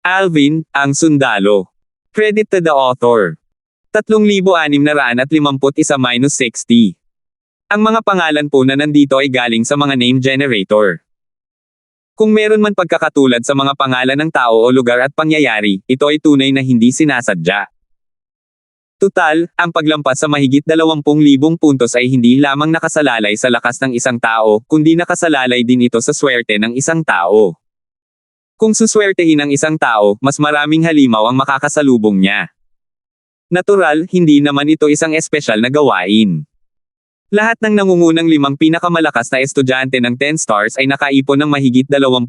Alvin, ang sundalo. Credit to the author. 3,651-60. Ang mga pangalan po na nandito ay galing sa mga name generator. Kung meron man pagkakatulad sa mga pangalan ng tao o lugar at pangyayari, ito ay tunay na hindi sinasadya. Tutal, ang paglampas sa mahigit 20,000 puntos ay hindi lamang nakasalalay sa lakas ng isang tao, kundi nakasalalay din ito sa swerte ng isang tao. Kung suswertehin ang isang tao, mas maraming halimaw ang makakasalubong niya. Natural, hindi naman ito isang espesyal na gawain. Lahat ng nangungunang 5 pinakamalakas na estudyante ng 10 stars ay nakaipon ng mahigit 20,000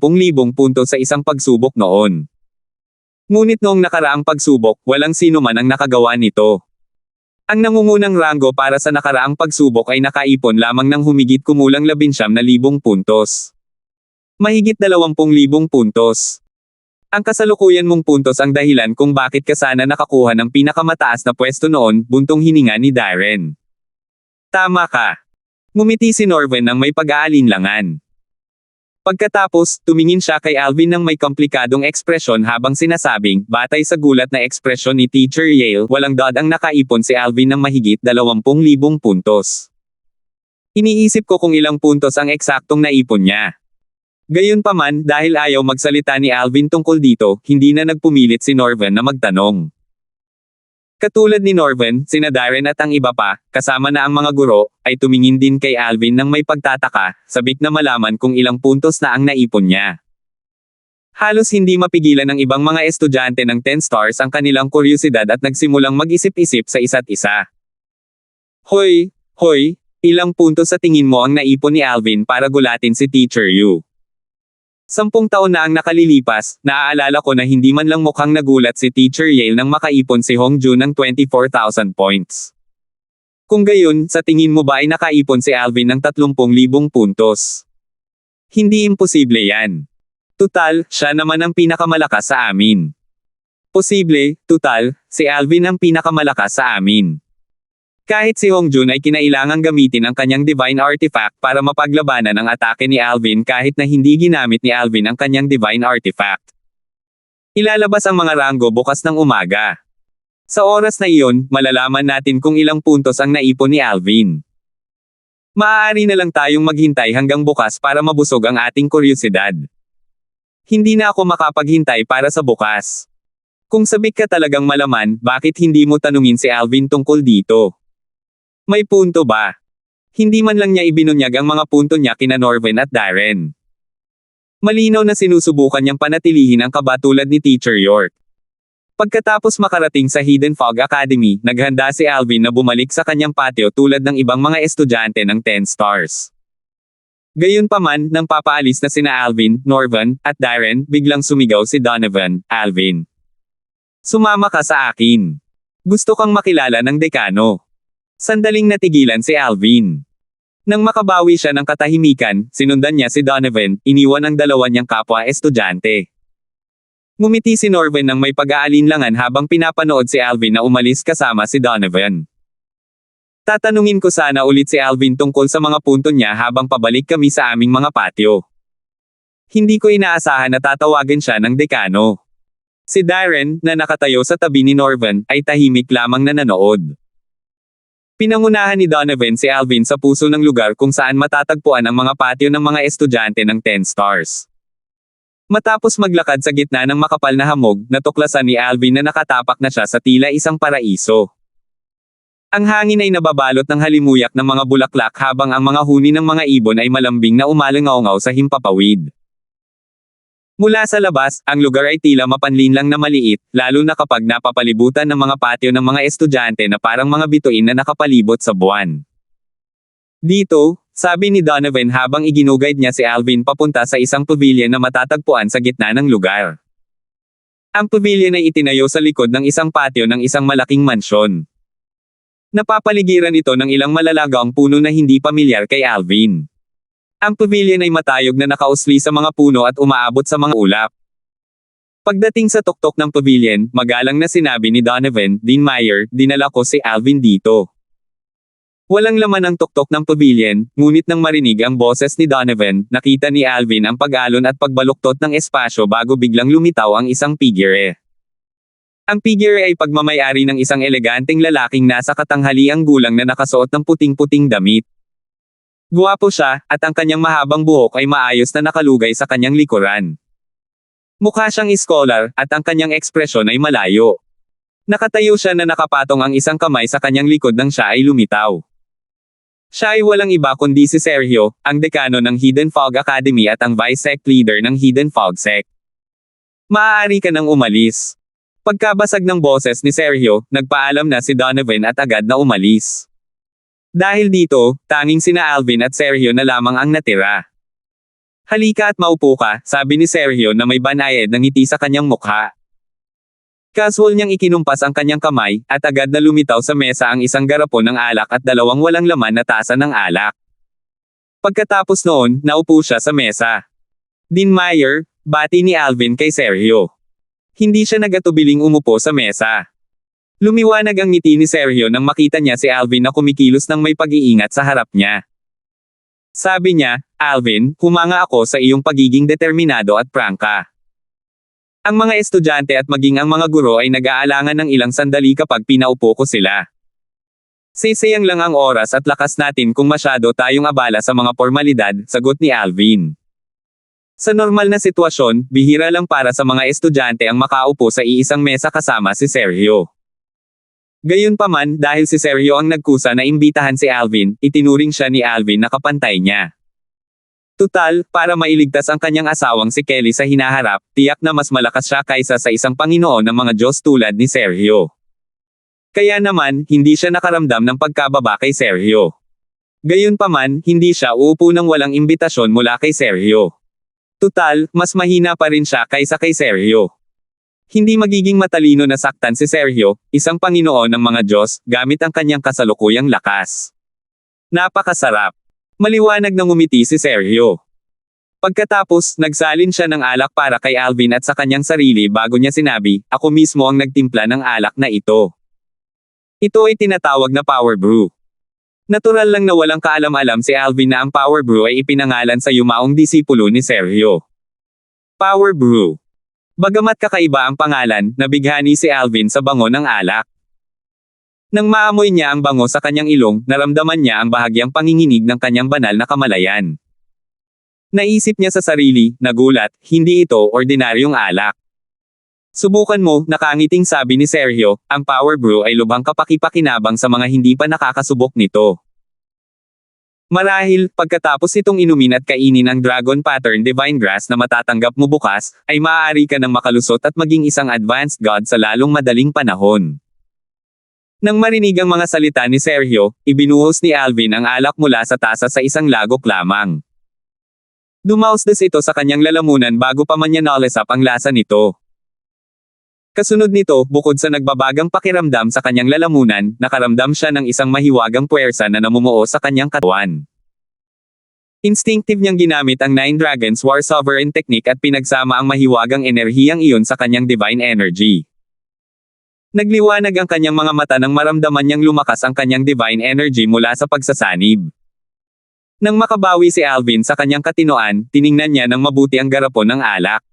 puntos sa isang pagsubok noon. Ngunit noong nakaraang pagsubok, walang sino man ang nakagawa nito. Ang nangungunang ranggo para sa nakaraang pagsubok ay nakaipon lamang ng humigit kumulang 19,000 puntos. Mahigit 20,000 puntos. Ang kasalukuyan mong puntos ang dahilan kung bakit ka sana nakakuha ng pinakamataas na pwesto noon, buntong hininga ni Darren. Tama ka. Ngumiti si Norvin ng may pag-aalinlangan. Pagkatapos, tumingin siya kay Alvin ng may komplikadong ekspresyon habang sinasabing, batay sa gulat na ekspresyon ni Teacher Yale, walang dod ang nakaipon si Alvin ng mahigit 20,000 puntos. Iniisip ko kung ilang puntos ang eksaktong naipon niya. Gayunpaman, dahil ayaw magsalita ni Alvin tungkol dito, hindi na nagpumilit si Norvin na magtanong. Katulad ni Norvin, sina Darren at ang iba pa, kasama na ang mga guro, ay tumingin din kay Alvin ng may pagtataka, sabik na malaman kung ilang puntos na ang naipon niya. Halos hindi mapigilan ng ibang mga estudyante ng 10 stars ang kanilang kuryosidad at nagsimulang mag-isip-isip sa isa't isa. Hoy, ilang puntos sa tingin mo ang naipon ni Alvin para gulatin si Teacher Yu? 10 taon na ang nakalilipas, naaalala ko na hindi man lang mukhang nagulat si Teacher Yale nang makaipon si Hongjun ng 24,000 points. Kung gayon, sa tingin mo ba ay nakaipon si Alvin ng 30,000 puntos? Hindi imposible yan. Tutal, siya naman ang pinakamalakas sa amin. Posible, tutal, si Alvin ang pinakamalakas sa amin. Kahit si Hongjun ay kinailangang gamitin ang kanyang divine artifact para mapaglabanan ang atake ni Alvin kahit na hindi ginamit ni Alvin ang kanyang divine artifact. Ilalabas ang mga ranggo bukas ng umaga. Sa oras na iyon, malalaman natin kung ilang puntos ang naipon ni Alvin. Maaari na lang tayong maghintay hanggang bukas para mabusog ang ating kuryosidad. Hindi na ako makapaghintay para sa bukas. Kung sabik ka talagang malaman, bakit hindi mo tanungin si Alvin tungkol dito? May punto ba? Hindi man lang niya ibinunyag ang mga punto niya kina Norvin at Darren. Malinaw na sinusubukan niyang panatilihin ang kaba tulad ni Teacher York. Pagkatapos makarating sa Hidden Fog Academy, naghanda si Alvin na bumalik sa kanyang patio tulad ng ibang mga estudyante ng 10 stars. Gayunpaman, nang papaalis na sina Alvin, Norvin, at Darren, biglang sumigaw si Donovan, Alvin. Sumama ka sa akin. Gusto kang makilala ng dekano. Sandaling natigilan si Alvin. Nang makabawi siya ng katahimikan, sinundan niya si Donovan, iniwan ang dalawa niyang kapwa estudyante. Ngumiti si Norvin ng may pag-aalinlangan habang pinapanood si Alvin na umalis kasama si Donovan. Tatanungin ko sana ulit si Alvin tungkol sa mga punto niya habang pabalik kami sa aming mga patio. Hindi ko inaasahan na tatawagan siya ng dekano. Si Darren, na nakatayo sa tabi ni Norvin, ay tahimik lamang na nanood. Pinangunahan ni Donovan si Alvin sa puso ng lugar kung saan matatagpuan ang mga patio ng mga estudyante ng 10 stars. Matapos maglakad sa gitna ng makapal na hamog, natuklasan ni Alvin na nakatapak na siya sa tila isang paraiso. Ang hangin ay nababalot ng halimuyak ng mga bulaklak habang ang mga huni ng mga ibon ay malambing na umalangaw-ngaw sa himpapawid. Mula sa labas, ang lugar ay tila mapanlinlang na maliit, lalo na kapag napapalibutan ng mga patio ng mga estudyante na parang mga bituin na nakapalibot sa buwan. Dito, sabi ni Donovan habang iginuguide niya si Alvin papunta sa isang pavilion na matatagpuan sa gitna ng lugar. Ang pavilion ay itinayo sa likod ng isang patio ng isang malaking mansyon. Napapaligiran ito ng ilang malalagang puno na hindi pamilyar kay Alvin. Ang pavilion ay matayog na nakausli sa mga puno at umaabot sa mga ulap. Pagdating sa tuktok ng pavilion, magalang na sinabi ni Donovan, Dean Meyer, dinala ko si Alvin dito. Walang laman ang tuktok ng pavilion, ngunit nang marinig ang boses ni Donovan, nakita ni Alvin ang pag-alon at pagbaluktot ng espasyo bago biglang lumitaw ang isang figure. Ang figure ay pagmamayari ng isang eleganteng lalaking nasa katanghaliang gulang na nakasuot ng puting-puting damit. Guwapo siya, at ang kanyang mahabang buhok ay maayos na nakalugay sa kanyang likuran. Mukha siyang scholar, at ang kanyang ekspresyon ay malayo. Nakatayo siya na nakapatong ang isang kamay sa kanyang likod nang siya ay lumitaw. Siya ay walang iba kundi si Sergio, ang dekano ng Hidden Fog Academy at ang vice-sect leader ng Hidden Fog Sect. Maaari ka nang umalis. Pagkabasag ng boses ni Sergio, nagpaalam na si Donovan at agad na umalis. Dahil dito, tanging sina Alvin at Sergio na lamang ang natira. Halika at maupo ka, sabi ni Sergio na may banayad ng ngiti sa kanyang mukha. Casual niyang ikinumpas ang kanyang kamay, at agad na lumitaw sa mesa ang isang garapon ng alak at dalawang walang laman na tasa ng alak. Pagkatapos noon, naupo siya sa mesa. Dean Meyer, bati ni Alvin kay Sergio. Hindi siya nagatubiling umupo sa mesa. Lumiwanag ang ngiti ni Sergio nang makita niya si Alvin na kumikilos ng may pag-iingat sa harap niya. Sabi niya, Alvin, humanga ako sa iyong pagiging determinado at prangka. Ang mga estudyante at maging ang mga guro ay nag-aalangan ng ilang sandali kapag pinaupo ko sila. Sisayang lang ang oras at lakas natin kung masyado tayong abala sa mga formalidad, sagot ni Alvin. Sa normal na sitwasyon, bihira lang para sa mga estudyante ang makaupo sa iisang mesa kasama si Sergio. Gayunpaman, dahil si Sergio ang nagkusa na imbitahan si Alvin, itinuring siya ni Alvin na kapantay niya. Tutal, para mailigtas ang kanyang asawang si Kelly sa hinaharap, tiyak na mas malakas siya kaysa sa isang Panginoon ng mga Diyos tulad ni Sergio. Kaya naman, hindi siya nakaramdam ng pagkababa kay Sergio. Gayunpaman, hindi siya uupo ng walang imbitasyon mula kay Sergio. Tutal, mas mahina pa rin siya kaysa kay Sergio. Hindi magiging matalino na saktan si Sergio, isang Panginoon ng mga Diyos, gamit ang kanyang kasalukuyang lakas. Napakasarap. Maliwanag na ngumiti si Sergio. Pagkatapos, nagsalin siya ng alak para kay Alvin at sa kanyang sarili bago niya sinabi, ako mismo ang nagtimpla ng alak na ito. Ito ay tinatawag na power brew. Natural lang na walang kaalam-alam si Alvin na ang power brew ay ipinangalan sa yumaong disipulo ni Sergio. Power brew. Bagamat kakaiba ang pangalan, nabighani si Alvin sa bango ng alak. Nang maamoy niya ang bango sa kanyang ilong, naramdaman niya ang bahagyang panginginig ng kanyang banal na kamalayan. Naisip niya sa sarili, nagulat, hindi ito ordinaryong alak. Subukan mo, nakangiting sabi ni Sergio, ang power brew ay lubhang kapaki-pakinabang sa mga hindi pa nakakasubok nito. Marahil, pagkatapos itong inumin at kainin ang Dragon Pattern Divine Grass na matatanggap mo bukas, ay maaari ka nang makalusot at maging isang advanced god sa lalong madaling panahon. Nang marinig ang mga salita ni Sergio, ibinuhos ni Alvin ang alak mula sa tasa sa isang lagok lamang. Dumausdos ito sa kanyang lalamunan bago pa man niya nalasap ang lasa nito. Kasunod nito, bukod sa nagbabagang pakiramdam sa kanyang lalamunan, nakaramdam siya ng isang mahiwagang puwersa na namumuo sa kanyang katawan. Instinctive niyang ginamit ang Nine Dragons War Sovereign Technique at pinagsama ang mahiwagang enerhiyang iyon sa kanyang divine energy. Nagliwanag ang kanyang mga mata nang maramdaman niyang lumakas ang kanyang divine energy mula sa pagsasanib. Nang makabawi si Alvin sa kanyang katinoan, tiningnan niya ng mabuti ang garapon ng alak.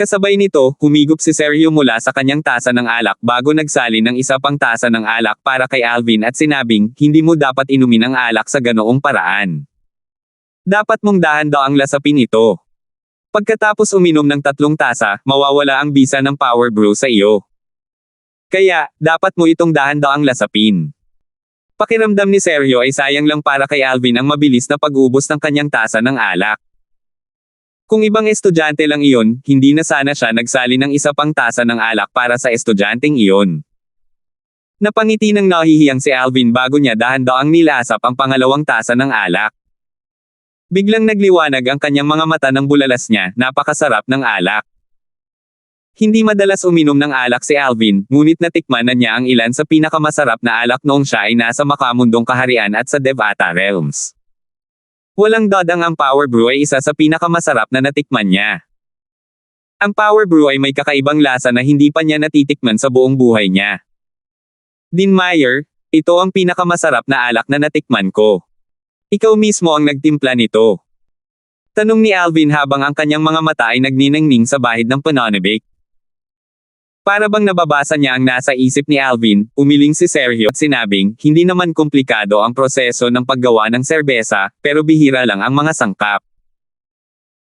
Kasabay nito, humigop si Sergio mula sa kanyang tasa ng alak bago nagsalin ng isa pang tasa ng alak para kay Alvin at sinabing, hindi mo dapat inumin ang alak sa ganoong paraan. Dapat mong dahan-daang lasapin ito. Pagkatapos uminom ng 3 tasa, mawawala ang bisa ng power brew sa iyo. Kaya, dapat mo itong dahan-daang lasapin. Pakiramdam ni Sergio ay sayang lang para kay Alvin ang mabilis na pag-ubos ng kanyang tasa ng alak. Kung ibang estudyante lang iyon, hindi na sana siya nagsali ng isa pang tasa ng alak para sa estudyanteng iyon. Napangiti ng nahihiyang si Alvin bago niya dahan-daang nilasap ang pangalawang tasa ng alak. Biglang nagliwanag ang kanyang mga mata nang bulalas niya, napakasarap ng alak. Hindi madalas uminom ng alak si Alvin, ngunit natikman na niya ang ilan sa pinakamasarap na alak noong siya ay nasa makamundong kaharian at sa Devata Realms. Walang dodang ang power brew ay isa sa pinakamasarap na natikman niya. Ang power brew ay may kakaibang lasa na hindi pa niya natitikman sa buong buhay niya. Dean Meyer, Ito ang pinakamasarap na alak na natikman ko. Ikaw mismo ang nagtimpla nito. Tanong ni Alvin habang ang kanyang mga mata ay nagniningning sa bahid ng pananabik. Para bang nababasa niya ang nasa isip ni Alvin, umiling si Sergio at sinabing, hindi naman komplikado ang proseso ng paggawa ng serbesa, pero bihira lang ang mga sangkap.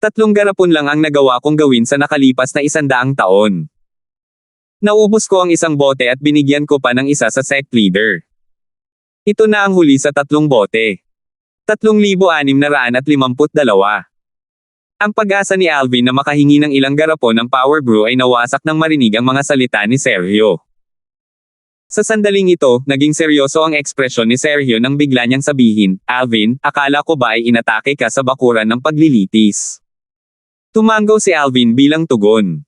3 garapon lang ang nagawa kong gawin sa nakalipas na 100 taon. Naubos ko ang 1 bote at binigyan ko pa ng isa sa sect leader. Ito na ang huli sa 3 bote. 3,652. Ang pag-asa ni Alvin na makahingi ng ilang garapon ng power brew ay nawasak nang marinig ang mga salita ni Sergio. Sa sandaling ito, naging seryoso ang ekspresyon ni Sergio nang bigla niyang sabihin, Alvin, akala ko ba ay inatake ka sa bakuran ng paglilitis? Tumango si Alvin bilang tugon.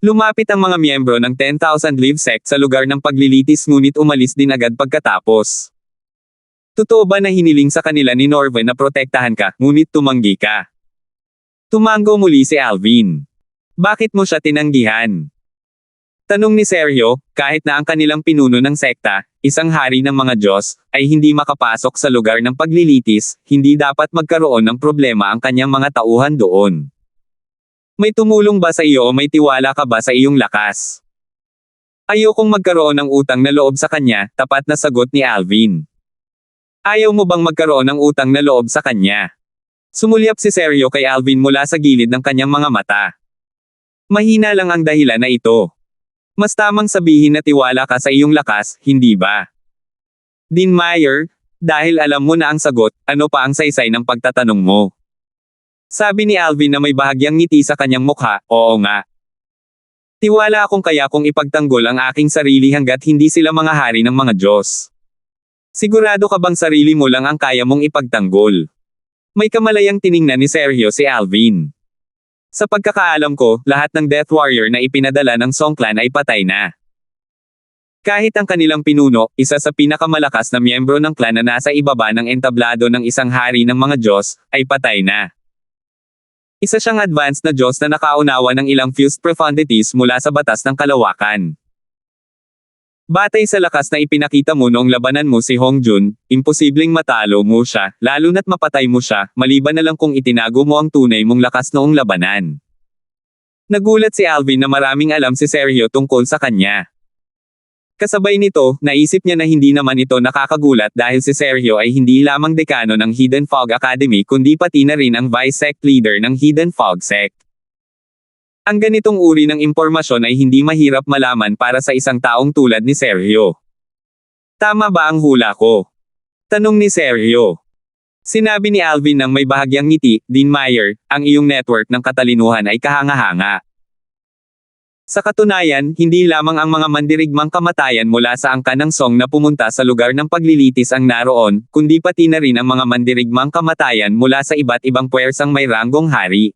Lumapit ang mga miyembro ng 10,000 Live Sect sa lugar ng paglilitis ngunit umalis din agad pagkatapos. Totoo ba na hiniling sa kanila ni Norvin na protektahan ka, ngunit tumanggi ka? Tumango muli si Alvin. Bakit mo siya tinanggihan? Tanong ni Sergio, kahit na ang kanilang pinuno ng sekta, isang hari ng mga Diyos, ay hindi makapasok sa lugar ng paglilitis, hindi dapat magkaroon ng problema ang kanyang mga tauhan doon. May tumulong ba sa iyo o may tiwala ka ba sa iyong lakas? Ayokong magkaroon ng utang na loob sa kanya, tapat na sagot ni Alvin. Ayaw mo bang magkaroon ng utang na loob sa kanya? Sumulyap si Sergio kay Alvin mula sa gilid ng kanyang mga mata. Mahina lang ang dahilan na ito. Mas tamang sabihin na tiwala ka sa iyong lakas, hindi ba? Dean Meyer, dahil alam mo na ang sagot, ano pa ang saysay ng pagtatanong mo? Sabi ni Alvin na may bahagyang ngiti sa kanyang mukha, oo nga. Tiwala akong kaya kong ipagtanggol ang aking sarili hanggat hindi sila mga hari ng mga Diyos. Sigurado ka bang sarili mo lang ang kaya mong ipagtanggol? May kamalayang tiningnan ni Sergio si Alvin. Sa pagkakaalam ko, lahat ng Death Warrior na ipinadala ng Song Clan ay patay na. Kahit ang kanilang pinuno, isa sa pinakamalakas na miyembro ng clan na nasa ibaba ng entablado ng isang hari ng mga Diyos, ay patay na. Isa siyang advanced na Diyos na nakaunawa ng ilang fused profundities mula sa batas ng kalawakan. Batay sa lakas na ipinakita mo noong labanan mo si Hong Jun, imposibleng matalo mo siya, lalo na't mapatay mo siya, maliban na lang kung itinago mo ang tunay mong lakas noong labanan. Nagulat si Alvin na maraming alam si Sergio tungkol sa kanya. Kasabay nito, naisip niya na hindi naman ito nakakagulat dahil si Sergio ay hindi lamang dekano ng Hidden Fog Academy kundi pati na rin ang Vice Sect Leader ng Hidden Fog Sect. Ang ganitong uri ng impormasyon ay hindi mahirap malaman para sa isang taong tulad ni Sergio. Tama ba ang hula ko? Tanong ni Sergio. Sinabi ni Alvin ng may bahagyang ngiti, Dean Meyer, ang iyong network ng katalinuhan ay kahanga-hanga. Sa katunayan, hindi lamang ang mga mandirigmang kamatayan mula sa angkan ng Song na pumunta sa lugar ng paglilitis ang naroon, kundi pati na rin ang mga mandirigmang kamatayan mula sa iba't ibang puwersang may ranggong hari.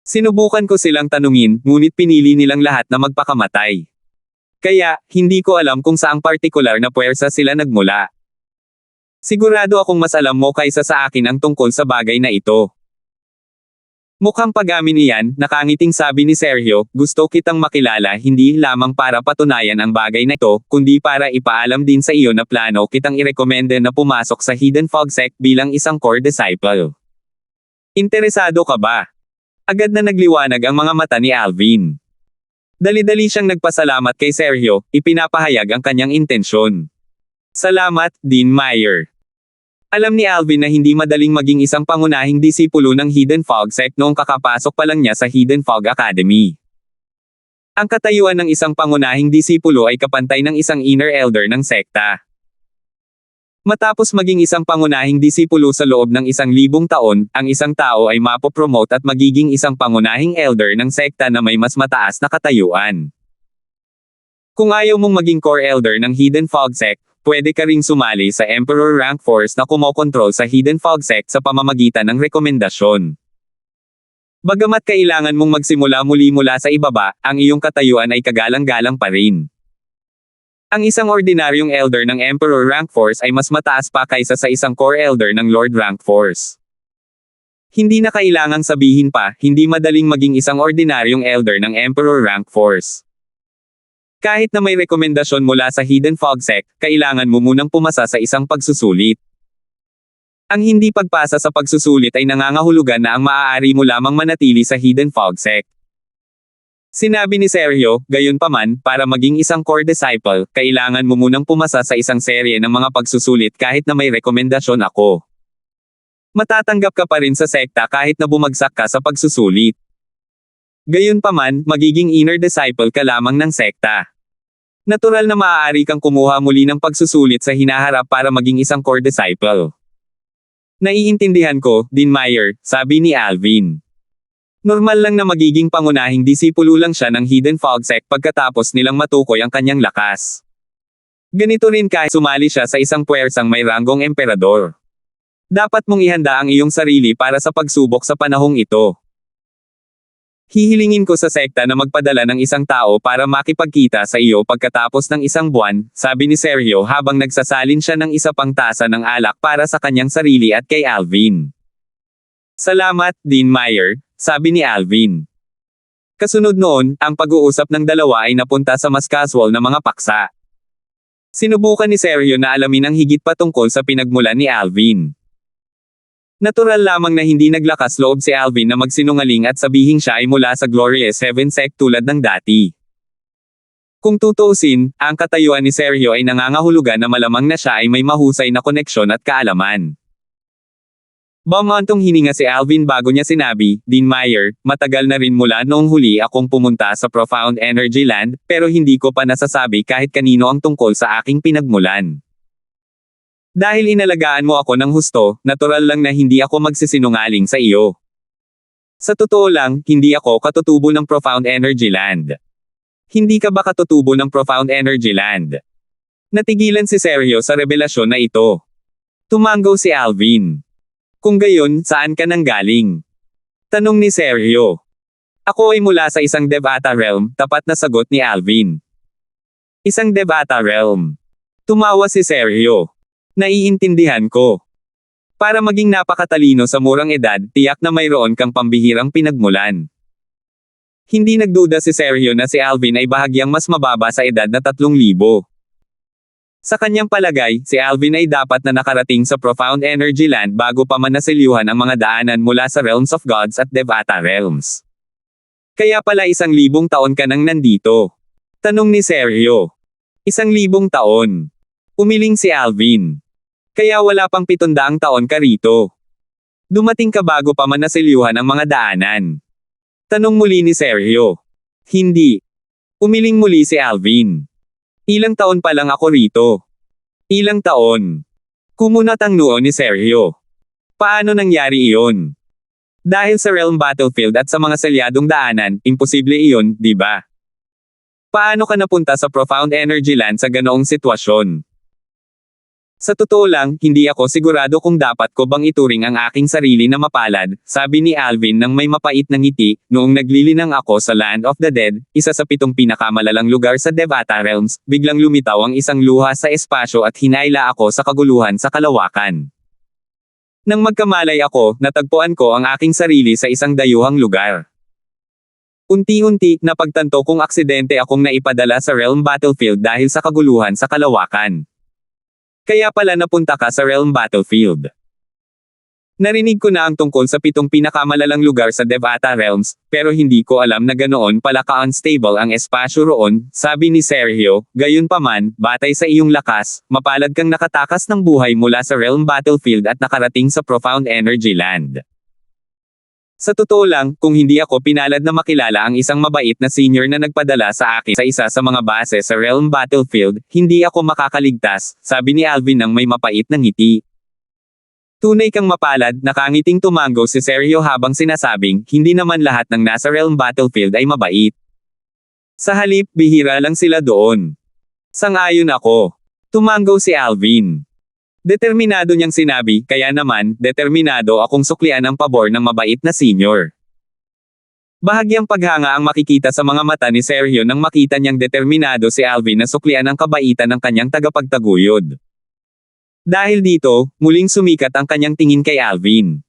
Sinubukan ko silang tanungin, ngunit pinili nilang lahat na magpakamatay. Kaya, hindi ko alam kung saang partikular na puwersa sila nagmula. Sigurado akong mas alam mo kaysa sa akin ang tungkol sa bagay na ito. Mukhang pag-amin niyan, nakangiting sabi ni Sergio, gusto kitang makilala hindi lamang para patunayan ang bagay na ito, kundi para ipaalam din sa iyo na plano kitang irekomende na pumasok sa Hidden Fog Sect bilang isang core disciple. Interesado ka ba? Agad na nagliwanag ang mga mata ni Alvin. Dali-dali siyang nagpasalamat kay Sergio, ipinapahayag ang kanyang intensyon. Salamat, Dean Meyer. Alam ni Alvin na hindi madaling maging isang pangunahing disipulo ng Hidden Fog Sect noong kakapasok pa lang niya sa Hidden Fog Academy. Ang katayuan ng isang pangunahing disipulo ay kapantay ng isang inner elder ng sekta. Matapos maging isang pangunahing disipulo sa loob ng 1,000 taon, ang isang tao ay mapopromote at magiging isang pangunahing elder ng sekta na may mas mataas na katayuan. Kung ayaw mong maging core elder ng Hidden Fog Sect, pwede ka ring sumali sa Emperor Rank Force na kumokontrol sa Hidden Fog Sect sa pamamagitan ng rekomendasyon. Bagamat kailangan mong magsimula muli mula sa ibaba, ang iyong katayuan ay kagalang-galang pa rin. Ang isang ordinaryong elder ng Emperor Rank Force ay mas mataas pa kaysa sa isang core elder ng Lord Rank Force. Hindi na kailangang sabihin pa, hindi madaling maging isang ordinaryong elder ng Emperor Rank Force. Kahit na may rekomendasyon mula sa Hidden Fog Sect, kailangan mo munang pumasa sa isang pagsusulit. Ang hindi pagpasa sa pagsusulit ay nangangahulugan na ang maaari mo lamang manatili sa Hidden Fog Sect. Sinabi ni Sergio, gayunpaman, para maging isang core disciple, kailangan mo munang pumasa sa isang serye ng mga pagsusulit kahit na may rekomendasyon ako. Matatanggap ka pa rin sa sekta kahit na bumagsak ka sa pagsusulit. Gayunpaman, magiging inner disciple ka lamang ng sekta. Natural na maaari kang kumuha muli ng pagsusulit sa hinaharap para maging isang core disciple. Naiintindihan ko, Dean Meyer, sabi ni Alvin. Normal lang na magiging pangunahing disipulo lang siya ng Hidden Fog Sect pagkatapos nilang matukoy ang kanyang lakas. Ganito rin kahit sumali siya sa isang puwersang may ranggong emperador. Dapat mong ihanda ang iyong sarili para sa pagsubok sa panahong ito. Hihilingin ko sa sekta na magpadala ng isang tao para makipagkita sa iyo pagkatapos ng isang buwan, sabi ni Sergio habang nagsasalin siya ng isa pang tasa ng alak para sa kanyang sarili at kay Alvin. Salamat, Dean Meyer, sabi ni Alvin. Kasunod noon, ang pag-uusap ng dalawa ay napunta sa mas casual na mga paksa. Sinubukan ni Sergio na alamin ang higit pa tungkol sa pinagmulan ni Alvin. Natural lamang na hindi naglakas loob si Alvin na magsinungaling at sabihing siya ay mula sa Glorious Heaven Sect tulad ng dati. Kung tutuusin, ang katayuan ni Sergio ay nangangahulugan na malamang na siya ay may mahusay na koneksyon at kaalaman. Bumantong hininga si Alvin bago niya sinabi, Dean Meyer, matagal na rin mula noong huli akong pumunta sa Profound Energy Land, pero hindi ko pa nasasabi kahit kanino ang tungkol sa aking pinagmulan. Dahil inalagaan mo ako ng husto, natural lang na hindi ako magsisinungaling sa iyo. Sa totoo lang, hindi ako katutubo ng Profound Energy Land. Hindi ka ba katutubo ng Profound Energy Land? Natigilan si Sergio sa revelasyon na ito. Tumango si Alvin. Kung gayon, saan ka nanggaling? Tanong ni Sergio. Ako ay mula sa isang Devata realm, tapat na sagot ni Alvin. Isang Devata realm. Tumawa si Sergio. Naiintindihan ko. Para maging napakatalino sa murang edad, tiyak na mayroon kang pambihirang pinagmulan. Hindi nagduda si Sergio na si Alvin ay bahagyang mas mababa sa edad na 3,000. Sa kanyang palagay, si Alvin ay dapat na nakarating sa Profound Energy Land bago pa man naselyuhan ang mga daanan mula sa Realms of Gods at Devata Realms. Kaya pala 1,000 taon ka nang nandito? Tanong ni Sergio. 1,000 taon. Umiling si Alvin. Kaya wala pang 700 taon ka rito. Dumating ka bago pa man naselyuhan ang mga daanan. Tanong muli ni Sergio. Hindi. Umiling muli si Alvin. Ilang taon pa lang ako rito. Ilang taon? Kumunat ang noo ni Sergio. Paano nangyari iyon? Dahil sa realm battlefield at sa mga selyadong daanan, imposible iyon, di ba? Paano ka napunta sa Profound Energy Land sa ganoong sitwasyon? Sa totoo lang, hindi ako sigurado kung dapat ko bang ituring ang aking sarili na mapalad, sabi ni Alvin nang may mapait na ngiti, noong naglilinang ako sa Land of the Dead, isa sa 7 pinakamalalang lugar sa Devata Realms, biglang lumitaw ang isang luha sa espasyo at hinayla ako sa kaguluhan sa kalawakan. Nang magkamalay ako, natagpuan ko ang aking sarili sa isang dayuhang lugar. Unti-unti, napagtanto kong aksidente akong naipadala sa realm battlefield dahil sa kaguluhan sa kalawakan. Kaya pala napunta ka sa realm battlefield. Narinig ko na ang tungkol sa 7 pinakamalalang lugar sa Devata Realms, pero hindi ko alam na ganoon pala ka-unstable ang espasyo roon, sabi ni Sergio. Gayunpaman, batay sa iyong lakas, mapalad kang nakatakas ng buhay mula sa realm battlefield at nakarating sa Profound Energy Land. Sa totoo lang, kung hindi ako pinalad na makilala ang isang mabait na senior na nagpadala sa akin sa isa sa mga base sa realm battlefield, hindi ako makakaligtas, sabi ni Alvin nang may mapait na ngiti. Tunay kang mapalad, nakangiting tumango si Sergio habang sinasabing, hindi naman lahat ng nasa realm battlefield ay mabait. Sa halip, bihira lang sila doon. Sang-ayon ako. Tumango si Alvin. Determinado niyang sinabi, kaya naman, determinado akong suklian ang pabor ng mabait na senior. Bahagyang paghanga ang makikita sa mga mata ni Sergio nang makita niyang determinado si Alvin na suklian ang kabaitan ng kanyang tagapagtaguyod. Dahil dito, muling sumikat ang kanyang tingin kay Alvin.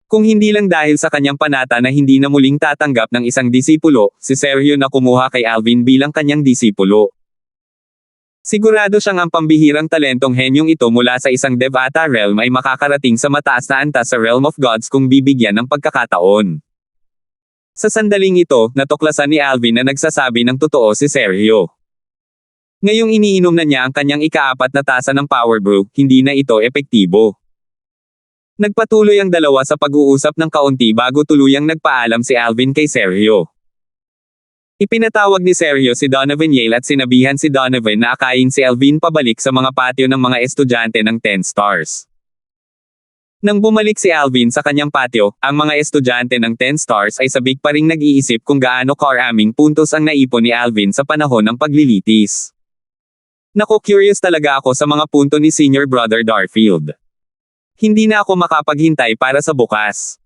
Kung hindi lang dahil sa kanyang panata na hindi na muling tatanggap ng isang disipulo, si Sergio na kumuha kay Alvin bilang kanyang disipulo. Sigurado siyang ang pambihirang talentong henyong ito mula sa isang Devata realm ay makakarating sa mataas na antas sa Realm of Gods kung bibigyan ng pagkakataon. Sa sandaling ito, natuklasan ni Alvin na nagsasabi ng totoo si Sergio. Ngayong iniinom na niya ang kanyang ika-4 na tasa ng power brew, hindi na ito epektibo. Nagpatuloy ang dalawa sa pag-uusap ng kaunti bago tuluyang nagpaalam si Alvin kay Sergio. Ipinatawag ni Sergio si Donovan Yale at sinabihan si Donovan na akayin si Alvin pabalik sa mga patio ng mga estudyante ng 10 Stars. Nang bumalik si Alvin sa kanyang patio, ang mga estudyante ng 10 Stars ay sabik pa ring nag-iisip kung gaano karaming puntos ang naipon ni Alvin sa panahon ng paglilitis. Naku, curious talaga ako sa mga punto ni Senior Brother Darfield. Hindi na ako makapaghintay para sa bukas.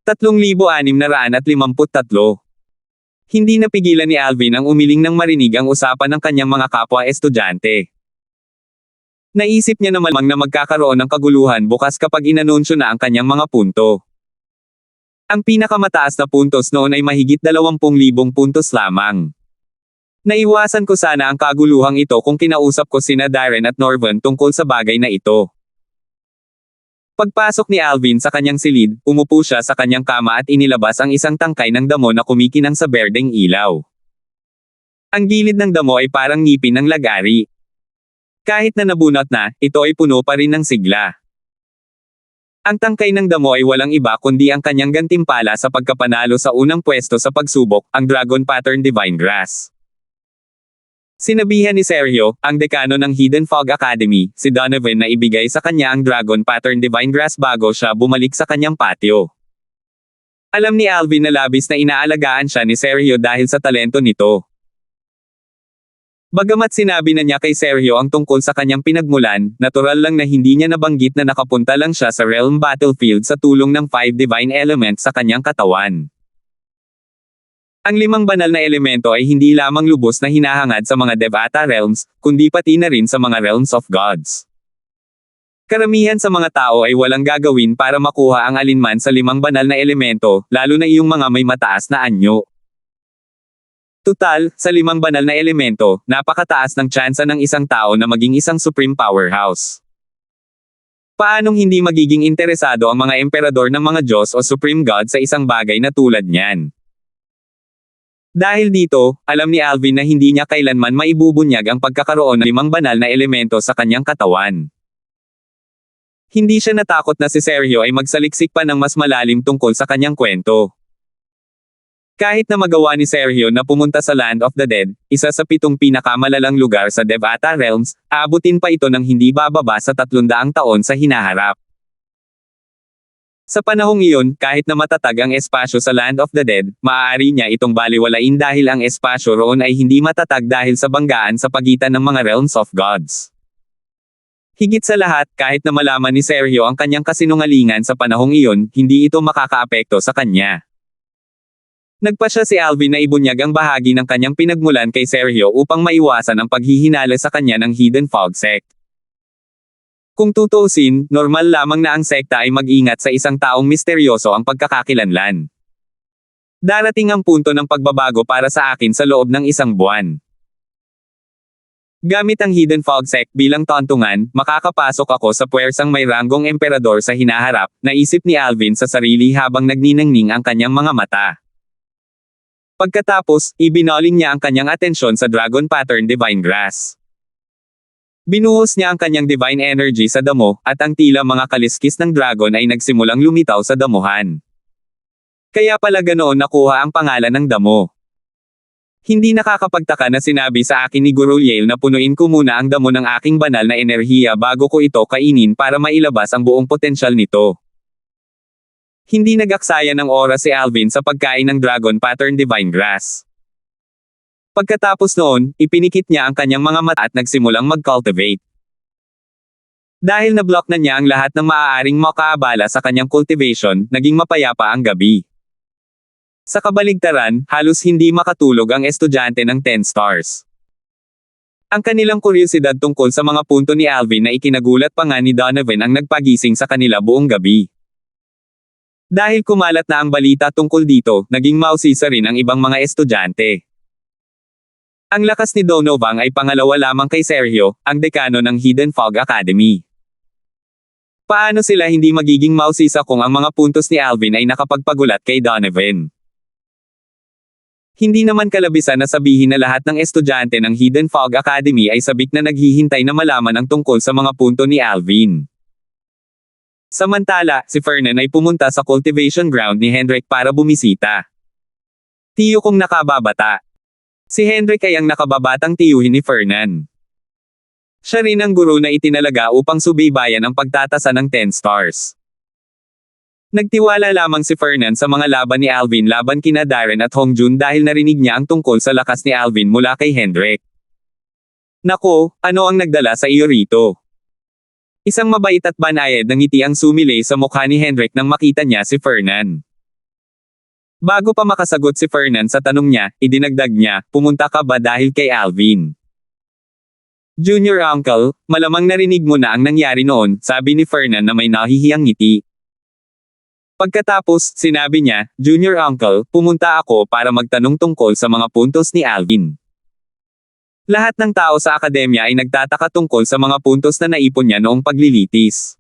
3,653. Hindi napigilan ni Alvin ang umiling nang marinig ang usapan ng kanyang mga kapwa-estudyante. Naisip niya naman na magkakaroon ng kaguluhan bukas kapag inanunsyo na ang kanyang mga punto. Ang pinakamataas na puntos noon ay mahigit 20,000 puntos lamang. Naiwasan ko sana ang kaguluhang ito kung kinausap ko sina Darren at Norvan tungkol sa bagay na ito. Pagpasok ni Alvin sa kanyang silid, umupo siya sa kanyang kama at inilabas ang isang tangkay ng damo na kumikinang sa berdeng ilaw. Ang gilid ng damo ay parang ngipin ng lagari. Kahit na nabunot na, ito ay puno pa rin ng sigla. Ang tangkay ng damo ay walang iba kundi ang kanyang gantimpala sa pagkapanalo sa unang pwesto sa pagsubok, ang Dragon Pattern Divine Grass. Sinabihan ni Sergio, ang dekano ng Hidden Fog Academy, si Donovan na ibigay sa kanya ang Dragon Pattern Divine Grass bago siya bumalik sa kanyang patio. Alam ni Alvin na labis na inaalagaan siya ni Sergio dahil sa talento nito. Bagamat sinabi na niya kay Sergio ang tungkol sa kanyang pinagmulan, natural lang na hindi niya nabanggit na nakapunta lang siya sa Realm Battlefield sa tulong ng 5 Divine Elements sa kanyang katawan. Ang 5 banal na elemento ay hindi lamang lubos na hinahangad sa mga Devata realms, kundi pati na rin sa mga Realms of Gods. Karamihan sa mga tao ay walang gagawin para makuha ang alinman sa 5 banal na elemento, lalo na iyong mga may mataas na anyo. Tutal, sa 5 banal na elemento, napakataas ng tsansa ng isang tao na maging isang supreme powerhouse. Paanong hindi magiging interesado ang mga emperador ng mga Diyos o supreme god sa isang bagay na tulad niyan? Dahil dito, alam ni Alvin na hindi niya kailanman maibubunyag ang pagkakaroon ng 5 banal na elemento sa kanyang katawan. Hindi siya natakot na si Sergio ay magsaliksik pa ng mas malalim tungkol sa kanyang kwento. Kahit na magawa ni Sergio na pumunta sa Land of the Dead, isa sa 7 pinakamalalang lugar sa Devata Realms, aabutin pa ito ng hindi bababa sa 300 taon sa hinaharap. Sa panahong iyon, kahit na matatag ang espasyo sa Land of the Dead, maaari niya itong baliwalain dahil ang espasyo roon ay hindi matatag dahil sa banggaan sa pagitan ng mga Realms of Gods. Higit sa lahat, kahit na malaman ni Sergio ang kanyang kasinungalingan sa panahong iyon, hindi ito makakaapekto sa kanya. Nagpasya si Alvin na ibunyag ang bahagi ng kanyang pinagmulan kay Sergio upang maiwasan ang paghihinala sa kanya ng Hidden Fog Sect. Kung tutuusin, normal lamang na ang sekta ay mag-ingat sa isang taong misteryoso ang pagkakakilanlan. Darating ang punto ng pagbabago para sa akin sa loob ng 1 buwan. Gamit ang Hidden Fog Sect bilang tauntungan, makakapasok ako sa puwersang may ranggong emperador sa hinaharap, naisip ni Alvin sa sarili habang nagniningning ang kanyang mga mata. Pagkatapos, ibinoling niya ang kanyang atensyon sa Dragon Pattern Divine Grass. Binuhos niya ang kanyang divine energy sa damo, at ang tila mga kaliskis ng dragon ay nagsimulang lumitaw sa damuhan. Kaya pala ganoon nakuha ang pangalan ng damo. Hindi nakakapagtaka na sinabi sa akin ni Guru Yale na punuin ko muna ang damo ng aking banal na enerhiya bago ko ito kainin para mailabas ang buong potensyal nito. Hindi nag-aksaya ng oras si Alvin sa pagkain ng Dragon Pattern Divine Grass. Pagkatapos noon, ipinikit niya ang kanyang mga mata at nagsimulang mag-cultivate. Dahil na-block na niya ang lahat ng maaaring makaabala sa kanyang cultivation, naging mapayapa ang gabi. Sa kabaligtaran, halos hindi makatulog ang estudyante ng 10 Stars. Ang kanilang kuryosidad tungkol sa mga punto ni Alvin na ikinagulat pa nga ni Donovan ang nagpagising sa kanila buong gabi. Dahil kumalat na ang balita tungkol dito, naging mausisa rin ang ibang mga estudyante. Ang lakas ni Donovan ay pangalawa lamang kay Sergio, ang dekano ng Hidden Fog Academy. Paano sila hindi magiging mausisa kung ang mga puntos ni Alvin ay nakapagpagulat kay Donovan? Hindi naman kalabisan na sabihin na lahat ng estudyante ng Hidden Fog Academy ay sabik na naghihintay na malaman ang tungkol sa mga punto ni Alvin. Samantala, si Fernan ay pumunta sa cultivation ground ni Hendrik para bumisita. Tiyo kong nakababata. Si Hendrik ay ang nakababatang tiyuhin ni Fernan. Siya rin ang guro na itinalaga upang subaybayan ang pagtatasa ng 10 stars. Nagtiwala lamang si Fernan sa mga laban ni Alvin laban kina Darren at Hongjun dahil narinig niya ang tungkol sa lakas ni Alvin mula kay Hendrik. Nako, ano ang nagdala sa iyo rito? Isang mabait at banayad na ngiti ang sumilay sa mukha ni Hendrik nang makita niya si Fernan. Bago pa makasagot si Fernan sa tanong niya, idinagdag niya, pumunta ka ba dahil kay Alvin? Junior Uncle, malamang narinig mo na ang nangyari noon, sabi ni Fernan na may nahihiyang ngiti. Pagkatapos, sinabi niya, Junior Uncle, pumunta ako para magtanong tungkol sa mga puntos ni Alvin. Lahat ng tao sa akademya ay nagtataka tungkol sa mga puntos na naipon niya noong paglilitis.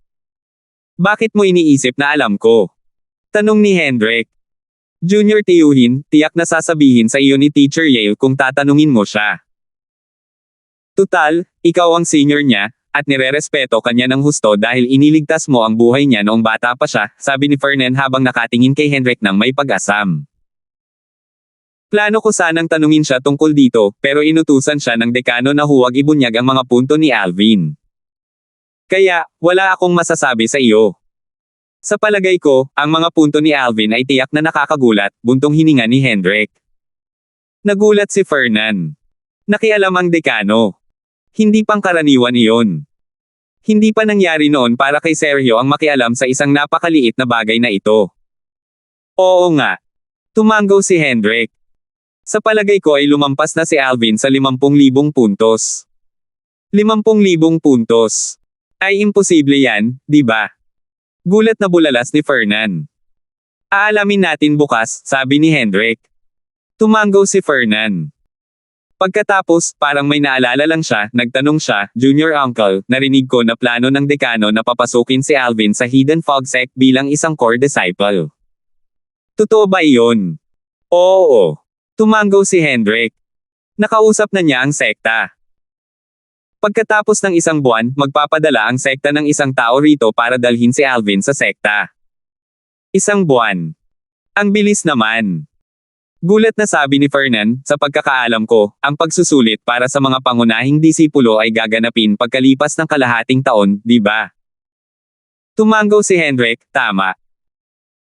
Bakit mo iniisip na alam ko? Tanong ni Hendrik. Junior tiyuhin, tiyak na sasabihin sa iyo ni Teacher Yale kung tatanungin mo siya. Tutal, ikaw ang senior niya, at nirerespeto kanya ng husto dahil iniligtas mo ang buhay niya noong bata pa siya, sabi ni Fernan habang nakatingin kay Hendrik ng may pag-asam. Plano ko sanang tanungin siya tungkol dito, pero inutusan siya ng dekano na huwag ibunyag ang mga punto ni Alvin. Kaya, wala akong masasabi sa iyo. Sa palagay ko, ang mga punto ni Alvin ay tiyak na nakakagulat, buntong hininga ni Hendrik. Nagulat si Fernan. Nakialam ang dekano. Hindi pangkaraniwan iyon. Hindi pa nangyari noon para kay Sergio ang makialam sa isang napakaliit na bagay na ito. Oo nga. Tumanggaw si Hendrik. Sa palagay ko ay lumampas na si Alvin sa 50,000 puntos. 50,000 puntos. Ay imposible yan, di ba? Gulat na bulalas ni Fernan. Aalamin natin bukas, sabi ni Hendrik. Tumanggaw si Fernan. Pagkatapos, parang may naalala lang siya, nagtanong siya, Junior Uncle, narinig ko na plano ng dekano na papasukin si Alvin sa Hidden Fog Sect bilang isang core disciple. Totoo ba iyon? Oo. Tumanggaw si Hendrik. Nakausap na niya ang sekta. Pagkatapos ng isang buwan, magpapadala ang sekta ng isang tao rito para dalhin si Alvin sa sekta. Isang buwan. Ang bilis naman. Gulat na sabi ni Fernan, sa pagkakaalam ko, ang pagsusulit para sa mga pangunahing disipulo ay gaganapin pagkalipas ng kalahating taon, di ba? Tumanggaw si Hendrik, tama.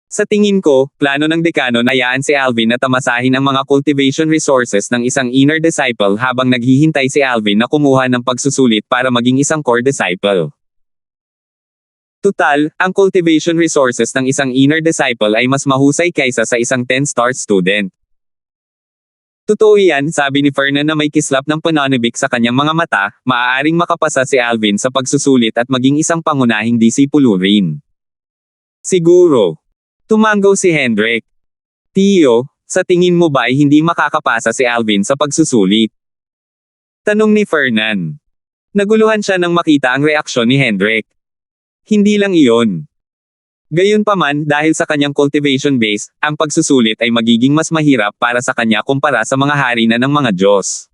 Sa tingin ko, plano ng dekano na hayaan si Alvin na tamasahin ang mga cultivation resources ng isang inner disciple habang naghihintay si Alvin na kumuha ng pagsusulit para maging isang core disciple. Tutal, ang cultivation resources ng isang inner disciple ay mas mahusay kaysa sa isang 10-star student. Totoo yan, sabi ni Fernan na may kislap ng pananabik sa kanyang mga mata, maaaring makapasa si Alvin sa pagsusulit at maging isang pangunahing disipulo rin. Siguro. Tumanggaw si Hendrik. Tiyo, sa tingin mo ba ay hindi makakapasa si Alvin sa pagsusulit? Tanong ni Fernan. Naguluhan siya nang makita ang reaksyon ni Hendrik. Hindi lang iyon. Gayunpaman, dahil sa kanyang cultivation base, ang pagsusulit ay magiging mas mahirap para sa kanya kumpara sa mga hari na ng mga Diyos.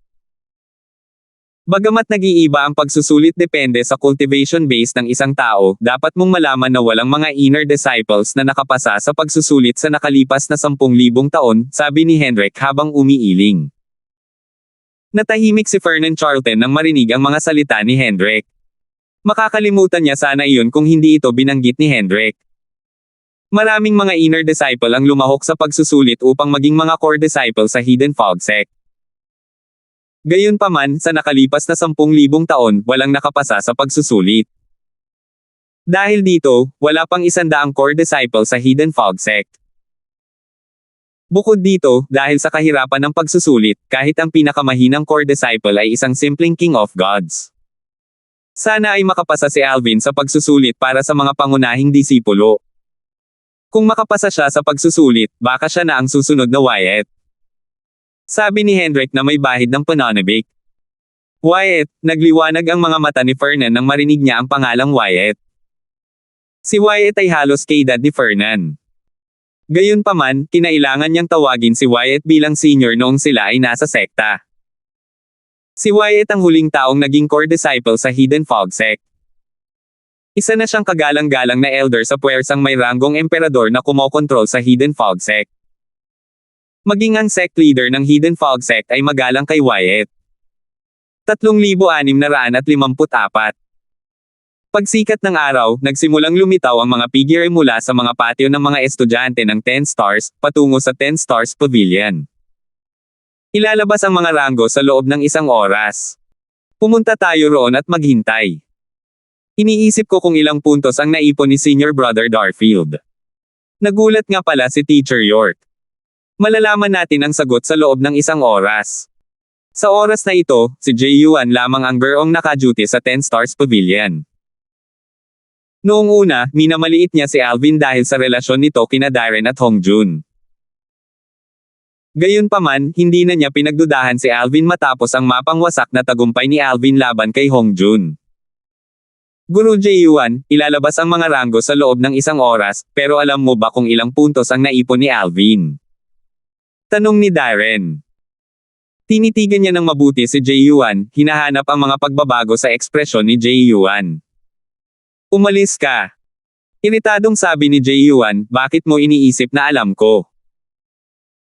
Bagamat nag-iiba ang pagsusulit depende sa cultivation base ng isang tao, dapat mong malaman na walang mga inner disciples na nakapasa sa pagsusulit sa nakalipas na 10,000 taon, sabi ni Hendrik habang umiiling. Natahimik si Fernan Charlton nang marinig ang mga salita ni Hendrik. Makakalimutan niya sana iyon kung hindi ito binanggit ni Hendrik. Maraming mga inner disciple ang lumahok sa pagsusulit upang maging mga core disciple sa Hidden Fog Sect. Gayunpaman, sa nakalipas na 10,000 taon, walang nakapasa sa pagsusulit. Dahil dito, wala pang 100 core disciple sa Hidden Fog Sect. Bukod dito, dahil sa kahirapan ng pagsusulit, kahit ang pinakamahinang core disciple ay isang simpleng King of Gods. Sana ay makapasa si Alvin sa pagsusulit para sa mga pangunahing disipulo. Kung makapasa siya sa pagsusulit, baka siya na ang susunod na Wyatt. Sabi ni Hendrik na may bahid ng pananabik. Wyatt, nagliwanag ang mga mata ni Fernan nang marinig niya ang pangalang Wyatt. Si Wyatt ay halos kaedad ni Fernan. Gayunpaman, kinailangan niyang tawagin si Wyatt bilang senior noong sila ay nasa sekta. Si Wyatt ang huling taong naging core disciple sa Hidden Fog Sect. Isa na siyang kagalang-galang na elder sa puwersang may ranggong emperador na kumokontrol sa Hidden Fog Sect. Maging ang sect leader ng Hidden Fog Sect ay magalang kay Wyatt. 3,654. Pagsikat ng araw, nagsimulang lumitaw ang mga figure mula sa mga patio ng mga estudyante ng 10 Stars, patungo sa 10 Stars Pavilion. Ilalabas ang mga ranggo sa loob ng 1 oras. Pumunta tayo roon at maghintay. Iniisip ko kung ilang puntos ang naipon ni Senior Brother Darfield. Nagulat nga pala si Teacher York. Malalaman natin ang sagot sa loob ng 1 oras. Sa oras na ito, si Jayuan lamang ang girong naka-duty sa 10 Stars Pavilion. Noong una, minamaliit niya si Alvin dahil sa relasyon nito kina Darren at Hongjun. Gayunpaman, hindi na niya pinagdudahan si Alvin matapos ang mapangwasak na tagumpay ni Alvin laban kay Hongjun. Guru Jayuan, ilalabas ang mga ranggo sa loob ng 1 oras, pero alam mo ba kung ilang puntos ang naipon ni Alvin? Tanong ni Darren. Tinitigan niya ng mabuti si Jayuan, hinahanap ang mga pagbabago sa ekspresyon ni Jayuan. Umalis ka. Iritadong sabi ni Jayuan, bakit mo iniisip na alam ko?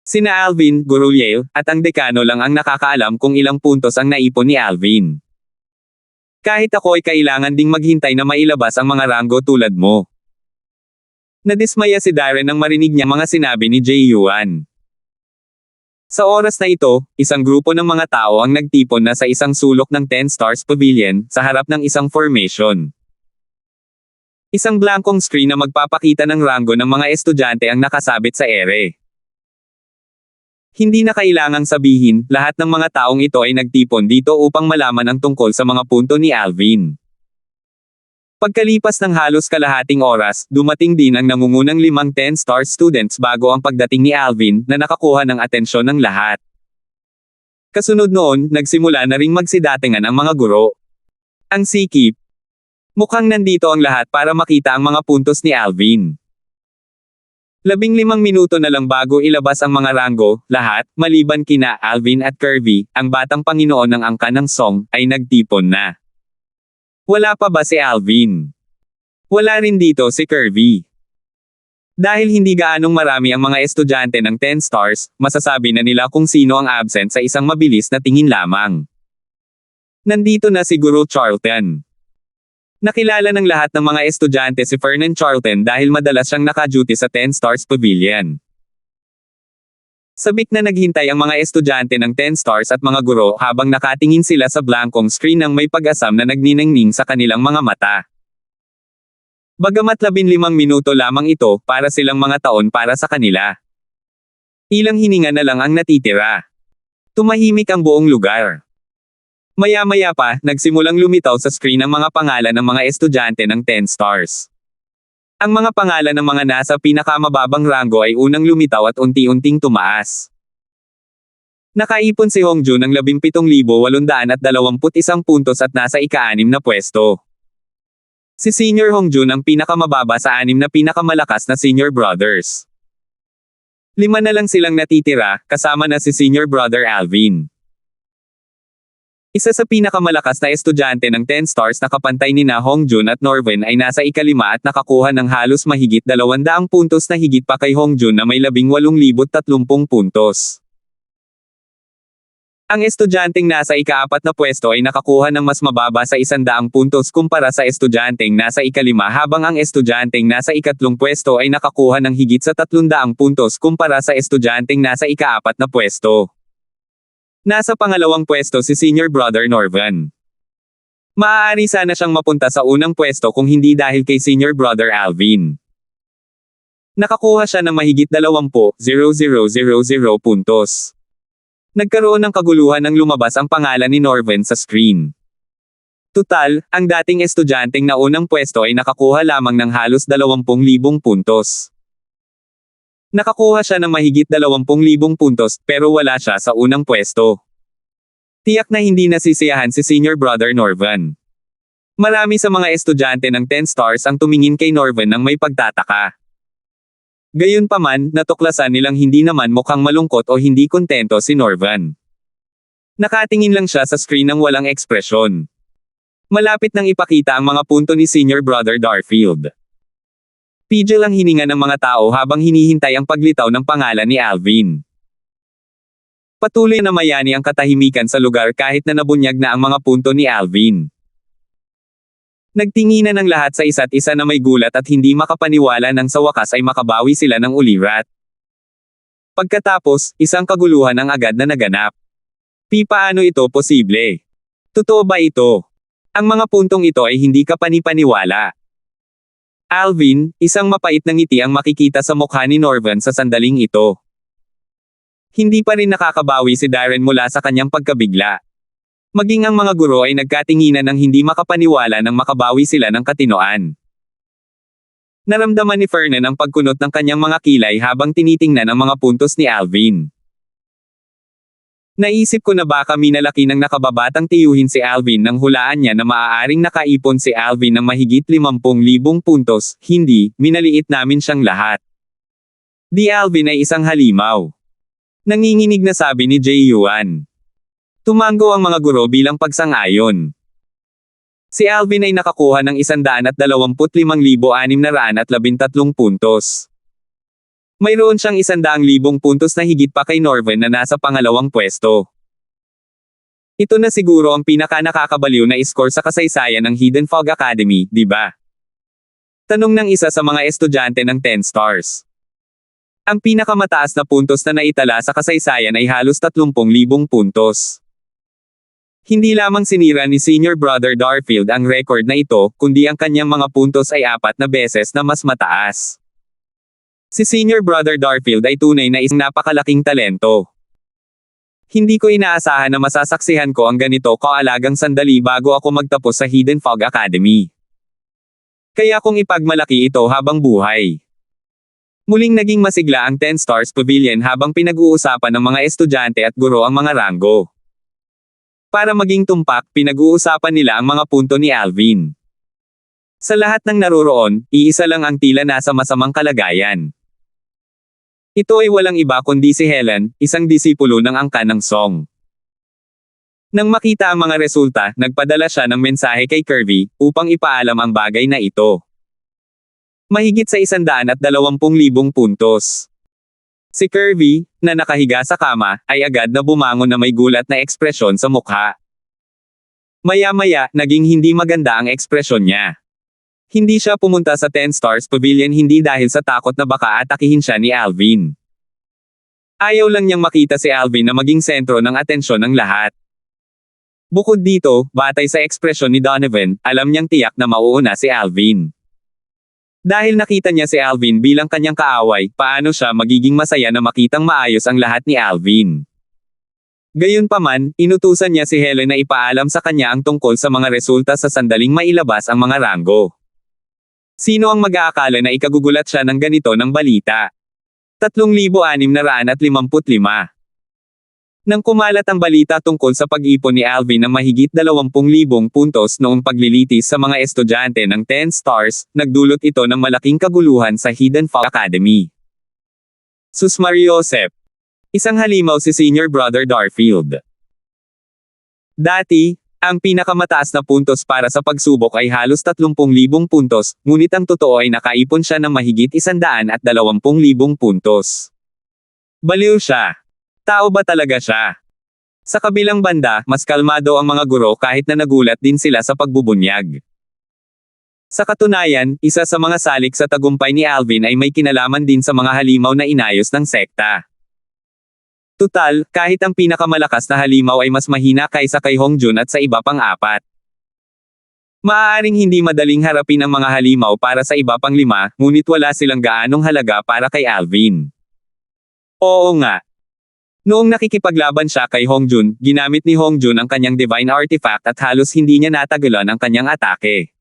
Sina Alvin, Guru Yale, at ang dekano lang ang nakakaalam kung ilang puntos ang naipon ni Alvin. Kahit ako ay kailangan ding maghintay na mailabas ang mga ranggo tulad mo. Nadismaya si Darren nang marinig niya mga sinabi ni Jayuan. Sa oras na ito, isang grupo ng mga tao ang nagtipon na sa isang sulok ng 10 Stars Pavilion, sa harap ng isang formation. Isang blankong screen na magpapakita ng ranggo ng mga estudyante ang nakasabit sa ere. Hindi na kailangang sabihin, lahat ng mga taong ito ay nagtipon dito upang malaman ang tungkol sa mga punto ni Alvin. Pagkalipas ng halos kalahating oras, dumating din ang nangungunang 5 10-star students bago ang pagdating ni Alvin, na nakakuha ng atensyon ng lahat. Kasunod noon, nagsimula na ring magsidatingan ang mga guro. Ang sikip. Mukhang nandito ang lahat para makita ang mga puntos ni Alvin. 15 minuto na lang bago ilabas ang mga ranggo, lahat, maliban kina Alvin at Kirby, ang batang Panginoon ng angka ng song, ay nagtipon na. Wala pa ba si Alvin? Wala rin dito si Kirby. Dahil hindi gaanong marami ang mga estudyante ng 10 stars, masasabi na nila kung sino ang absent sa isang mabilis na tingin lamang. Nandito na si Guru Charlton. Nakilala ng lahat ng mga estudyante si Fernan Charlton dahil madalas siyang naka-duty sa 10 Stars Pavilion. Sabik na naghintay ang mga estudyante ng 10 Stars at mga guro habang nakatingin sila sa blankong screen ng may pag-asam na nagniningning sa kanilang mga mata. Bagamat 15 minuto lamang ito, para silang mga taon para sa kanila. Ilang hininga na lang ang natitira. Tumahimik ang buong lugar. Maya-maya pa, nagsimulang lumitaw sa screen ang mga pangalan ng mga estudyante ng 10 stars. Ang mga pangalan ng mga nasa pinakamababang ranggo ay unang lumitaw at unti-unting tumaas. Nakaipon si Hongjun ng 17,821 puntos at nasa ika-6 na pwesto. Si Senior Hongjun ang pinakamababa sa 6 na pinakamalakas na senior brothers. 5 na lang silang natitira, kasama na si Senior Brother Alvin. Isa sa pinakamalakas na estudyante ng 10 stars na kapantay nina Hongjun at Norvin ay nasa ika-5 at nakakuha ng halos mahigit 200 puntos na higit pa kay Hongjun na may 18,030 puntos. Ang estudyanteng nasa ika-4 na pwesto ay nakakuha ng mas mababa sa 100 puntos kumpara sa estudyanteng nasa ika-5 habang ang estudyanteng nasa ika-3 pwesto ay nakakuha ng higit sa 300 puntos kumpara sa estudyanteng nasa ika-4 na pwesto. Nasa pangalawang pwesto si Senior Brother Norvan. Maaari sana siyang mapunta sa unang pwesto kung hindi dahil kay Senior Brother Alvin. Nakakuha siya ng mahigit 20,000 puntos. Nagkaroon ng kaguluhan nang lumabas ang pangalan ni Norvan sa screen. Tutal, ang dating estudyanteng na unang pwesto ay nakakuha lamang ng halos 20,000 puntos. Nakakuha siya ng mahigit 20,000 puntos, pero wala siya sa unang pwesto. Tiyak na hindi nasisiyahan si Senior Brother Norvan. Marami sa mga estudyante ng 10 stars ang tumingin kay Norvan ng may pagtataka. Gayunpaman, natuklasan nilang hindi naman mukhang malungkot o hindi kontento si Norvan. Nakatingin lang siya sa screen ng walang ekspresyon. Malapit nang ipakita ang mga punto ni Senior Brother Darfield. Pigil ang hininga ng mga tao habang hinihintay ang paglitaw ng pangalan ni Alvin. Patuloy na mayani ang katahimikan sa lugar kahit na nabunyag na ang mga punto ni Alvin. Nagtinginan ng lahat sa isa't isa na may gulat at hindi makapaniwala nang sa wakas ay makabawi sila ng ulirat. Pagkatapos, isang kaguluhan ang agad na naganap. Paano ito posible? Totoo ba ito? Ang mga puntong ito ay hindi ka panipaniwala. Alvin, isang mapait na ngiti ang makikita sa mukha ni Norvan sa sandaling ito. Hindi pa rin nakakabawi si Darren mula sa kanyang pagkabigla. Maging ang mga guro ay nagkatinginan ng hindi makapaniwala nang makabawi sila ng katinoan. Naramdaman ni Fernan ang pagkunot ng kanyang mga kilay habang tinitingnan ang mga puntos ni Alvin. Naisip ko na baka minalaki ng nakababatang tiyuhin si Alvin nang hulaan niya na maaaring nakaipon si Alvin ng mahigit 50,000 puntos, hindi, minaliit namin siyang lahat. Di Alvin ay isang halimaw. Nanginginig na sabi ni Jay Yuan. Tumango ang mga guro bilang pagsang-ayon. Si Alvin ay nakakuha ng 125,613 puntos. Mayroon siyang 100,000 puntos na higit pa kay Norvan na nasa pangalawang pwesto. Ito na siguro ang pinaka-nakakabaliw na score sa kasaysayan ng Hidden Fog Academy, di ba? Tanong ng isa sa mga estudyante ng 10 stars. Ang pinakamataas na puntos na naitala sa kasaysayan ay halos 30,000 puntos. Hindi lamang sinira ni Senior Brother Darfield ang record na ito, kundi ang kanyang mga puntos ay 4 na beses na mas mataas. Si Senior Brother Darfield ay tunay na isang napakalaking talento. Hindi ko inaasahan na masasaksihan ko ang ganito kaalagang sandali bago ako magtapos sa Hidden Fog Academy. Kaya kong ipagmalaki ito habang buhay. Muling naging masigla ang 10 Stars Pavilion habang pinag-uusapan ng mga estudyante at guro ang mga ranggo. Para maging tumpak, pinag-uusapan nila ang mga punto ni Alvin. Sa lahat ng naroroon, iisa lang ang tila nasa masamang kalagayan. Ito ay walang iba kundi si Helen, isang disipulo ng angkan ng Song. Nang makita ang mga resulta, nagpadala siya ng mensahe kay Kirby, upang ipaalam ang bagay na ito. Mahigit sa 120,000 puntos. Si Kirby, na nakahiga sa kama, ay agad na bumangon na may gulat na ekspresyon sa mukha. Maya-maya, naging hindi maganda ang ekspresyon niya. Hindi siya pumunta sa 10 Stars Pavilion hindi dahil sa takot na baka atakihin siya ni Alvin. Ayaw lang niyang makita si Alvin na maging sentro ng atensyon ng lahat. Bukod dito, batay sa ekspresyon ni Donovan, alam niyang tiyak na mauuna si Alvin. Dahil nakita niya si Alvin bilang kanyang kaaway, paano siya magiging masaya na makitang maayos ang lahat ni Alvin? Gayunpaman, inutusan niya si Helen na ipaalam sa kanya ang tungkol sa mga resulta sa sandaling mailabas ang mga ranggo. Sino ang mag-aakala na ikagugulat siya ng ganito ng balita? 3,655. Nang kumalat ang balita tungkol sa pag-ipon ni Alvin ng mahigit 20,000 puntos noong paglilitis sa mga estudyante ng 10 Stars, nagdulot ito ng malaking kaguluhan sa Hidden Fog Academy. Susmariosep. Isang halimaw si Senior Brother Darfield. Dati, ang pinakamataas na puntos para sa pagsubok ay halos 30,000 puntos, ngunit ang totoo ay nakaipon siya ng mahigit 120,000 puntos. Baliw siya. Tao ba talaga siya? Sa kabilang banda, mas kalmado ang mga guro kahit na nagulat din sila sa pagbubunyag. Sa katunayan, isa sa mga salik sa tagumpay ni Alvin ay may kinalaman din sa mga halimaw na inayos ng sekta. Tutal, kahit ang pinakamalakas na halimaw ay mas mahina kaysa kay Hongjun at sa iba pang 4. Maaaring hindi madaling harapin ang mga halimaw para sa iba pang 5, ngunit wala silang gaanong halaga para kay Alvin. Oo nga. Noong nakikipaglaban siya kay Hongjun, ginamit ni Hongjun ang kanyang divine artifact at halos hindi niya natagalan ang kanyang atake.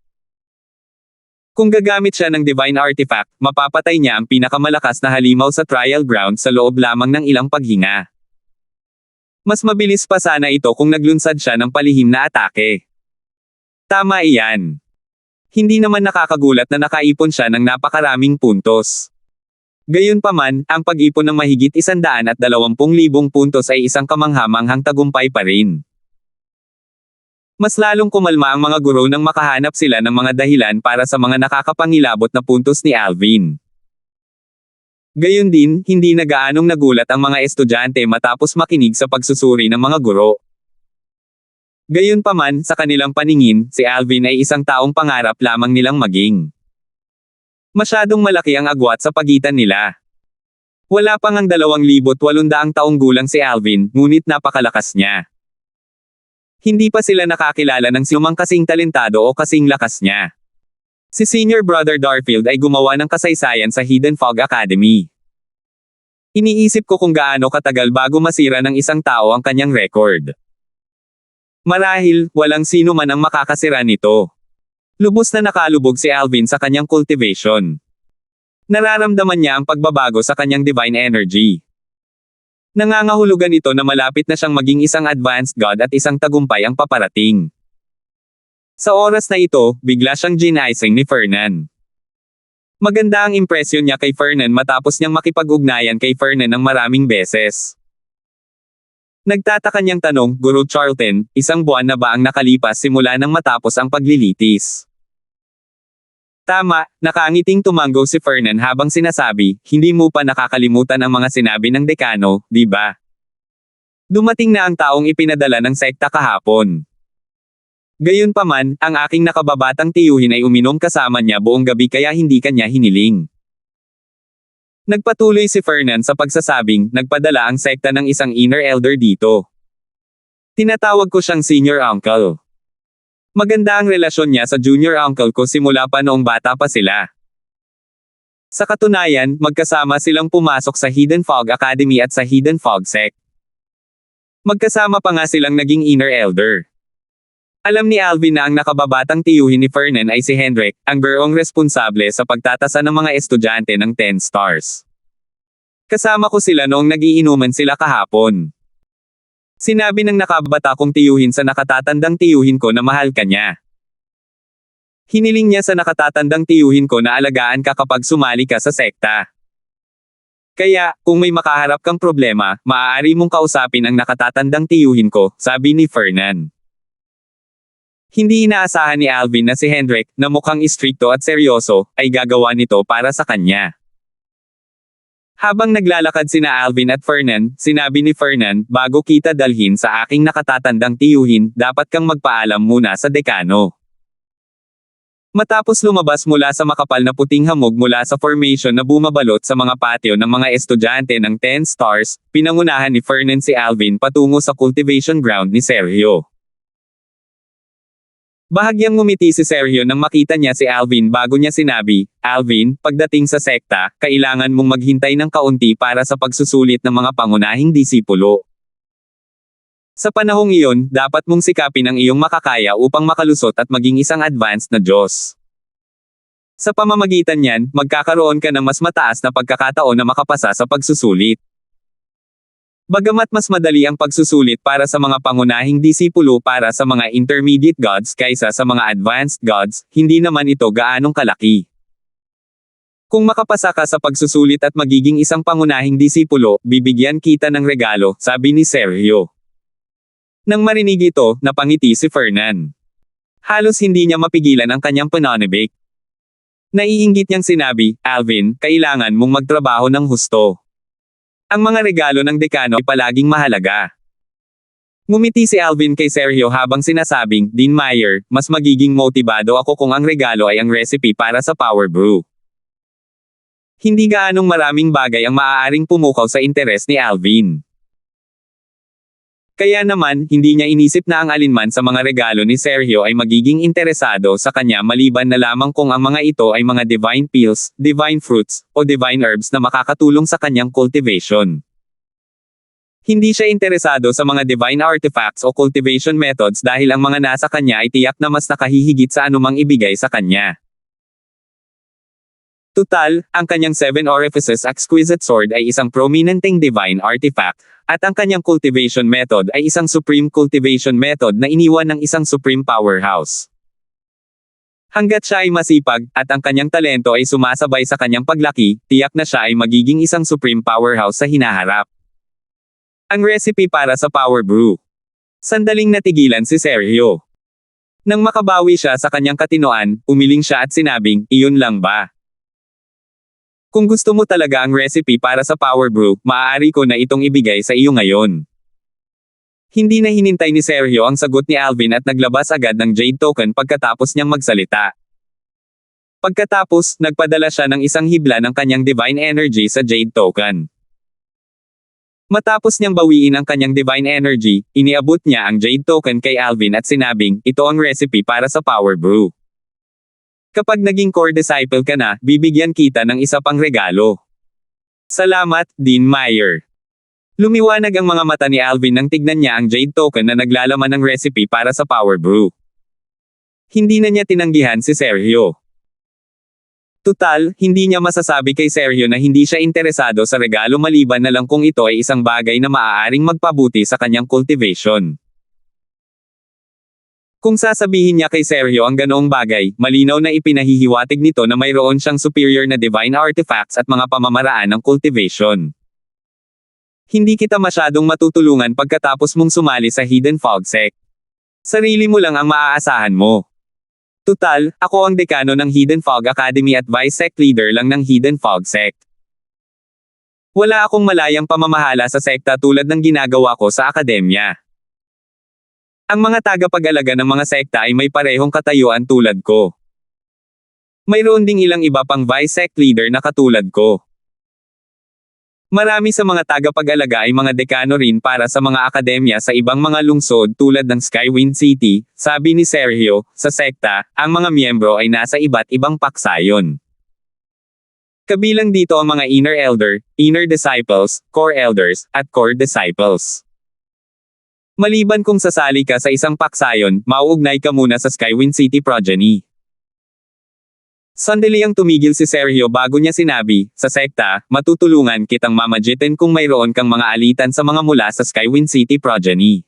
Kung gagamit siya ng divine artifact, mapapatay niya ang pinakamalakas na halimaw sa trial ground sa loob lamang ng ilang paghinga. Mas mabilis pa sana ito kung naglunsad siya ng palihim na atake. Tama iyan. Hindi naman nakakagulat na nakaipon siya ng napakaraming puntos. Gayunpaman, ang pag-ipon ng mahigit 120,000 puntos ay isang kamangha-manghang tagumpay pa rin. Mas lalong kumalma ang mga guro nang makahanap sila ng mga dahilan para sa mga nakakapangilabot na puntos ni Alvin. Gayon din, hindi na gaanong nagulat ang mga estudyante matapos makinig sa pagsusuri ng mga guro. Gayunpaman, sa kanilang paningin, si Alvin ay isang taong pangarap lamang nilang maging. Masyadong malaki ang agwat sa pagitan nila. Wala pang ang 2,800 taong gulang si Alvin, ngunit napakalakas niya. Hindi pa sila nakakilala ng sinumang kasing talentado o kasing lakas niya. Si Senior Brother Darfield ay gumawa ng kasaysayan sa Hidden Fog Academy. Iniisip ko kung gaano katagal bago masira ng isang tao ang kanyang record. Marahil, walang sino man ang makakasira nito. Lubos na nakalubog si Alvin sa kanyang cultivation. Nararamdaman niya ang pagbabago sa kanyang divine energy. Nangangahulugan ito na malapit na siyang maging isang advanced god at isang tagumpay ang paparating. Sa oras na ito, bigla siyang ginising ni Fernan. Maganda ang impresyon niya kay Fernan matapos niyang makipag-ugnayan kay Fernan ng maraming beses. Nagtataka niyang tanong, Guru Charlton, 1 buwan na ba ang nakalipas simula nang matapos ang paglilitis? Tama, nakangiting tumanggo si Fernan habang sinasabi, hindi mo pa nakakalimutan ang mga sinabi ng dekano, di ba? Dumating na ang taong ipinadala ng sekta kahapon. Gayunpaman, ang aking nakababatang tiyuhin ay uminom kasama niya buong gabi kaya hindi kanya hiniling. Nagpatuloy si Fernan sa pagsasabing, nagpadala ang sekta ng isang inner elder dito. Tinatawag ko siyang senior uncle. Maganda ang relasyon niya sa junior uncle ko simula pa noong bata pa sila. Sa katunayan, magkasama silang pumasok sa Hidden Fog Academy at sa Hidden Fog Sect. Magkasama pa nga silang naging inner elder. Alam ni Alvin na ang nakababatang tiyuhin ni Fernan ay si Hendrik, ang gurong responsable sa pagtatasa ng mga estudyante ng 10 stars. Kasama ko sila noong nagiinuman sila kahapon. Sinabi ng nakabata kong tiyuhin sa nakatatandang tiyuhin ko na mahal ka niya. Hiniling niya sa nakatatandang tiyuhin ko na alagaan ka kapag sumali ka sa sekta. Kaya, kung may makaharap kang problema, maaari mong kausapin ang nakatatandang tiyuhin ko, sabi ni Fernan. Hindi inaasahan ni Alvin na si Hendrik, na mukhang istrikto at seryoso, ay gagawa nito para sa kanya. Habang naglalakad sina Alvin at Fernan, sinabi ni Fernan, bago kita dalhin sa aking nakatatandang tiyuhin, dapat kang magpaalam muna sa dekano. Matapos lumabas mula sa makapal na puting hamog mula sa formation na bumabalot sa mga patio ng mga estudyante ng 10 stars, pinangunahan ni Fernan si Alvin patungo sa cultivation ground ni Sergio. Bahagyang ngumiti si Sergio nang makita niya si Alvin bago niya sinabi, Alvin, pagdating sa sekta, kailangan mong maghintay ng kaunti para sa pagsusulit ng mga pangunahing disipulo. Sa panahong iyon, dapat mong sikapin ang iyong makakaya upang makalusot at maging isang advanced na Diyos. Sa pamamagitan niyan, magkakaroon ka ng mas mataas na pagkakataon na makapasa sa pagsusulit. Bagamat mas madali ang pagsusulit para sa mga pangunahing disipulo para sa mga intermediate gods kaysa sa mga advanced gods, hindi naman ito gaanong kalaki. Kung makapasa ka sa pagsusulit at magiging isang pangunahing disipulo, bibigyan kita ng regalo, sabi ni Sergio. Nang marinig ito, napangiti si Fernan. Halos hindi niya mapigilan ang kanyang pananabik. Naiinggit niyang sinabi, Alvin, kailangan mong magtrabaho ng husto. Ang mga regalo ng dekano ay palaging mahalaga. Ngumiti si Alvin kay Sergio habang sinasabing, Dean Meyer, mas magiging motibado ako kung ang regalo ay ang recipe para sa power brew. Hindi gaanong maraming bagay ang maaaring pumukaw sa interes ni Alvin. Kaya naman, hindi niya inisip na ang alinman sa mga regalo ni Sergio ay magiging interesado sa kanya maliban na lamang kung ang mga ito ay mga divine pills, divine fruits, o divine herbs na makakatulong sa kanyang cultivation. Hindi siya interesado sa mga divine artifacts o cultivation methods dahil ang mga nasa kanya ay tiyak na mas nakahihigit sa anumang ibigay sa kanya. Tutal, ang kanyang Seven Orifices Exquisite Sword ay isang prominenteng divine artifact, at ang kanyang cultivation method ay isang supreme cultivation method na iniwan ng isang supreme powerhouse. Hanggat siya ay masipag, at ang kanyang talento ay sumasabay sa kanyang paglaki, tiyak na siya ay magiging isang supreme powerhouse sa hinaharap. Ang recipe para sa Power Brew. Sandaling natigilan si Sergio. Nang makabawi siya sa kanyang katinoan, umiling siya at sinabing, iyon lang ba? Kung gusto mo talaga ang recipe para sa Power Brew, maaari ko na itong ibigay sa iyo ngayon. Hindi na hinintay ni Sergio ang sagot ni Alvin at naglabas agad ng Jade Token pagkatapos niyang magsalita. Pagkatapos, nagpadala siya ng isang hibla ng kanyang Divine Energy sa Jade Token. Matapos niyang bawiin ang kanyang Divine Energy, iniabot niya ang Jade Token kay Alvin at sinabing, ito ang recipe para sa Power Brew. Kapag naging core disciple ka na, bibigyan kita ng isa pang regalo. Salamat, Dean Meyer. Lumiwanag ang mga mata ni Alvin nang tignan niya ang Jade Token na naglalaman ng recipe para sa Power Brew. Hindi na niya tinanggihan si Sergio. Tutal, hindi niya masasabi kay Sergio na hindi siya interesado sa regalo maliban na lang kung ito ay isang bagay na maaaring magpabuti sa kanyang cultivation. Kung sasabihin niya kay Sergio ang ganoong bagay, malinaw na ipinahihiwatig nito na mayroon siyang superior na divine artifacts at mga pamamaraan ng cultivation. Hindi kita masyadong matutulungan pagkatapos mong sumali sa Hidden Fog Sect. Sarili mo lang ang maaasahan mo. Tutal, ako ang dekano ng Hidden Fog Academy at Vice Sect Leader lang ng Hidden Fog Sect. Wala akong malayang pamamahala sa sekta tulad ng ginagawa ko sa akademya. Ang mga tagapag-alaga ng mga sekta ay may parehong katayuan tulad ko. Mayroon ding ilang iba pang Vice Sect Leader na katulad ko. Marami sa mga tagapag-alaga ay mga dekano rin para sa mga akademya sa ibang mga lungsod tulad ng Skywind City, sabi ni Sergio. Sa sekta, ang mga miyembro ay nasa iba't ibang paksayon. Kabilang dito ang mga Inner Elder, Inner Disciples, Core Elders, at Core Disciples. Maliban kung sasali ka sa isang paksayon, mauugnay ka muna sa Skywind City Progeny. Sandali ang tumigil si Sergio bago niya sinabi, sa sekta, matutulungan kitang mamagitin kung mayroon kang mga alitan sa mga mula sa Skywind City Progeny.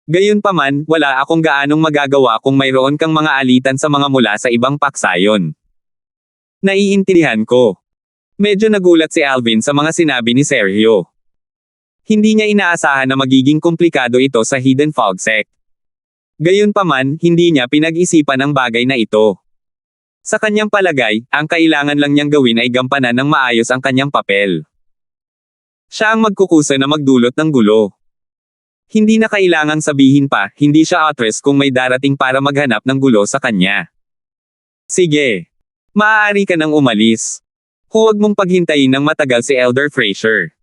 Gayunpaman, wala akong gaanong magagawa kung mayroon kang mga alitan sa mga mula sa ibang paksayon. Naiintindihan ko. Medyo nagulat si Alvin sa mga sinabi ni Sergio. Hindi niya inaasahan na magiging komplikado ito sa Hidden Fog Sect. Gayunpaman, hindi niya pinag-isipan ang bagay na ito. Sa kanyang palagay, ang kailangan lang niyang gawin ay gampanan ng maayos ang kanyang papel. Siya ang magkukusa na magdulot ng gulo. Hindi na kailangang sabihin pa, hindi siya atres kung may darating para maghanap ng gulo sa kanya. Sige. Maaari ka nang umalis. Huwag mong paghintayin ng matagal si Elder Fraser.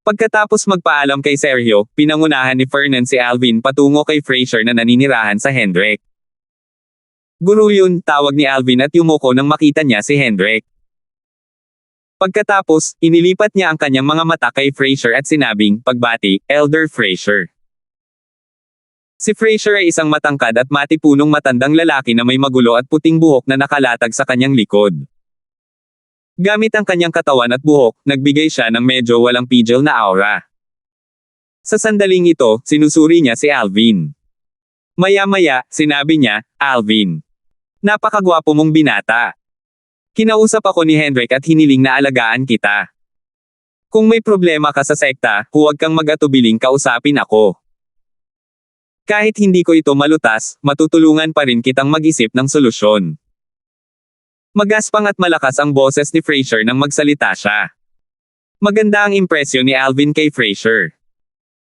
Pagkatapos magpaalam kay Sergio, pinangunahan ni Fernan si Alvin patungo kay Fraser na naninirahan sa Hendrik. Guru yun, tawag ni Alvin at yumuko nang makita niya si Hendrik. Pagkatapos, inilipat niya ang kanyang mga mata kay Fraser at sinabing, pagbati, Elder Fraser. Si Fraser ay isang matangkad at matipunong matandang lalaki na may magulo at puting buhok na nakalatag sa kanyang likod. Gamit ang kanyang katawan at buhok, nagbigay siya ng medyo walang pigil na aura. Sa sandaling ito, sinusuri niya si Alvin. Maya-maya, sinabi niya, Alvin. Napakagwapo mong binata. Kinausap ako ni Hendrik at hiniling na alagaan kita. Kung may problema ka sa sekta, huwag kang mag-atubiling kausapin ako. Kahit hindi ko ito malutas, matutulungan pa rin kitang mag-isip ng solusyon. Magaspang at malakas ang boses ni Fraser nang magsalita siya. Maganda ang impresyon ni Alvin kay Fraser.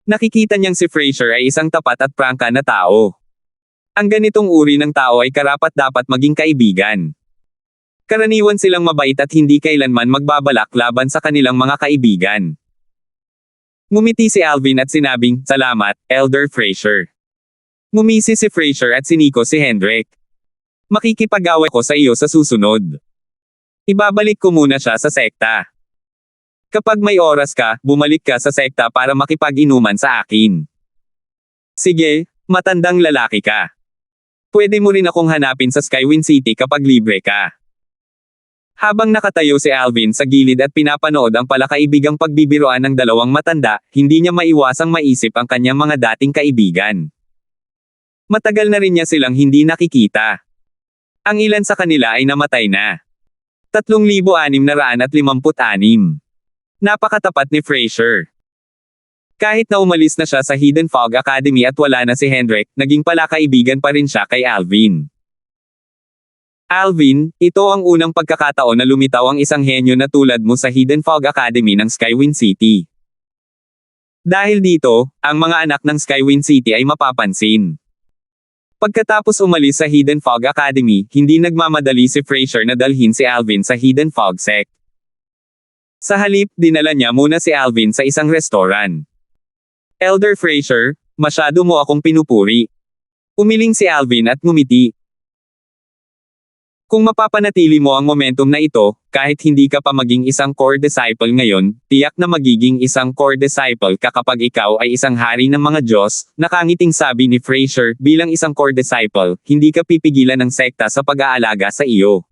Nakikita niyang si Fraser ay isang tapat at prangka na tao. Ang ganitong uri ng tao ay karapat-dapat maging kaibigan. Karaniwan silang mabait at hindi kailanman magbabalak laban sa kanilang mga kaibigan. Ngumiti si Alvin at sinabing, salamat, Elder Fraser. Ngumisi si Fraser at siniko si Hendrik. Makikipag-away ko sa iyo sa susunod. Ibabalik ko muna siya sa sekta. Kapag may oras ka, bumalik ka sa sekta para makipag-inuman sa akin. Sige, matandang lalaki ka. Pwede mo rin akong hanapin sa Skywind City kapag libre ka. Habang nakatayo si Alvin sa gilid at pinapanood ang palakaibigang pagbibiroan ng dalawang matanda, hindi niya maiwasang maisip ang kanyang mga dating kaibigan. Matagal na rin niya silang hindi nakikita. Ang ilan sa kanila ay namatay na. 3,656. Napakatapat ni Frasier. Kahit na umalis na siya sa Hidden Fog Academy at wala na si Hendrik, naging palakaibigan pa rin siya kay Alvin. Alvin, ito ang unang pagkakataon na lumitaw ang isang henyo na tulad mo sa Hidden Fog Academy ng Skywind City. Dahil dito, ang mga anak ng Skywind City ay mapapansin. Pagkatapos umalis sa Hidden Fog Academy, hindi nagmamadali si Frasier na dalhin si Alvin sa Hidden Fog Sect. Sa halip, dinala niya muna si Alvin sa isang restaurant. Elder Frasier, masyado mo akong pinupuri. Umiling si Alvin at ngumiti. Kung mapapanatili mo ang momentum na ito, kahit hindi ka pa maging isang core disciple ngayon, tiyak na magiging isang core disciple ka kapag ikaw ay isang hari ng mga Diyos, nakangiting sabi ni Frasier, bilang isang core disciple, hindi ka pipigilan ng sekta sa pag-aalaga sa iyo.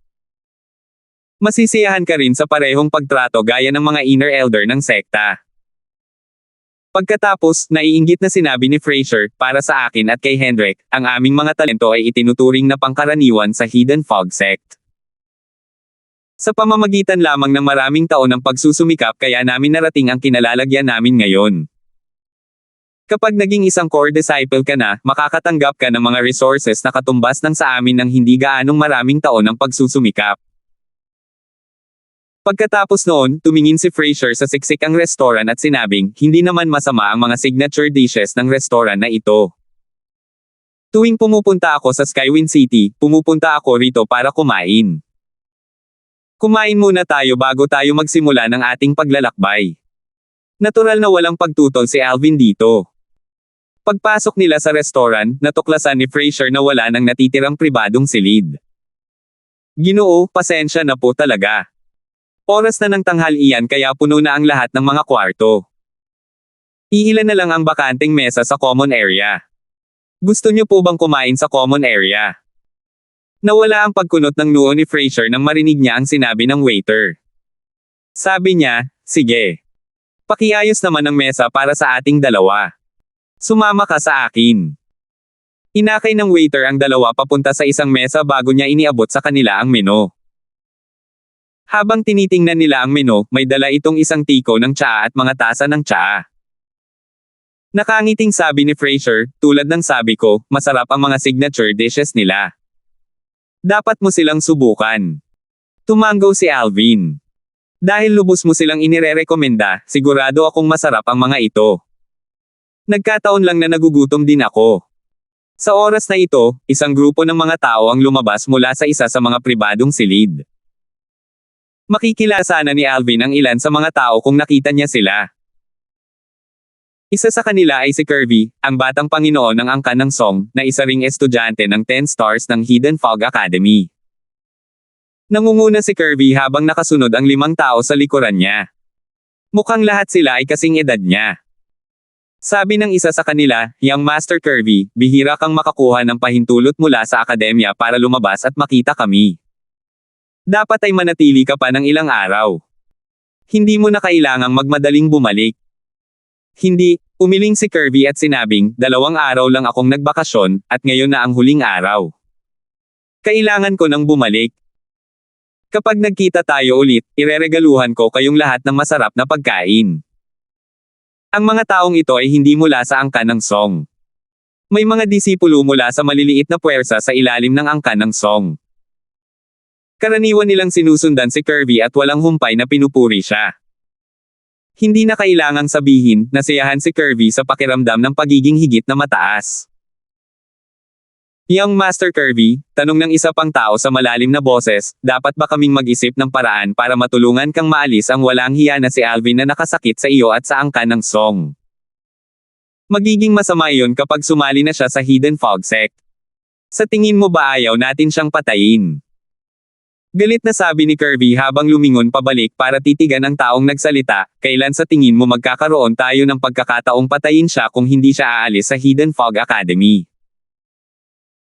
Masisiyahan ka rin sa parehong pagtrato gaya ng mga inner elder ng sekta. Pagkatapos, naiinggit na sinabi ni Frasier, para sa akin at kay Hendrik, ang aming mga talento ay itinuturing na pangkaraniwan sa Hidden Fog Sect. Sa pamamagitan lamang ng maraming taon ng pagsusumikap kaya namin narating ang kinalalagyan namin ngayon. Kapag naging isang core disciple ka na, makakatanggap ka ng mga resources na katumbas ng sa amin ng hindi gaanong maraming taon ng pagsusumikap. Pagkatapos noon, tumingin si Frasier sa siksik ang restaurant at sinabing, hindi naman masama ang mga signature dishes ng restaurant na ito. Tuwing pumupunta ako sa Skywind City, pumupunta ako rito para kumain. Kumain muna tayo bago tayo magsimula ng ating paglalakbay. Natural na walang pagtutol si Alvin dito. Pagpasok nila sa restaurant, natuklasan ni Frasier na wala nang natitirang pribadong silid. Ginoo, pasensya na po talaga. Oras na ng tanghalian kaya puno na ang lahat ng mga kwarto. Iilan na lang ang bakanteng mesa sa common area. Gusto niyo po bang kumain sa common area? Nawala ang pagkunot ng noo ni Frasier nang marinig niya ang sinabi ng waiter. Sabi niya, sige. Pakiayos naman ang mesa para sa ating dalawa. Sumama ka sa akin. Inakay ng waiter ang dalawa papunta sa isang mesa bago niya iniabot sa kanila ang menu. Habang tinitingnan nila ang menu, may dala itong isang tiko ng tsaa at mga tasa ng tsaa. Nakangiting sabi ni Frasier, tulad ng sabi ko, masarap ang mga signature dishes nila. Dapat mo silang subukan. Tumango si Alvin. Dahil lubos mo silang inirerekomenda, sigurado akong masarap ang mga ito. Nagkataon lang na nagugutom din ako. Sa oras na ito, isang grupo ng mga tao ang lumabas mula sa isa sa mga pribadong silid. Makikilala na ni Alvin ang ilan sa mga tao kung nakita niya sila. Isa sa kanila ay si Kirby, ang batang Panginoon ng angkan ng song, na isa ring estudyante ng 10 stars ng Hidden Fog Academy. Nangunguna si Kirby habang nakasunod ang 5 tao sa likuran niya. Mukhang lahat sila ay kasing edad niya. Sabi ng isa sa kanila, Young Master Kirby, bihira kang makakuha ng pahintulot mula sa akademya para lumabas at makita kami. Dapat ay manatili ka pa ng ilang araw. Hindi mo na kailangang magmadaling bumalik. Hindi, umiling si Kirby at sinabing, 2 araw lang akong nagbakasyon, at ngayon na ang huling araw. Kailangan ko nang bumalik. Kapag nagkita tayo ulit, ireregaluhan ko kayong lahat ng masarap na pagkain. Ang mga taong ito ay hindi mula sa angkan ng song. May mga disipulo mula sa maliliit na puwersa sa ilalim ng angkan ng song. Karaniwan nilang sinusundan si Kirby at walang humpay na pinupuri siya. Hindi na kailangang sabihin, nasiyahan si Kirby sa pakiramdam ng pagiging higit na mataas. Young Master Kirby, tanong ng isa pang tao sa malalim na boses, dapat ba kaming mag-isip ng paraan para matulungan kang maalis ang walang hiya na si Alvin na nakasakit sa iyo at sa angkan ng song? Magiging masama iyon kapag sumali na siya sa Hidden Fog Sect. Sa tingin mo ba ayaw natin siyang patayin? Galit na sabi ni Kirby habang lumingon pabalik para titigan ang taong nagsalita, kailan sa tingin mo magkakaroon tayo ng pagkakataong patayin siya kung hindi siya aalis sa Hidden Fog Academy?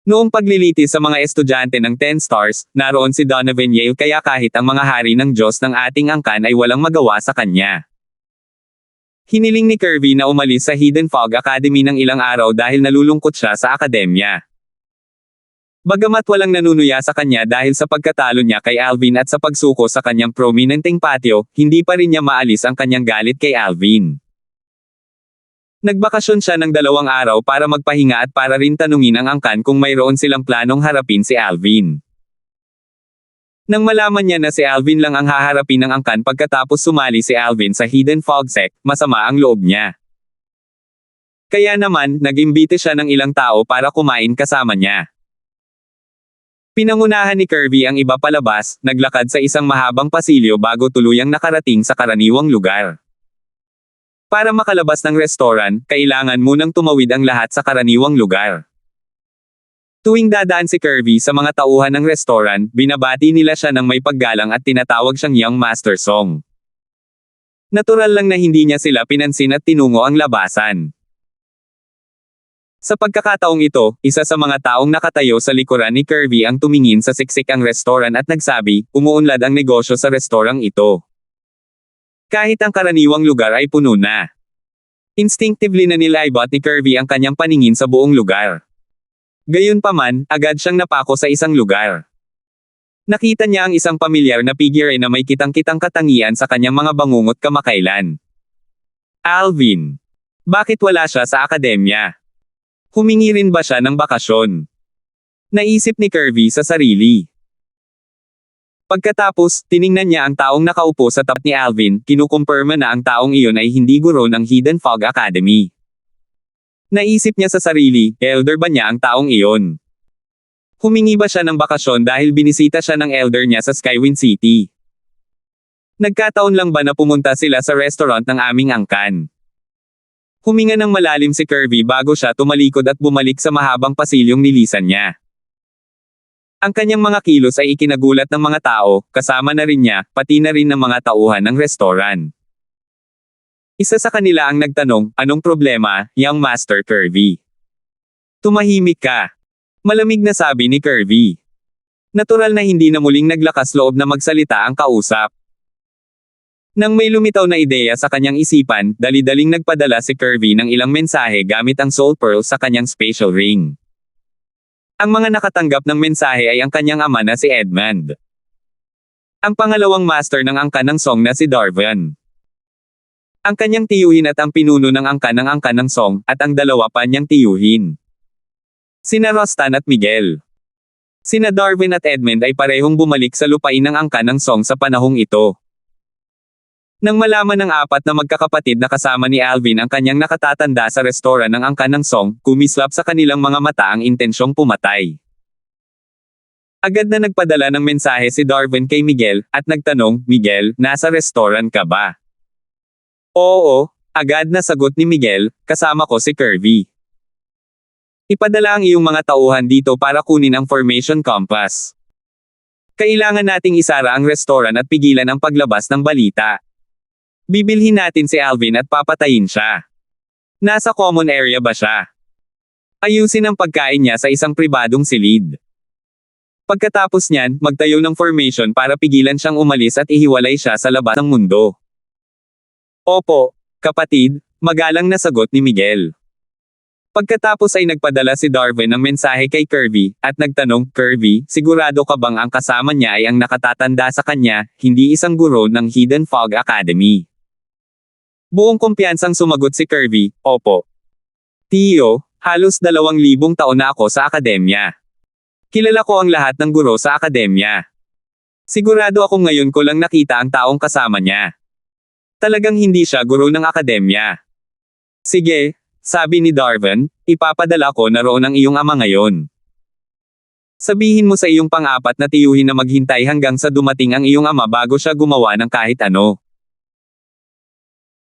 Noong paglilitis sa mga estudyante ng 10 stars, naroon si Donovan Yale kaya kahit ang mga hari ng Diyos ng ating angkan ay walang magawa sa kanya. Hiniling ni Kirby na umalis sa Hidden Fog Academy ng ilang araw dahil nalulungkot siya sa akademya. Bagamat walang nanunuya sa kanya dahil sa pagkatalo niya kay Alvin at sa pagsuko sa kanyang prominenteng patio, hindi pa rin niya maalis ang kanyang galit kay Alvin. Nagbakasyon siya ng 2 araw para magpahinga at para rin tanungin ang angkan kung mayroon silang planong harapin si Alvin. Nang malaman niya na si Alvin lang ang haharapin ng angkan pagkatapos sumali si Alvin sa Hidden Fog Sect, masama ang loob niya. Kaya naman, nag-imbite siya ng ilang tao para kumain kasama niya. Pinangunahan ni Kirby ang iba palabas, naglakad sa isang mahabang pasilyo bago tuluyang nakarating sa karaniwang lugar. Para makalabas ng restoran, kailangan munang tumawid ang lahat sa karaniwang lugar. Tuwing dadaan si Kirby sa mga tauhan ng restoran, binabati nila siya ng may paggalang at tinatawag siyang Young Master Song. Natural lang na hindi niya sila pinansin at tinungo ang labasan. Sa pagkakataong ito, isa sa mga taong nakatayo sa likuran ni Kirby ang tumingin sa siksik ang restoran at nagsabi, umuunlad ang negosyo sa restorang ito. Kahit ang karaniwang lugar ay puno na. Instinctively na nilaybot ni Kirby ang kanyang paningin sa buong lugar. Gayunpaman, agad siyang napako sa isang lugar. Nakita niya ang isang pamilyar na figure na may kitang-kitang katangian sa kanyang mga bangungot kamakailan. Alvin. Bakit wala siya sa akademya? Humingi rin ba siya ng bakasyon? Naisip ni Kirby sa sarili. Pagkatapos, tiningnan niya ang taong nakaupo sa tapat ni Alvin, kinukumpirma na ang taong iyon ay hindi guro ng Hidden Fog Academy. Naisip niya sa sarili, elder ba niya ang taong iyon? Humingi ba siya ng bakasyon dahil binisita siya ng elder niya sa Skywind City? Nagkataon lang ba na pumunta sila sa restaurant ng aming angkan? Huminga ng malalim si Kirby bago siya tumalikod at bumalik sa mahabang pasilyong nilisan niya. Ang kanyang mga kilos ay ikinagulat ng mga tao, kasama na rin niya, pati na rin ng mga tauhan ng restoran. Isa sa kanila ang nagtanong, anong problema, Young Master Kirby? Tumahimik ka. Malamig na sabi ni Kirby. Natural na hindi na muling naglakas loob na magsalita ang kausap. Nang may lumitaw na ideya sa kanyang isipan, dali-daling nagpadala si Kirby ng ilang mensahe gamit ang Soul Pearl sa kanyang spatial ring. Ang mga nakatanggap ng mensahe ay ang kanyang ama na si Edmund. Ang pangalawang master ng angkan ng Song na si Darvan. Ang kanyang tiyuhin at ang pinuno ng angkan ng Song, at ang dalawa pa niyang tiyuhin. Sina Rostan at Miguel. Sina Darwin at Edmund ay parehong bumalik sa lupain ng angkan ng Song sa panahong ito. Nang malaman ng 4 na magkakapatid na kasama ni Alvin ang kanyang nakatatanda sa restoran ng angkan ng Song, kumislap sa kanilang mga mata ang intensyong pumatay. Agad na nagpadala ng mensahe si Darwin kay Miguel, at nagtanong, Miguel, nasa restoran ka ba? Oo, agad na sagot ni Miguel, kasama ko si Kirby. Ipadala ang iyong mga tauhan dito para kunin ang formation compass. Kailangan nating isara ang restoran at pigilan ang paglabas ng balita. Bibilhin natin si Alvin at papatayin siya. Nasa common area ba siya? Ayusin ang pagkain niya sa isang pribadong silid. Pagkatapos niyan, magtayo ng formation para pigilan siyang umalis at ihiwalay siya sa labas ng mundo. Opo, kapatid, magalang na sagot ni Miguel. Pagkatapos ay nagpadala si Darwin ng mensahe kay Kirby, at nagtanong, Kirby, sigurado ka bang ang kasama niya ay ang nakatatanda sa kanya, hindi isang guro ng Hidden Fog Academy? Buong kumpiyansang sumagot si Kirby, opo. Tiyo, halos 2,000 taon na ako sa akademya. Kilala ko ang lahat ng guro sa akademya. Sigurado ako ngayon ko lang nakita ang taong kasama niya. Talagang hindi siya guro ng akademya. Sige, sabi ni Darwin, ipapadala ko na roon ang iyong ama ngayon. Sabihin mo sa iyong pang-4 na tiyuhin na maghintay hanggang sa dumating ang iyong ama bago siya gumawa ng kahit ano.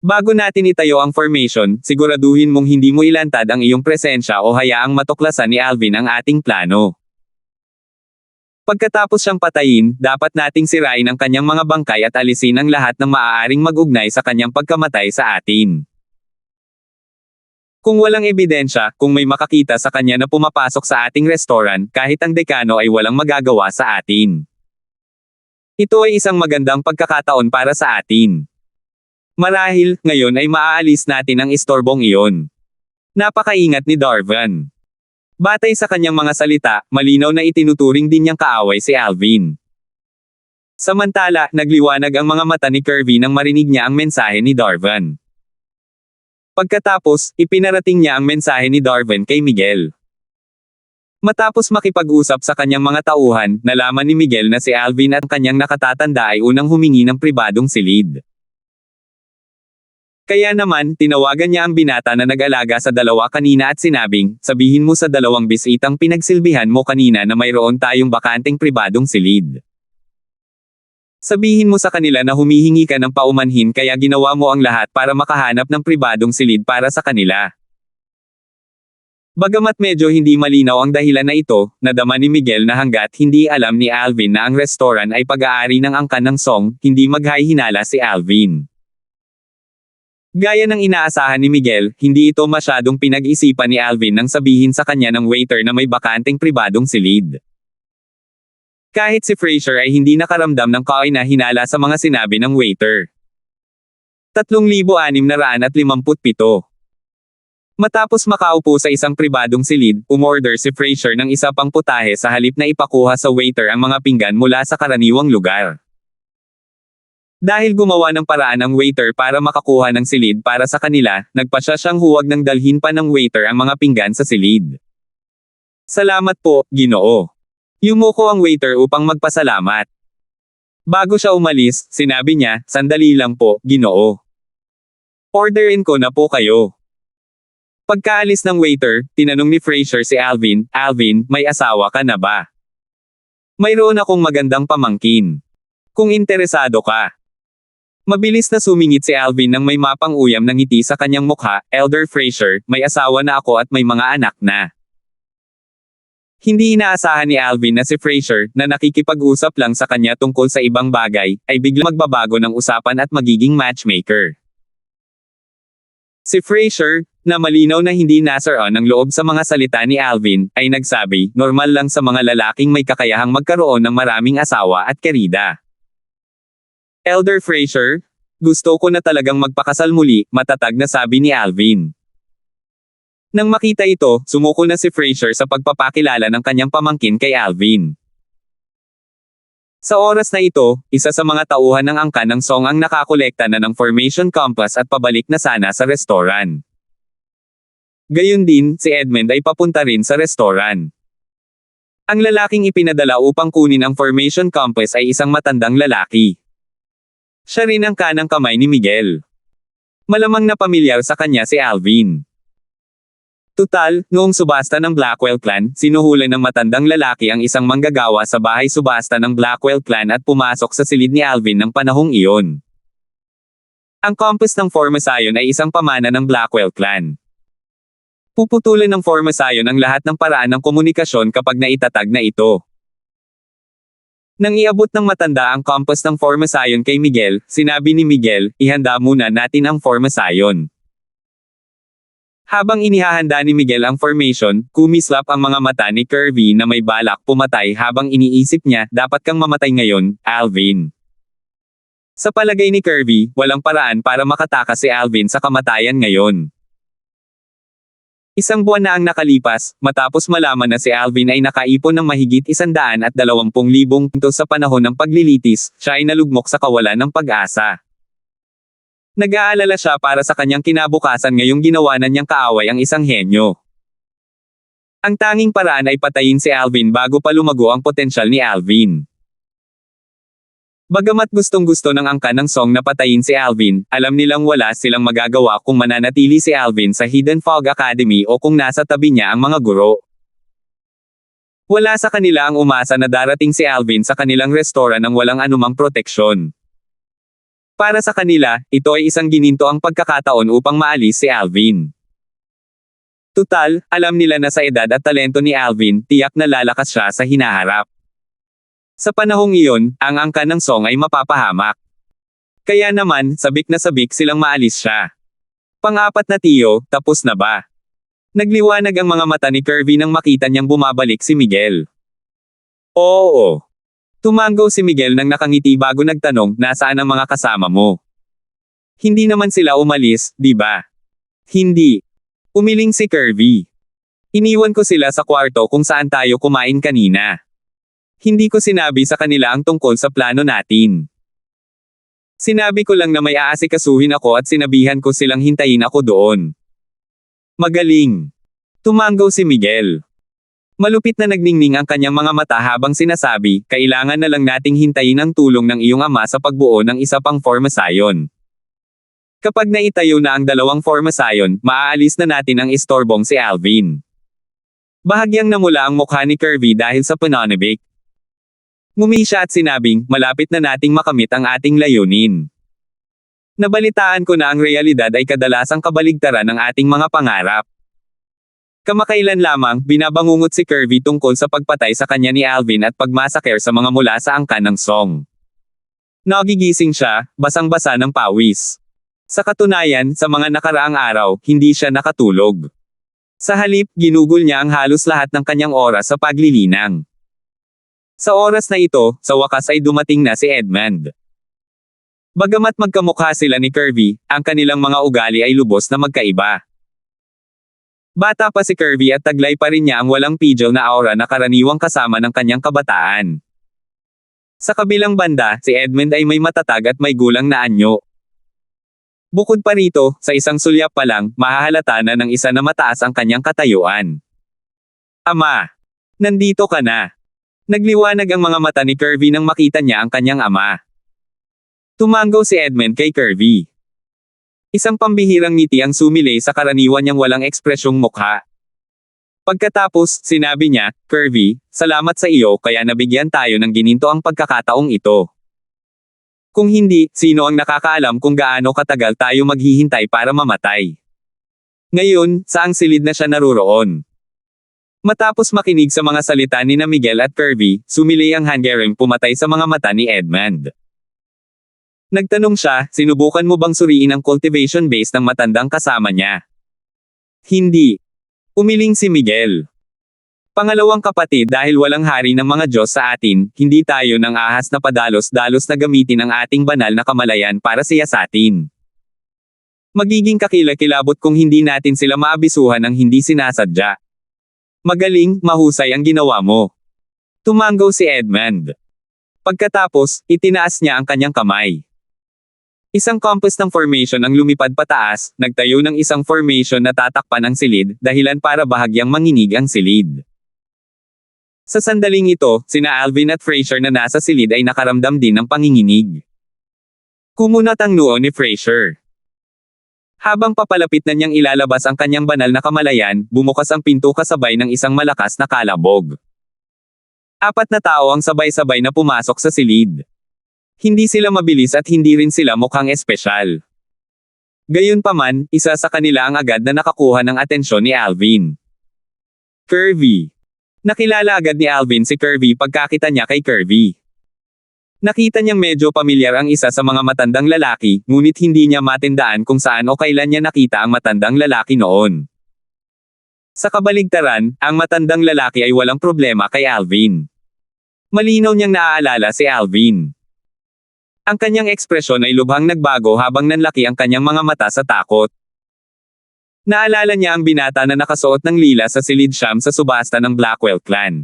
Bago natin itayo ang formation, siguraduhin mong hindi mo ilantad ang iyong presensya o hayaang matuklasan ni Alvin ang ating plano. Pagkatapos siyang patayin, dapat nating sirain ang kanyang mga bangkay at alisin ang lahat ng maaaring mag-ugnay sa kanyang pagkamatay sa atin. Kung walang ebidensya, kung may makakita sa kanya na pumapasok sa ating restaurant, kahit ang dekano ay walang magagawa sa atin. Ito ay isang magandang pagkakataon para sa atin. Marahil, ngayon ay maaalis natin ang istorbong iyon. Napakaingat ni Darvan. Batay sa kanyang mga salita, malinaw na itinuturing din niyang kaaway si Alvin. Samantala, nagliwanag ang mga mata ni Kirby nang marinig niya ang mensahe ni Darvan. Pagkatapos, ipinarating niya ang mensahe ni Darvan kay Miguel. Matapos makipag-usap sa kanyang mga tauhan, nalaman ni Miguel na si Alvin at kanyang nakatatanda ay unang humingi ng pribadong silid. Kaya naman, tinawagan niya ang binata na nag-alaga sa dalawa kanina at sinabing, sabihin mo sa dalawang bisitang pinagsilbihan mo kanina na mayroon tayong bakanteng pribadong silid. Sabihin mo sa kanila na humihingi ka ng paumanhin kaya ginawa mo ang lahat para makahanap ng pribadong silid para sa kanila. Bagamat medyo hindi malinaw ang dahilan na ito, nadama ni Miguel na hanggat hindi alam ni Alvin na ang restaurant ay pag-aari ng angkan ng Song, hindi maghahinala si Alvin. Gaya ng inaasahan ni Miguel, hindi ito masyadong pinag-isipan ni Alvin nang sabihin sa kanya ng waiter na may bakanteng pribadong silid. Kahit si Fraser ay hindi nakaramdam ng kahinala sa mga sinabi ng waiter. 3,657. Matapos makaupo sa isang pribadong silid, umorder si Fraser ng isa pang putahe sa halip na ipakuha sa waiter ang mga pinggan mula sa karaniwang lugar. Dahil gumawa ng paraan ang waiter para makakuha ng silid para sa kanila, nagpasya siyang huwag nang dalhin pa ng waiter ang mga pinggan sa silid. Salamat po, Ginoo. Yumuko ang waiter upang magpasalamat. Bago siya umalis, sinabi niya, sandali lang po, Ginoo. Orderin ko na po kayo. Pagkaalis ng waiter, tinanong ni Fraser si Alvin, Alvin, may asawa ka na ba? Mayroon akong magandang pamangkin. Kung interesado ka. Mabilis na sumingit si Alvin nang may mapang-uyam ng ngiti sa kanyang mukha, Elder Fraser, may asawa na ako at may mga anak na. Hindi inaasahan ni Alvin na si Fraser, na nakikipag-usap lang sa kanya tungkol sa ibang bagay, ay biglang magbabago ng usapan at magiging matchmaker. Si Fraser, na malinaw na hindi nasaroon ang loob sa mga salita ni Alvin, ay nagsabi, normal lang sa mga lalaking may kakayahang magkaroon ng maraming asawa at kerida. Elder Fraser, gusto ko na talagang magpakasal muli, matatag na sabi ni Alvin. Nang makita ito, sumuko na si Fraser sa pagpapakilala ng kanyang pamangkin kay Alvin. Sa oras na ito, isa sa mga tauhan ng angkan ng Song ang nakakolekta na ng formation compass at pabalik na sana sa restaurant. Gayun din, si Edmund ay papunta rin sa restaurant. Ang lalaking ipinadala upang kunin ang formation compass ay isang matandang lalaki. Siya rin ang kanang kamay ni Miguel. Malamang na pamilyar sa kanya si Alvin. Tutal, noong subasta ng Blackwell Clan, sinuhulan ng matandang lalaki ang isang manggagawa sa bahay subasta ng Blackwell Clan at pumasok sa silid ni Alvin ng panahong iyon. Ang compass ng Formosayon ay isang pamana ng Blackwell Clan. Puputulan ng Formosayon ang lahat ng paraan ng komunikasyon kapag naitatag na ito. Nang iabot ng matanda ang compass ng Formosayon kay Miguel, sinabi ni Miguel, ihanda muna natin ang Formosayon. Habang inihahanda ni Miguel ang formation, kumislap ang mga mata ni Kirby na may balak pumatay habang iniisip niya, dapat kang mamatay ngayon, Alvin. Sa palagay ni Kirby, walang paraan para makatakas si Alvin sa kamatayan ngayon. Isang buwan na ang nakalipas, matapos malaman na si Alvin ay nakaipon ng mahigit 120,000 puntos sa panahon ng paglilitis, siya ay nalugmok sa kawalan ng pag-asa. Nag-aalala siya para sa kanyang kinabukasan ngayong ginawa na niyang kaaway ang isang henyo. Ang tanging paraan ay patayin si Alvin bago pa lumago ang potensyal ni Alvin. Bagamat gustong-gusto ng angkan ng Song na patayin si Alvin, alam nilang wala silang magagawa kung mananatili si Alvin sa Hidden Fog Academy o kung nasa tabi niya ang mga guro. Wala sa kanila ang umasa na darating si Alvin sa kanilang restaurant nang walang anumang proteksyon. Para sa kanila, ito ay isang ginintoang pagkakataon upang maalis si Alvin. Tutal, alam nila na sa edad at talento ni Alvin, tiyak na lalakas siya sa hinaharap. Sa panahong iyon, ang angkan ng Song ay mapapahamak. Kaya naman, sabik na sabik silang maalis siya. Pang-apat na tiyo, tapos na ba? Nagliwanag ang mga mata ni Kirby nang makita niyang bumabalik si Miguel. Oo. Tumango si Miguel nang nakangiti bago nagtanong, nasaan ang mga kasama mo? Hindi naman sila umalis, di ba? Hindi. Umiling si Kirby. Iniwan ko sila sa kwarto kung saan tayo kumain kanina. Hindi ko sinabi sa kanila ang tungkol sa plano natin. Sinabi ko lang na may aasikasuhin ako at sinabihan ko silang hintayin ako doon. Magaling. Tumango si Miguel. Malupit na nagningning ang kanyang mga mata habang sinasabi, kailangan na lang nating hintayin ang tulong ng iyong ama sa pagbuo ng isa pang formasayon. Kapag naitayo na ang dalawang formasayon, maaalis na natin ang istorbong si Alvin. Bahagyang namula ang mukha ni Kirby dahil sa pananabik. Ngumisi siya at sinabing, malapit na nating makamit ang ating layunin. Nabalitaan ko na ang realidad ay kadalasang kabaligtaran ng ating mga pangarap. Kamakailan lamang, binabangungot si Kirby tungkol sa pagpatay sa kanya ni Alvin at pagmasaker sa mga mula sa angkan ng Song. Nagigising siya, basang-basa ng pawis. Sa katunayan, sa mga nakaraang araw, hindi siya nakatulog. Sa halip, ginugol niya ang halos lahat ng kanyang oras sa paglilinang. Sa oras na ito, sa wakas ay dumating na si Edmund. Bagamat magkamukha sila ni Kirby, ang kanilang mga ugali ay lubos na magkaiba. Bata pa si Kirby at taglay pa rin niya ang walang pidgel na aura na karaniwang kasama ng kanyang kabataan. Sa kabilang banda, si Edmund ay may matatag at may gulang na anyo. Bukod pa rito, sa isang sulyap pa lang, mahahalata na ng isa na mataas ang kanyang katayuan. Ama! Nandito ka na! Nagliwanag ang mga mata ni Kirby nang makita niya ang kanyang ama. Tumango si Edmund kay Kirby. Isang pambihirang ngiti ang sumilay sa karaniwan niyang walang ekspresyong mukha. Pagkatapos, sinabi niya, Kirby, salamat sa iyo kaya nabigyan tayo ng gininto ang pagkakataong ito. Kung hindi, sino ang nakakaalam kung gaano katagal tayo maghihintay para mamatay? Ngayon, saang silid na siya naruroon? Matapos makinig sa mga salita ni na Miguel at Kirby, sumilay ang hangering pumatay sa mga mata ni Edmund. Nagtanong siya, sinubukan mo bang suriin ang cultivation base ng matandang kasama niya? Hindi. Umiling si Miguel. Pangalawang kapatid, dahil walang hari ng mga Diyos sa atin, hindi tayo nang ahas na padalos-dalos na gamitin ang ating banal na kamalayan para siyasatin. Magiging kakilakilabot kung hindi natin sila maabisuhan ng hindi sinasadya. Magaling, mahusay ang ginawa mo. Tumango si Edmund. Pagkatapos, itinaas niya ang kanyang kamay. Isang compass ng formation ang lumipad pataas, nagtayo ng isang formation na tatakpan ang silid, dahilan para bahagyang manginig ang silid. Sa sandaling ito, sina Alvin at Fraser na nasa silid ay nakaramdam din ng panginginig. Kumunat ang noo ni Fraser. Habang papalapit na niyang ilalabas ang kanyang banal na kamalayan, bumukas ang pinto kasabay ng isang malakas na kalabog. 4 na tao ang sabay-sabay na pumasok sa silid. Hindi sila mabilis at hindi rin sila mukhang espesyal. Gayunpaman, isa sa kanila ang agad na nakakuha ng atensyon ni Alvin. Kirby. Nakilala agad ni Alvin si Kirby pagkakita niya kay Kirby. Nakita niyang medyo pamilyar ang isa sa mga matandang lalaki, ngunit hindi niya matindaan kung saan o kailan niya nakita ang matandang lalaki noon. Sa kabaligtaran, ang matandang lalaki ay walang problema kay Alvin. Malinaw niyang naaalala si Alvin. Ang kanyang ekspresyon ay lubhang nagbago habang nanlaki ang kanyang mga mata sa takot. Naalala niya ang binata na nakasuot ng lila sa silid siyam sa subasta ng Blackwell clan.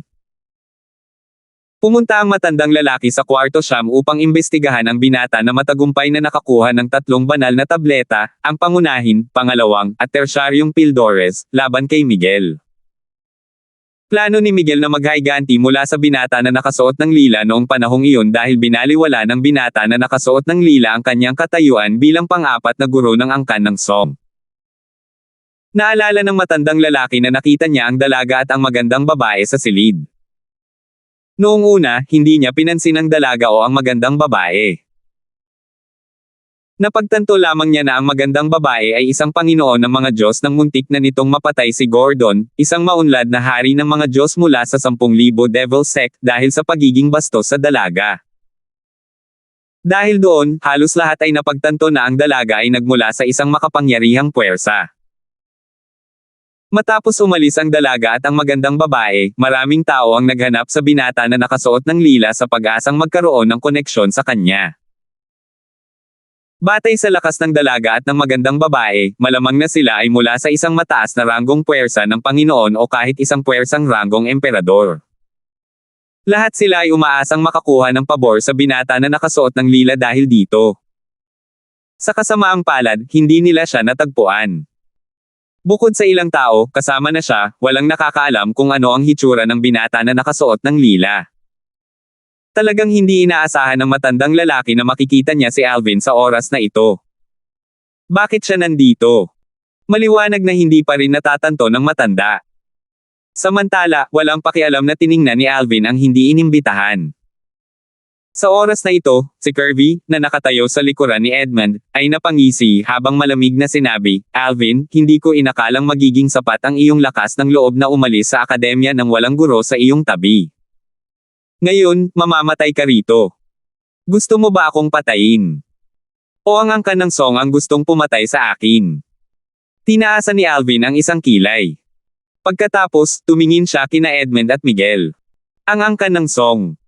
Pumunta ang matandang lalaki sa kwarto siyam upang imbestigahan ang binata na matagumpay na nakakuha ng 3 banal na tableta, ang pangunahin, pangalawang, at tersyaryong pildores, laban kay Miguel. Plano ni Miguel na maghayganti mula sa binata na nakasuot ng lila noong panahong iyon dahil binaliwala ng binata na nakasuot ng lila ang kanyang katayuan bilang pang-4 na guro ng angkan ng Song. Naalala ng matandang lalaki na nakita niya ang dalaga at ang magandang babae sa silid. Noong una, hindi niya pinansin ang dalaga o ang magandang babae. Napagtanto lamang niya na ang magandang babae ay isang Panginoon ng mga Diyos nang muntik na nitong mapatay si Gordon, isang maunlad na hari ng mga Diyos mula sa 10,000 Devil Sect dahil sa pagiging bastos sa dalaga. Dahil doon, halos lahat ay napagtanto na ang dalaga ay nagmula sa isang makapangyarihang puwersa. Matapos umalis ang dalaga at ang magandang babae, maraming tao ang naghanap sa binata na nakasuot ng lila sa pag-asang magkaroon ng koneksyon sa kanya. Batay sa lakas ng dalaga at ng magandang babae, malamang na sila ay mula sa isang mataas na ranggong puwersa ng Panginoon o kahit isang puwersang ranggong emperador. Lahat sila ay umaasang makakuha ng pabor sa binata na nakasuot ng lila dahil dito. Sa kasamaang palad, hindi nila siya natagpuan. Bukod sa ilang tao, kasama na siya, walang nakakaalam kung ano ang hitsura ng binata na nakasuot ng lila. Talagang hindi inaasahan ng matandang lalaki na makikita niya si Alvin sa oras na ito. Bakit siya nandito? Maliwanag na hindi pa rin natatanto ng matanda. Samantala, walang pakialam na tiningnan ni Alvin ang hindi inimbitahan. Sa oras na ito, si Kirby, na nakatayo sa likuran ni Edmund, ay napangisi habang malamig na sinabi, "Alvin, hindi ko inakalang magiging sapat ang iyong lakas ng loob na umalis sa akademya nang walang guro sa iyong tabi. Ngayon, mamamatay ka rito. Gusto mo ba akong patayin? O ang angkan ng Song ang gustong pumatay sa akin?" Tinaasan ni Alvin ang isang kilay. Pagkatapos, tumingin siya kina Edmund at Miguel. Ang angkan ng Song.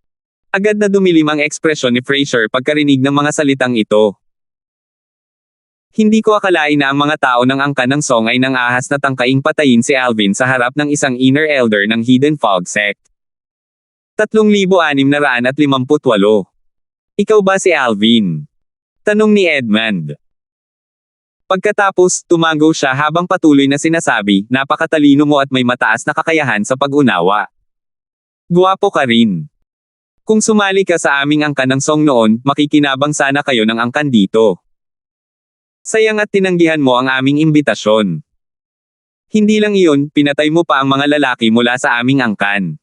Agad na dumilim ang ekspresyon ni Fraser pagkarinig ng mga salitang ito. Hindi ko akalain na ang mga tao ng angkan ng Song ay nang-ahas na tangkaing patayin si Alvin sa harap ng isang inner elder ng Hidden Fog Sect. 3,658. Ikaw ba si Alvin? Tanong ni Edmund. Pagkatapos, tumango siya habang patuloy na sinasabi, "Napakatalino mo at may mataas na kakayahan sa pag-unawa. Guwapo ka rin. Kung sumali ka sa aming angkan ng Song noon, makikinabang sana kayo ng angkan dito. Sayang at tinanggihan mo ang aming imbitasyon. Hindi lang iyon, pinatay mo pa ang mga lalaki mula sa aming angkan."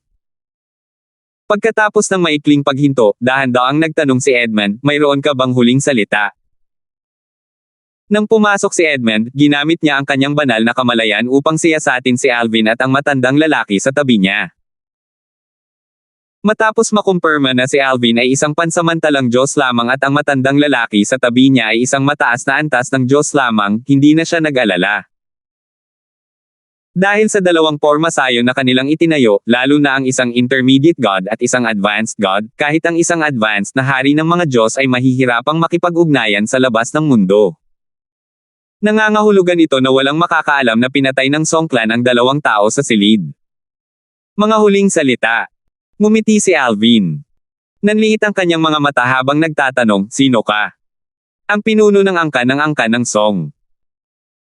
Pagkatapos ng maikling paghinto, dahan-daang nagtanong si Edmund, "Mayroon ka bang huling salita?" Nang pumasok si Edmund, ginamit niya ang kanyang banal na kamalayan upang siyasatin si Alvin at ang matandang lalaki sa tabi niya. Matapos makumpirma na si Alvin ay isang pansamantalang Diyos lamang at ang matandang lalaki sa tabi niya ay isang mataas na antas ng Diyos lamang, hindi na siya nag-alala. Dahil sa dalawang pormasayo na kanilang itinayo, lalo na ang isang intermediate God at isang advanced God, kahit ang isang advanced na hari ng mga Diyos ay mahihirapang makipag-ugnayan sa labas ng mundo. Nangangahulugan ito na walang makakaalam na pinatay ng Song clan ang dalawang tao sa silid. Mga huling salita. Ngumiti si Alvin. Nanliit ang kanyang mga mata habang nagtatanong, "Sino ka?" Ang pinuno ng angkan ng Song.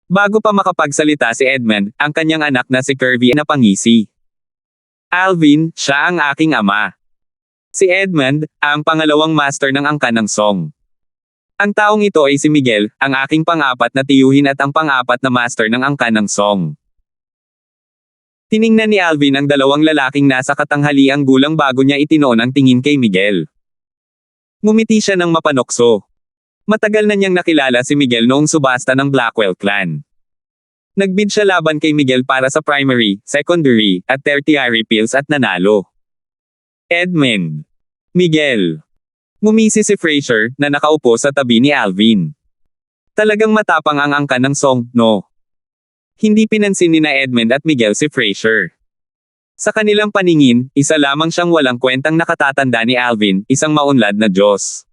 Bago pa makapagsalita si Edmund, ang kanyang anak na si Kirby ay napangisi. "Alvin, siya ang aking ama. Si Edmund, ang pangalawang master ng angkan ng Song. Ang taong ito ay si Miguel, ang aking pang-apat na tiyuhin at ang pang-apat na master ng angkan ng Song." Tiningnan ni Alvin ang dalawang lalaking nasa katanghaliang gulang bago niya itinoon ang tingin kay Miguel. Ngumiti siya ng mapanokso. Matagal na niyang nakilala si Miguel noong subasta ng Blackwell clan. Nagbid siya laban kay Miguel para sa primary, secondary, at tertiary pills at nanalo. Edmund. Miguel. Ngumisi si Fraser, na nakaupo sa tabi ni Alvin. Talagang matapang ang angkan ng Song, no? Hindi pinansin ni na Edmund at Miguel si Fraser. Sa kanilang paningin, isa lamang siyang walang kwentang nakatatanda ni Alvin, isang maunlad na Diyos.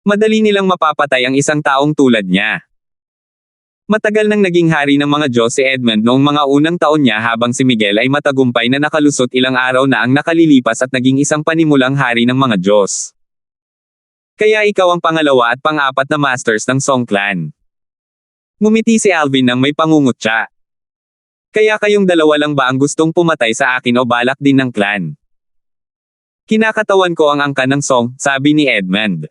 Madali nilang mapapatay ang isang taong tulad niya. Matagal nang naging hari ng mga Diyos si Edmund noong mga unang taon niya habang si Miguel ay matagumpay na nakalusot ilang araw na ang nakalilipas at naging isang panimulang hari ng mga Diyos. Kaya ikaw ang pangalawa at pang-apat na masters ng Song clan. Ngumiti si Alvin nang may pangungutya. Kaya kayong dalawa lang ba ang gustong pumatay sa akin o balak din ng clan? Kinakatawan ko ang angkan ng Song, sabi ni Edmund.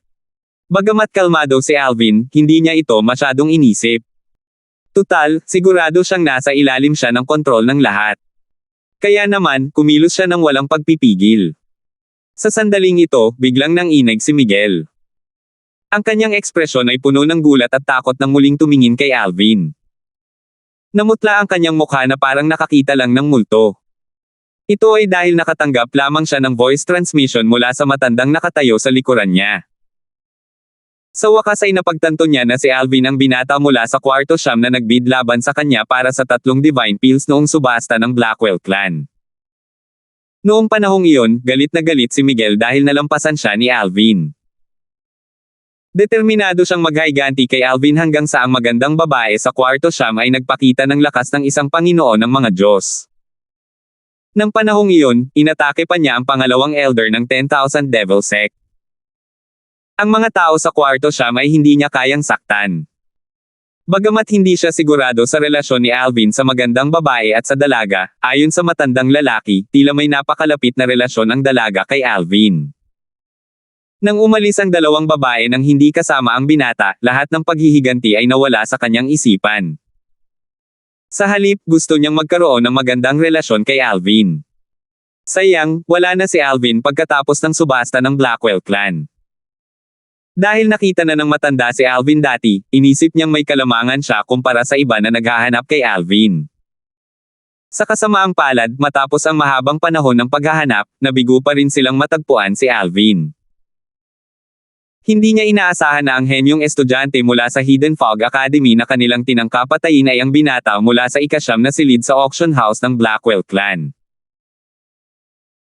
Bagamat kalmado si Alvin, hindi niya ito masyadong inisip. Tutal, sigurado siyang nasa ilalim siya ng kontrol ng lahat. Kaya naman, kumilos siya ng walang pagpipigil. Sa sandaling ito, biglang nanginig si Miguel. Ang kanyang ekspresyon ay puno ng gulat at takot nang muling tumingin kay Alvin. Namutla ang kanyang mukha na parang nakakita lang ng multo. Ito ay dahil nakatanggap lamang siya ng voice transmission mula sa matandang nakatayo sa likuran niya. Sa wakas ay napagtanto niya na si Alvin ang binata mula sa kwarto siyam na nagbid laban sa kanya para sa 3 divine pills noong subasta ng Blackwell Clan. Noong panahong iyon, galit na galit si Miguel dahil nalampasan siya ni Alvin. Determinado siyang maghiganti kay Alvin hanggang sa ang magandang babae sa kwarto siyam ay nagpakita ng lakas ng isang Panginoon ng mga Diyos. Nang panahong iyon, inatake pa niya ang pangalawang elder ng 10,000 Devil Sect. Ang mga tao sa kwarto siyam ay hindi niya kayang saktan. Bagamat hindi siya sigurado sa relasyon ni Alvin sa magandang babae at sa dalaga, ayon sa matandang lalaki, tila may napakalapit na relasyon ang dalaga kay Alvin. Nang umalis ang dalawang babae nang hindi kasama ang binata, lahat ng paghihiganti ay nawala sa kanyang isipan. Sa halip, gusto niyang magkaroon ng magandang relasyon kay Alvin. Sayang, wala na si Alvin pagkatapos ng subasta ng Blackwell Clan. Dahil nakita na ng matanda si Alvin dati, inisip niyang may kalamangan siya kumpara sa iba na naghahanap kay Alvin. Sa kasamaang palad, matapos ang mahabang panahon ng paghahanap, nabigo pa rin silang matagpuan si Alvin. Hindi niya inaasahan na ang henyong estudyante mula sa Hidden Fog Academy na kanilang tinangka patayin ay ang binata mula sa ikasyam na silid sa auction house ng Blackwell Clan.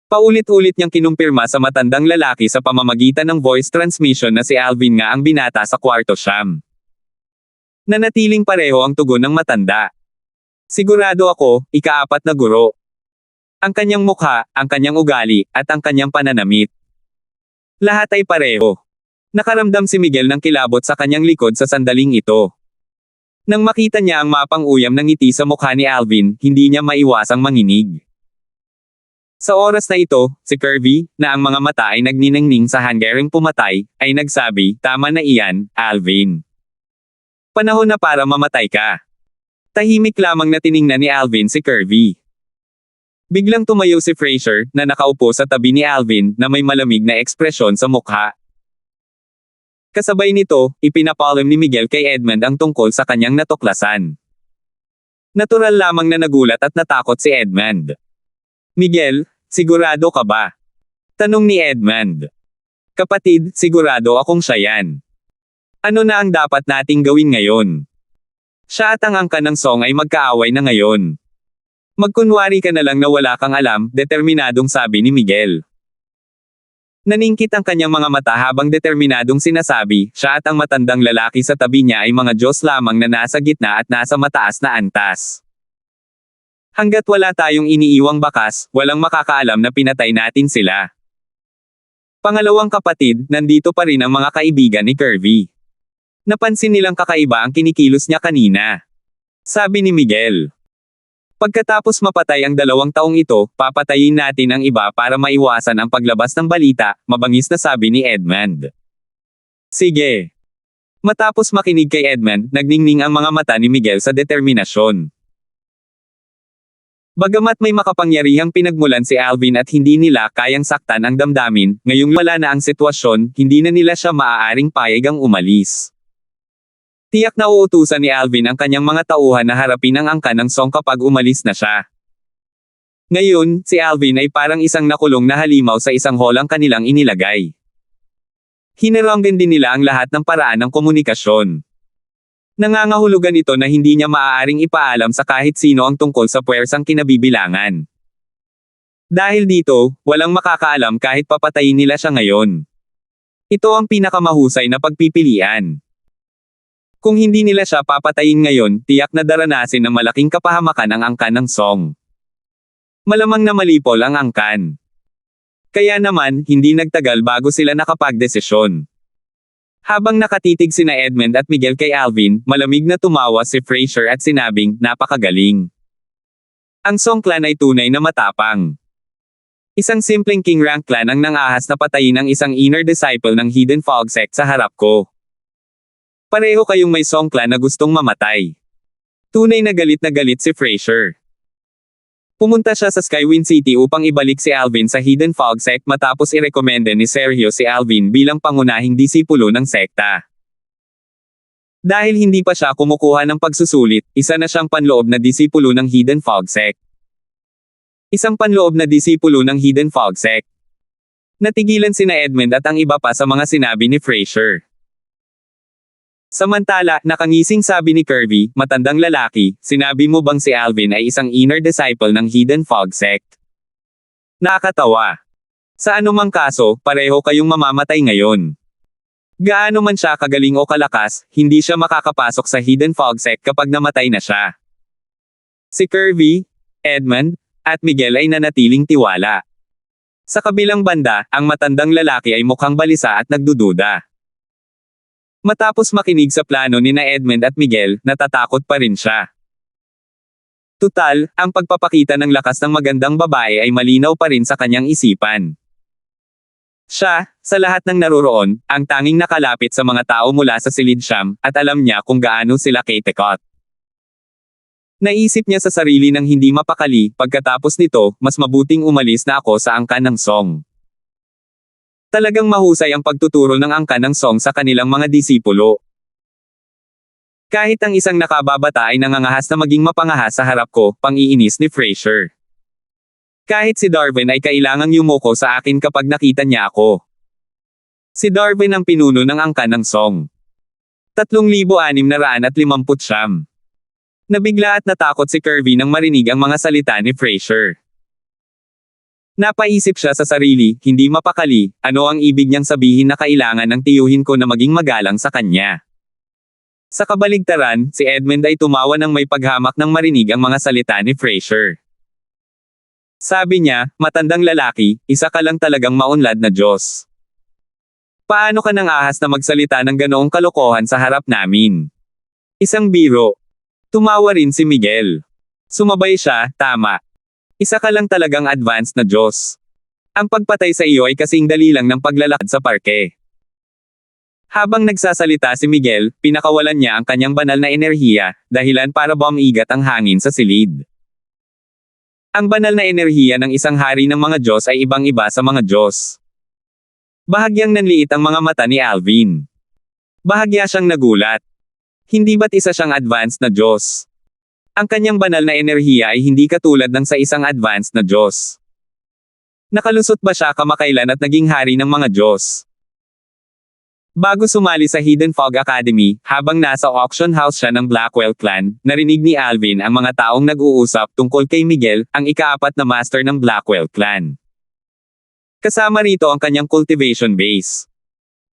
Paulit-ulit niyang kinumpirma sa matandang lalaki sa pamamagitan ng voice transmission na si Alvin nga ang binata sa kwarto siyam. Nanatiling pareho ang tugon ng matanda. Sigurado ako, ika-4 na guro. Ang kanyang mukha, ang kanyang ugali, at ang kanyang pananamit. Lahat ay pareho. Nakaramdam si Miguel ng kilabot sa kanyang likod sa sandaling ito. Nang makita niya ang mapang-uyam ng ngiti sa mukha ni Alvin, hindi niya maiwasang manginig. Sa oras na ito, si Kirby, na ang mga mata ay nagniningning sa hanggaring pumatay, ay nagsabi, "Tama na iyan, Alvin. Panahon na para mamatay ka." Tahimik lamang na tiningnan ni Alvin si Kirby. Biglang tumayo si Fraser, na nakaupo sa tabi ni Alvin, na may malamig na ekspresyon sa mukha. Kasabay nito, ipinapalam ni Miguel kay Edmund ang tungkol sa kanyang natuklasan. Natural lamang na nagulat at natakot si Edmund. "Miguel, sigurado ka ba?" tanong ni Edmund. "Kapatid, sigurado akong siya yan. Ano na ang dapat nating gawin ngayon? Siya at ang angka ng Song ay magkaaway na ngayon. Magkunwari ka na lang na wala kang alam," determinadong sabi ni Miguel. Naningkit ang kanyang mga mata habang determinadong sinasabi, siya at ang matandang lalaki sa tabi niya ay mga Diyos lamang na nasa gitna at nasa mataas na antas. Hanggat wala tayong iniiwang bakas, walang makakaalam na pinatay natin sila. Pangalawang kapatid, nandito pa rin ang mga kaibigan ni Kirby. Napansin nilang kakaiba ang kinikilos niya kanina. Sabi ni Miguel. Pagkatapos mapatay ang 2 taong ito, papatayin natin ang iba para maiwasan ang paglabas ng balita, mabangis na sabi ni Edmund. Sige. Matapos makinig kay Edmund, nagningning ang mga mata ni Miguel sa determinasyon. Bagamat may makapangyarihang pinagmulan si Alvin at hindi nila kayang saktan ang damdamin, ngayong wala na ang sitwasyon, hindi na nila siya maaaring payagang umalis. Tiyak na uutusan ni Alvin ang kanyang mga tauhan na harapin ang angka ng Song kapag umalis na siya. Ngayon, si Alvin ay parang isang nakulong na halimaw sa isang holang kanilang inilagay. Hinaranggan din nila ang lahat ng paraan ng komunikasyon. Nangangahulugan ito na hindi niya maaaring ipaalam sa kahit sino ang tungkol sa puwersang kinabibilangan. Dahil dito, walang makakaalam kahit papatayin nila siya ngayon. Ito ang pinakamahusay na pagpipilian. Kung hindi nila siya papatayin ngayon, tiyak na daranasin ng malaking kapahamakan ang angkan ng Song. Malamang na malipol ang angkan. Kaya naman, hindi nagtagal bago sila nakapagdesisyon. Habang nakatitig sina Edmund at Miguel kay Alvin, malamig na tumawa si Fraser at sinabing, "Napakagaling. Ang Song clan ay tunay na matapang. Isang simpleng king rank clan ang nangahas na patayin ang isang inner disciple ng Hidden Fog Sect sa harap ko. Pareho kayong may Song clan na gustong mamatay." Tunay na galit si Fraser. Pumunta siya sa Skywind City upang ibalik si Alvin sa Hidden Fog Sect matapos irekomenda ni Sergio si Alvin bilang pangunahing disipulo ng sekta. Dahil hindi pa siya kumukuha ng pagsusulit, isa na siyang panloob na disipulo ng Hidden Fog Sect. Isang panloob na disipulo ng Hidden Fog Sect. Natigilan sina Edmund at ang iba pa sa mga sinabi ni Fraser. Samantala, nakangising sabi ni Kirby, matandang lalaki, sinabi mo bang si Alvin ay isang inner disciple ng Hidden Fog Sect? Nakakatawa. Sa anumang kaso, pareho kayong mamamatay ngayon. Gaano man siya kagaling o kalakas, hindi siya makakapasok sa Hidden Fog Sect kapag namatay na siya. Si Kirby, Edmund, at Miguel ay nanatiling tiwala. Sa kabilang banda, ang matandang lalaki ay mukhang balisa at nagdududa. Matapos makinig sa plano ni Edmund at Miguel, natatakot pa rin siya. Tutal, ang pagpapakita ng lakas ng magandang babae ay malinaw pa rin sa kanyang isipan. Siya, sa lahat ng naroroon, ang tanging nakalapit sa mga tao mula sa silid siyam, at alam niya kung gaano sila katekot. Naisip niya sa sarili ng hindi mapakali, pagkatapos nito, mas mabuting umalis na ako sa angkan ng Song. Talagang mahusay ang pagtuturo ng angkan ng Song sa kanilang mga disipulo. Kahit ang isang nakababata ay nangangahas na maging mapangahas sa harap ko, pang-iinis ni Frasier. Kahit si Darwin ay kailangang yumuko sa akin kapag nakita niya ako. Si Darwin ang pinuno ng angkan ng Song. 3,659. Nabigla at natakot si Kirby nang marinig ang mga salita ni Frasier. Napaisip siya sa sarili, hindi mapakali, ano ang ibig niyang sabihin na kailangan ng tiyuhin ko na maging magalang sa kanya. Sa kabaligtaran, si Edmund ay tumawa nang may paghamak nang marinig ang mga salita ni Frasier. Sabi niya, matandang lalaki, isa ka lang talagang maunlad na Diyos. Paano ka nang ahas na magsalita ng ganoong kalokohan sa harap namin? Isang biro. Tumawa rin si Miguel. Sumabay siya, tama. Isa ka lang talagang advanced na Diyos. Ang pagpatay sa iyo ay kasing dali lang ng paglalakad sa parke. Habang nagsasalita si Miguel, pinakawalan niya ang kanyang banal na enerhiya, dahilan para bumigat ang hangin sa silid. Ang banal na enerhiya ng isang hari ng mga Diyos ay ibang-iba sa mga Diyos. Bahagyang nanliit ang mga mata ni Alvin. Bahagya siyang nagulat. Hindi ba't isa siyang advanced na Diyos? Ang kanyang banal na enerhiya ay hindi katulad ng sa isang advanced na Diyos. Nakalusot ba siya kamakailan at naging hari ng mga Diyos? Bago sumali sa Hidden Fog Academy, habang nasa auction house siya ng Blackwell Clan, narinig ni Alvin ang mga taong nag-uusap tungkol kay Miguel, ang ika-4 na master ng Blackwell Clan. Kasama rito ang kanyang cultivation base.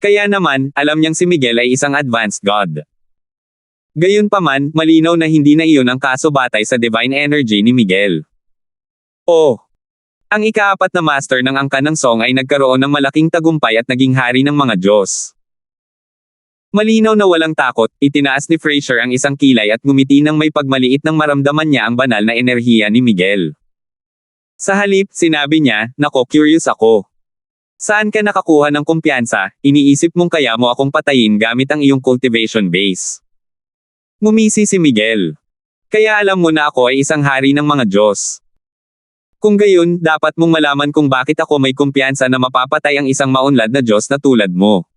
Kaya naman, alam niyang si Miguel ay isang advanced god. Gayunpaman, malinaw na hindi na iyon ang kaso batay sa divine energy ni Miguel. Ang ika-4 na master ng angkan ng Song ay nagkaroon ng malaking tagumpay at naging hari ng mga Diyos. Malinaw na walang takot, itinaas ni Frasier ang isang kilay at ngumiti nang may pagmaliit nang maramdaman niya ang banal na enerhiya ni Miguel. Sa halip, sinabi niya, nako, curious ako. Saan ka nakakuha ng kumpiyansa, iniisip mong kaya mo akong patayin gamit ang iyong cultivation base? Ngumisi si Miguel. Kaya alam mo na ako ay isang hari ng mga Diyos. Kung gayon, dapat mong malaman kung bakit ako may kumpiyansa na mapapatay ang isang maunlad na Diyos na tulad mo.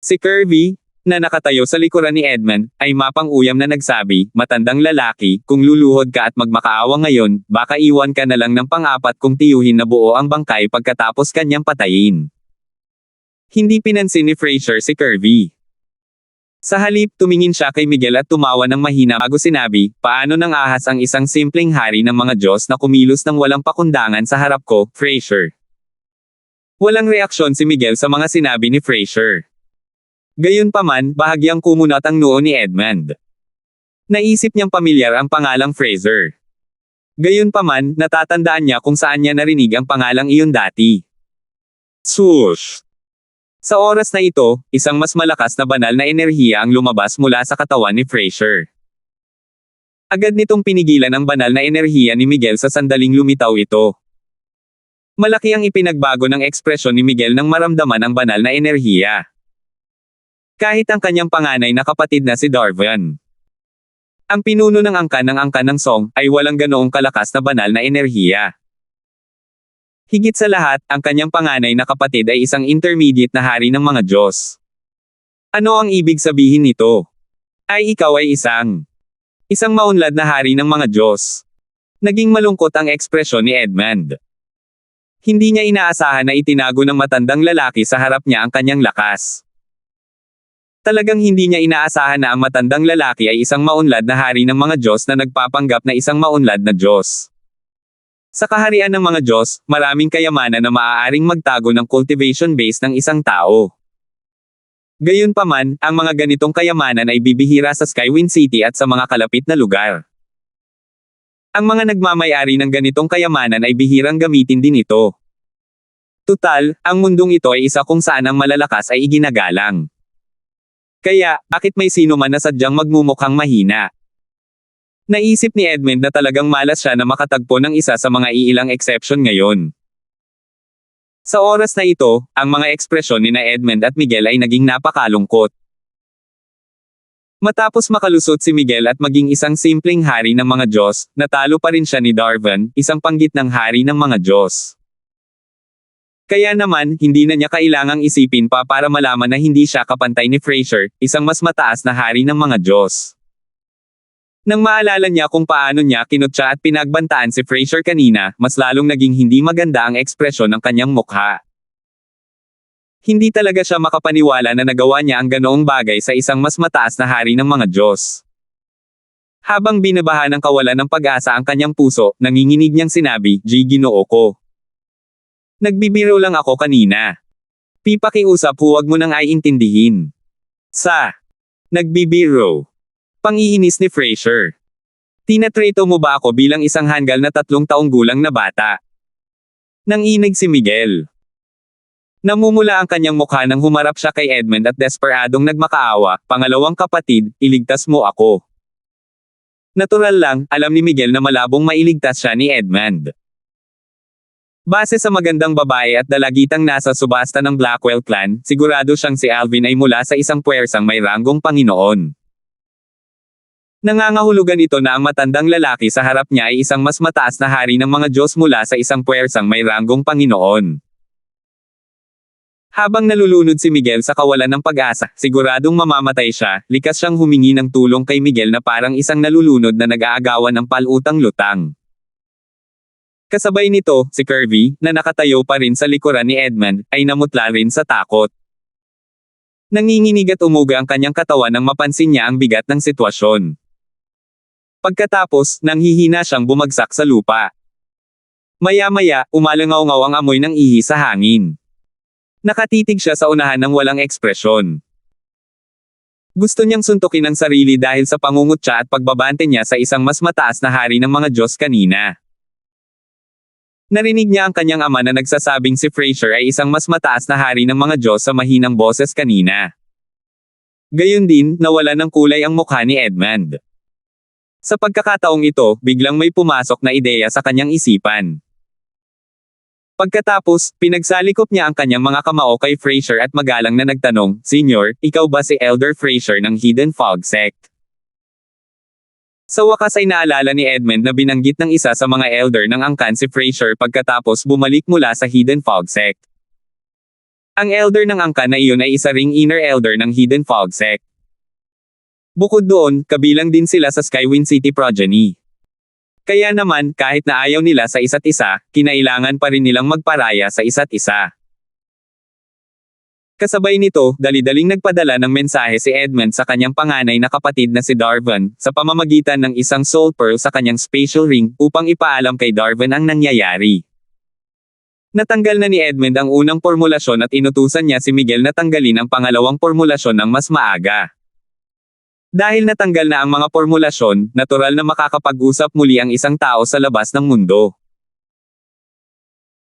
Si Kirby, na nakatayo sa likuran ni Edmund, ay mapang-uyam na nagsabi, matandang lalaki, kung luluhod ka at magmakaawa ngayon, baka iwan ka na lang ng pang-4 kung tiyuhin na buo ang bangkay pagkatapos kanyang patayin. Hindi pinansin ni Frasier si Kirby. Sa halip, tumingin siya kay Miguel at tumawa ng mahina bago sinabi, paano nang ahas ang isang simpleng hari ng mga Diyos na kumilos ng walang pakundangan sa harap ko, Frasier? Walang reaksyon si Miguel sa mga sinabi ni Frasier. Gayunpaman, bahagyang kumunat ang noo ni Edmund. Naisip niyang pamilyar ang pangalang Fraser. Gayunpaman, natatandaan niya kung saan niya narinig ang pangalang iyon dati. Swoosh! Sa oras na ito, isang mas malakas na banal na enerhiya ang lumabas mula sa katawan ni Frasier. Agad nitong pinigilan ang banal na enerhiya ni Miguel sa sandaling lumitaw ito. Malaki ang ipinagbago ng ekspresyon ni Miguel nang maramdaman ang banal na enerhiya. Kahit ang kanyang panganay na kapatid na si Darwin. Ang pinuno ng angkan ng Song ay walang ganoong kalakas na banal na enerhiya. Higit sa lahat, ang kanyang panganay na kapatid ay isang intermediate na hari ng mga Diyos. Ano ang ibig sabihin nito? Ay ikaw ay isang maunlad na hari ng mga Diyos. Naging malungkot ang ekspresyon ni Edmund. Hindi niya inaasahan na itinago ng matandang lalaki sa harap niya ang kanyang lakas. Talagang hindi niya inaasahan na ang matandang lalaki ay isang maunlad na hari ng mga Diyos na nagpapanggap na isang maunlad na Diyos. Sa kaharian ng mga Diyos, maraming kayamanan na maaaring magtago ng cultivation base ng isang tao. Gayunpaman, ang mga ganitong kayamanan ay bibihira sa Skywind City at sa mga kalapit na lugar. Ang mga nagmamay-ari ng ganitong kayamanan ay bihirang gamitin din ito. Tutal, ang mundong ito ay isa kung saan ang malalakas ay iginagalang. Kaya, bakit may sino man na sadyang magmumukhang mahina? Naisip ni Edmund na talagang malas siya na makatagpo ng isa sa mga iilang exception ngayon. Sa oras na ito, ang mga ekspresyon ni na Edmund at Miguel ay naging napakalungkot. Matapos makalusot si Miguel at maging isang simpleng hari ng mga Diyos, natalo pa rin siya ni Darvan, isang panggitnang hari ng mga Diyos. Kaya naman, hindi na niya kailangang isipin pa para malaman na hindi siya kapantay ni Fraser, isang mas mataas na hari ng mga Diyos. Nang maalala niya kung paano niya kinutya at pinagbantaan si Fraser kanina, mas lalong naging hindi maganda ang ekspresyon ng kanyang mukha. Hindi talaga siya makapaniwala na nagawa niya ang ganoong bagay sa isang mas mataas na hari ng mga Diyos. Habang binabaha ng kawalan ng pag-asa ang kanyang puso, nanginginig niyang sinabi, Ginoo ko. Nagbibiro lang ako kanina. Pipakiusap huwag mo nang ay intindihin. Nagbibiro. Pangiinis ni Fraser. Tinatreto mo ba ako bilang isang hanggal na 3 taong gulang na bata? Nanginig si Miguel. Namumula ang kanyang mukha nang humarap siya kay Edmund at desperadong nagmakaawa, pangalawang kapatid, iligtas mo ako. Natural lang, alam ni Miguel na malabong mailigtas siya ni Edmund. Base sa magandang babae at dalagitang nasa subasta ng Blackwell clan, sigurado siyang si Alvin ay mula sa isang puwersang may ranggong Panginoon. Nangangahulugan ito na ang matandang lalaki sa harap niya ay isang mas mataas na hari ng mga Diyos mula sa isang puwersang may ranggong Panginoon. Habang nalulunod si Miguel sa kawalan ng pag-asa, siguradong mamamatay siya, likas siyang humingi ng tulong kay Miguel na parang isang nalulunod na nag-aagawan ng palutang-lutang. Kasabay nito, si Kirby, na nakatayo pa rin sa likuran ni Edmund, ay namutla rin sa takot. Nanginginig at umuga ang kanyang katawan nang mapansin niya ang bigat ng sitwasyon. Pagkatapos, nanghihina siyang bumagsak sa lupa. Maya-maya, umalangaw-ngaw ang amoy ng ihi sa hangin. Nakatitig siya sa unahan ng walang ekspresyon. Gusto niyang suntukin ang sarili dahil sa pangungutya at pagbabante niya sa isang mas mataas na hari ng mga Diyos kanina. Narinig niya ang kanyang ama na nagsasabing si Fraser ay isang mas mataas na hari ng mga Diyos sa mahinang boses kanina. Gayon din, nawala ng kulay ang mukha ni Edmund. Sa pagkakataong ito, biglang may pumasok na ideya sa kanyang isipan. Pagkatapos, pinagsalikop niya ang kanyang mga kamao kay Fraser at magalang na nagtanong, Senyor, ikaw ba si Elder Fraser ng Hidden Fog Sect? Sa wakas ay naalala ni Edmund na binanggit ng isa sa mga elder ng angkan si Fraser pagkatapos bumalik mula sa Hidden Fog Sect. Ang elder ng angkan na iyon ay isa ring inner elder ng Hidden Fog Sect. Bukod doon, kabilang din sila sa Skywind City progeny. Kaya naman, kahit na ayaw nila sa isa't isa, kinailangan pa rin nilang magparaya sa isa't isa. Kasabay nito, dali-daling nagpadala ng mensahe si Edmund sa kanyang panganay na kapatid na si Darvan, sa pamamagitan ng isang soul pearl sa kanyang spatial ring, upang ipaalam kay Darvan ang nangyayari. Natanggal na ni Edmund ang unang formulasyon at inutusan niya si Miguel na tanggalin ang pangalawang formulasyon ng mas maaga. Dahil natanggal na ang mga formulasyon, natural na makakapag-usap muli ang isang tao sa labas ng mundo.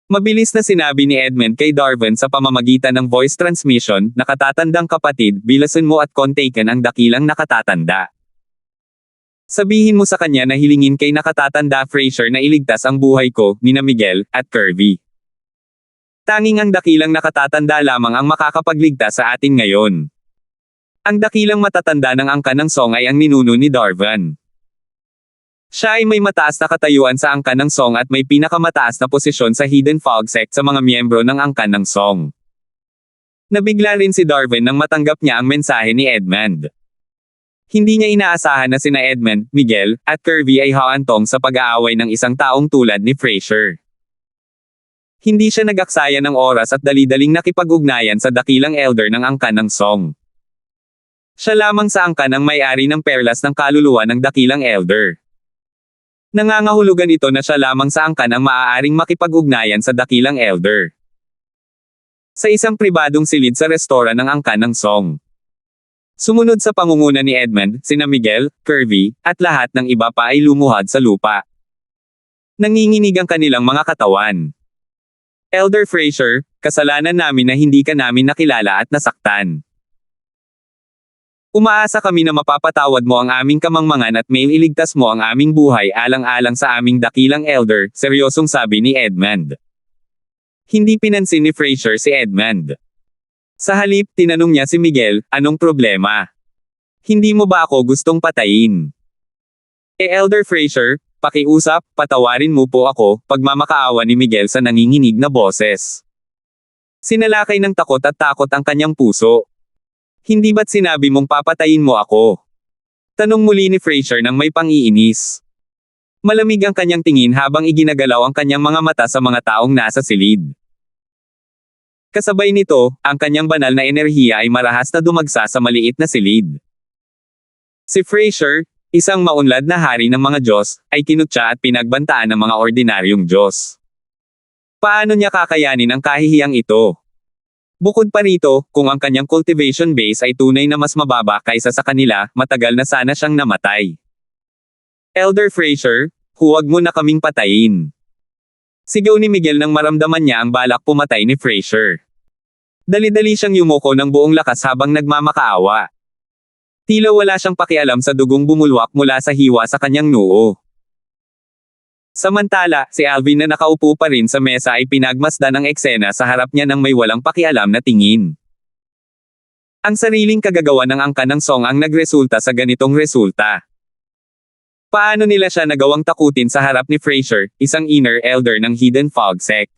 Mabilis na sinabi ni Edmund kay Darvan sa pamamagitan ng voice transmission, nakatatandang kapatid, bilasan mo at kontaken ang dakilang nakatatanda. Sabihin mo sa kanya na hilingin kay nakatatanda Fraser na iligtas ang buhay ko, nina Miguel, at Kirby. Tanging ang dakilang nakatatanda lamang ang makakapagligtas sa atin ngayon. Ang dakilang matatanda ng angkan ng Song ay ang ninuno ni Darvan. Siya ay may mataas na katayuan sa angkan ng Song at may pinakamataas na posisyon sa Hidden Fog Sect sa mga miyembro ng angkan ng Song. Nabigla rin si Darvan nang matanggap niya ang mensahe ni Edmund. Hindi niya inaasahan na sina Edmund, Miguel, at Kirby ay haantong sa pag-aaway ng isang taong tulad ni Fraser. Hindi siya nag-aksaya ng oras at dali-daling nakipag-ugnayan sa dakilang elder ng angkan ng Song. Siya lamang sa angkan ang may-ari ng perlas ng kaluluwa ng dakilang elder. Nangangahulugan ito na siya lamang sa angkan ang maaaring makipag-ugnayan sa dakilang elder. Sa isang pribadong silid sa restoran ng angkan ng Song. Sumunod sa pangunguna ni Edmund, sina Miguel, Kirby, at lahat ng iba pa ay lumuhad sa lupa. Nanginginig ang kanilang mga katawan. Elder Fraser, kasalanan namin na hindi ka namin nakilala at nasaktan. Umaasa kami na mapapatawad mo ang aming kamangmangan at may iligtas mo ang aming buhay alang-alang sa aming dakilang elder, seryosong sabi ni Edmund. Hindi pinansin ni Fraser si Edmund. Sa halip, tinanong niya si Miguel, anong problema? Hindi mo ba ako gustong patayin? Elder Fraser, pakiusap, patawarin mo po ako, pagmamakaawa ni Miguel sa nanginginig na boses. Sinalakay ng takot at takot ang kanyang puso. Hindi ba't sinabi mong papatayin mo ako? Tanong muli ni Fraser nang may pang-iinis. Malamig ang kanyang tingin habang iginagalaw ang kanyang mga mata sa mga taong nasa silid. Kasabay nito, ang kanyang banal na enerhiya ay marahas na dumagsa sa maliit na silid. Si Fraser, isang maunlad na hari ng mga Diyos, ay kinutya at pinagbantaan ng mga ordinaryong Diyos. Paano niya kakayanin ang kahihiyang ito? Bukod pa rito, kung ang kanyang cultivation base ay tunay na mas mababa kaysa sa kanila, matagal na sana siyang namatay. Elder Fraser, huwag mo na kaming patayin. Sigaw ni Miguel nang maramdaman niya ang balak pumatay ni Fraser. Dali-dali siyang yumuko ng buong lakas habang nagmamakaawa. Tila wala siyang pakialam sa dugong bumulwak mula sa hiwa sa kanyang noo. Samantala, si Alvin na nakaupo pa rin sa mesa ay pinagmasdan ang eksena sa harap niya ng may walang pakialam na tingin. Ang sariling kagagawa ng angkan ng Song ang nagresulta sa ganitong resulta. Paano nila siya nagawang takutin sa harap ni Fraser, isang inner elder ng Hidden Fog Sect?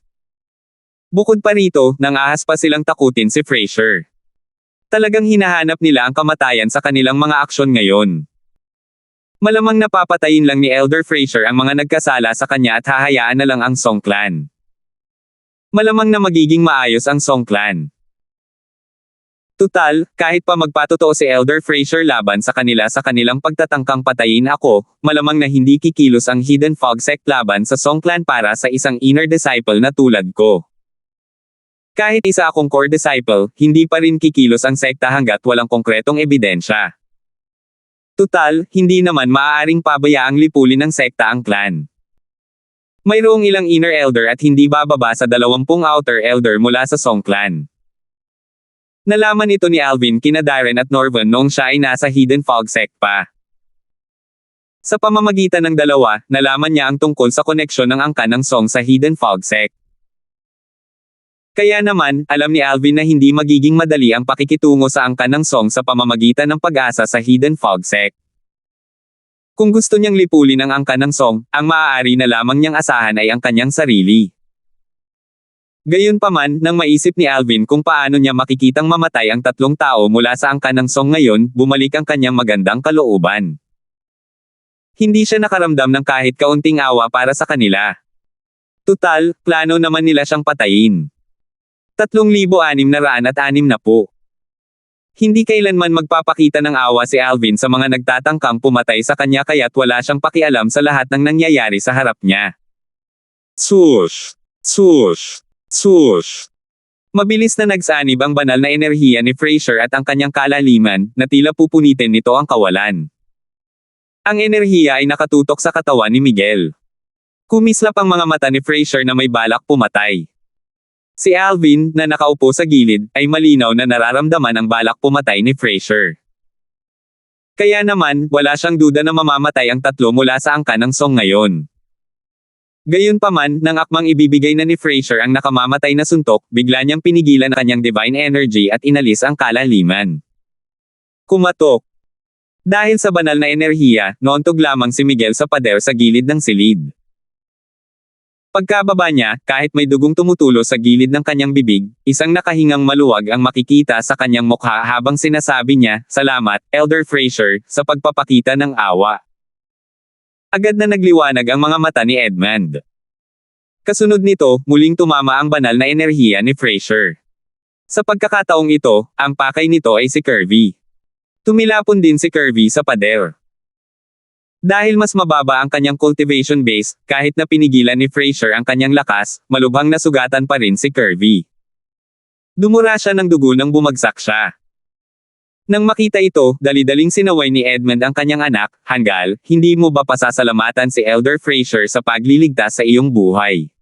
Bukod pa rito, nangahas pa silang takutin si Fraser. Talagang hinahanap nila ang kamatayan sa kanilang mga aksyon ngayon. Malamang napapatayin lang ni Elder Fraser ang mga nagkasala sa kanya at hahayaan na lang ang Song Clan. Malamang na magiging maayos ang Song Clan. Tutal, kahit pa magpatotoo si Elder Fraser laban sa kanila sa kanilang pagtatangkang patayin ako, malamang na hindi kikilos ang Hidden Fog Sect laban sa Song Clan para sa isang inner disciple na tulad ko. Kahit isa akong core disciple, hindi pa rin kikilos ang sekta hanggat walang konkretong ebidensya. Tutal, hindi naman maaaring pabayaang lipulin ng sekta ang clan. Mayroong ilang inner elder at hindi bababa sa 20 outer elder mula sa Song Clan. Nalaman ito ni Alvin kina Darren at Norvan noong siya ay nasa Hidden Fog Sect pa. Sa pamamagitan ng dalawa, nalaman niya ang tungkol sa koneksyon ng angkan ng Song sa Hidden Fog Sect. Kaya naman, alam ni Alvin na hindi magiging madali ang pakikitungo sa angkan ng Song sa pamamagitan ng pag-asa sa Hidden Fog Sect. Kung gusto niyang lipulin ang angkan ng Song, ang maaari na lamang niyang asahan ay ang kanyang sarili. Gayunpaman, nang maisip ni Alvin kung paano niya makikitang mamatay ang 3 tao mula sa angkan ng Song ngayon, bumalik ang kanyang magandang kalooban. Hindi siya nakaramdam ng kahit kaunting awa para sa kanila. Tutal, plano naman nila siyang patayin. 3,660. Hindi kailanman magpapakita ng awa si Alvin sa mga nagtatangkang pumatay sa kanya kaya't wala siyang pakialam sa lahat ng nangyayari sa harap niya. Swoosh! Swoosh! Swoosh! Mabilis na nagsanib ang banal na enerhiya ni Fraser at ang kanyang kalaliman, na tila pupunitin nito ang kawalan. Ang enerhiya ay nakatutok sa katawan ni Miguel. Kumislap ang mga mata ni Fraser na may balak pumatay. Si Alvin, na nakaupo sa gilid, ay malinaw na nararamdaman ang balak pumatay ni Fraser. Kaya naman, wala siyang duda na mamamatay ang 3 mula sa angkan ng Song ngayon. Gayunpaman, nang akmang ibibigay na ni Fraser ang nakamamatay na suntok, bigla niyang pinigilan ang kanyang divine energy at inalis ang kalaliman. Kumatok. Dahil sa banal na enerhiya, noontog lamang si Miguel sa pader sa gilid ng silid. Pagkababa niya, kahit may dugong tumutulo sa gilid ng kanyang bibig, isang nakahingang maluwag ang makikita sa kanyang mukha habang sinasabi niya, "Salamat, Elder Fraser, sa pagpapakita ng awa." Agad na nagliwanag ang mga mata ni Edmund. Kasunod nito, muling tumama ang banal na enerhiya ni Fraser. Sa pagkakataong ito, ang pakay nito ay si Kirby. Tumilapon din si Kirby sa pader. Dahil mas mababa ang kanyang cultivation base, kahit na pinigilan ni Fraser ang kanyang lakas, malubhang nasugatan pa rin si Kirby. Dumura siya ng dugo nang bumagsak siya. Nang makita ito, dali-daling sinaway ni Edmund ang kanyang anak, "Hanggal, hindi mo ba pasasalamatan si Elder Fraser sa pagliligtas sa iyong buhay?"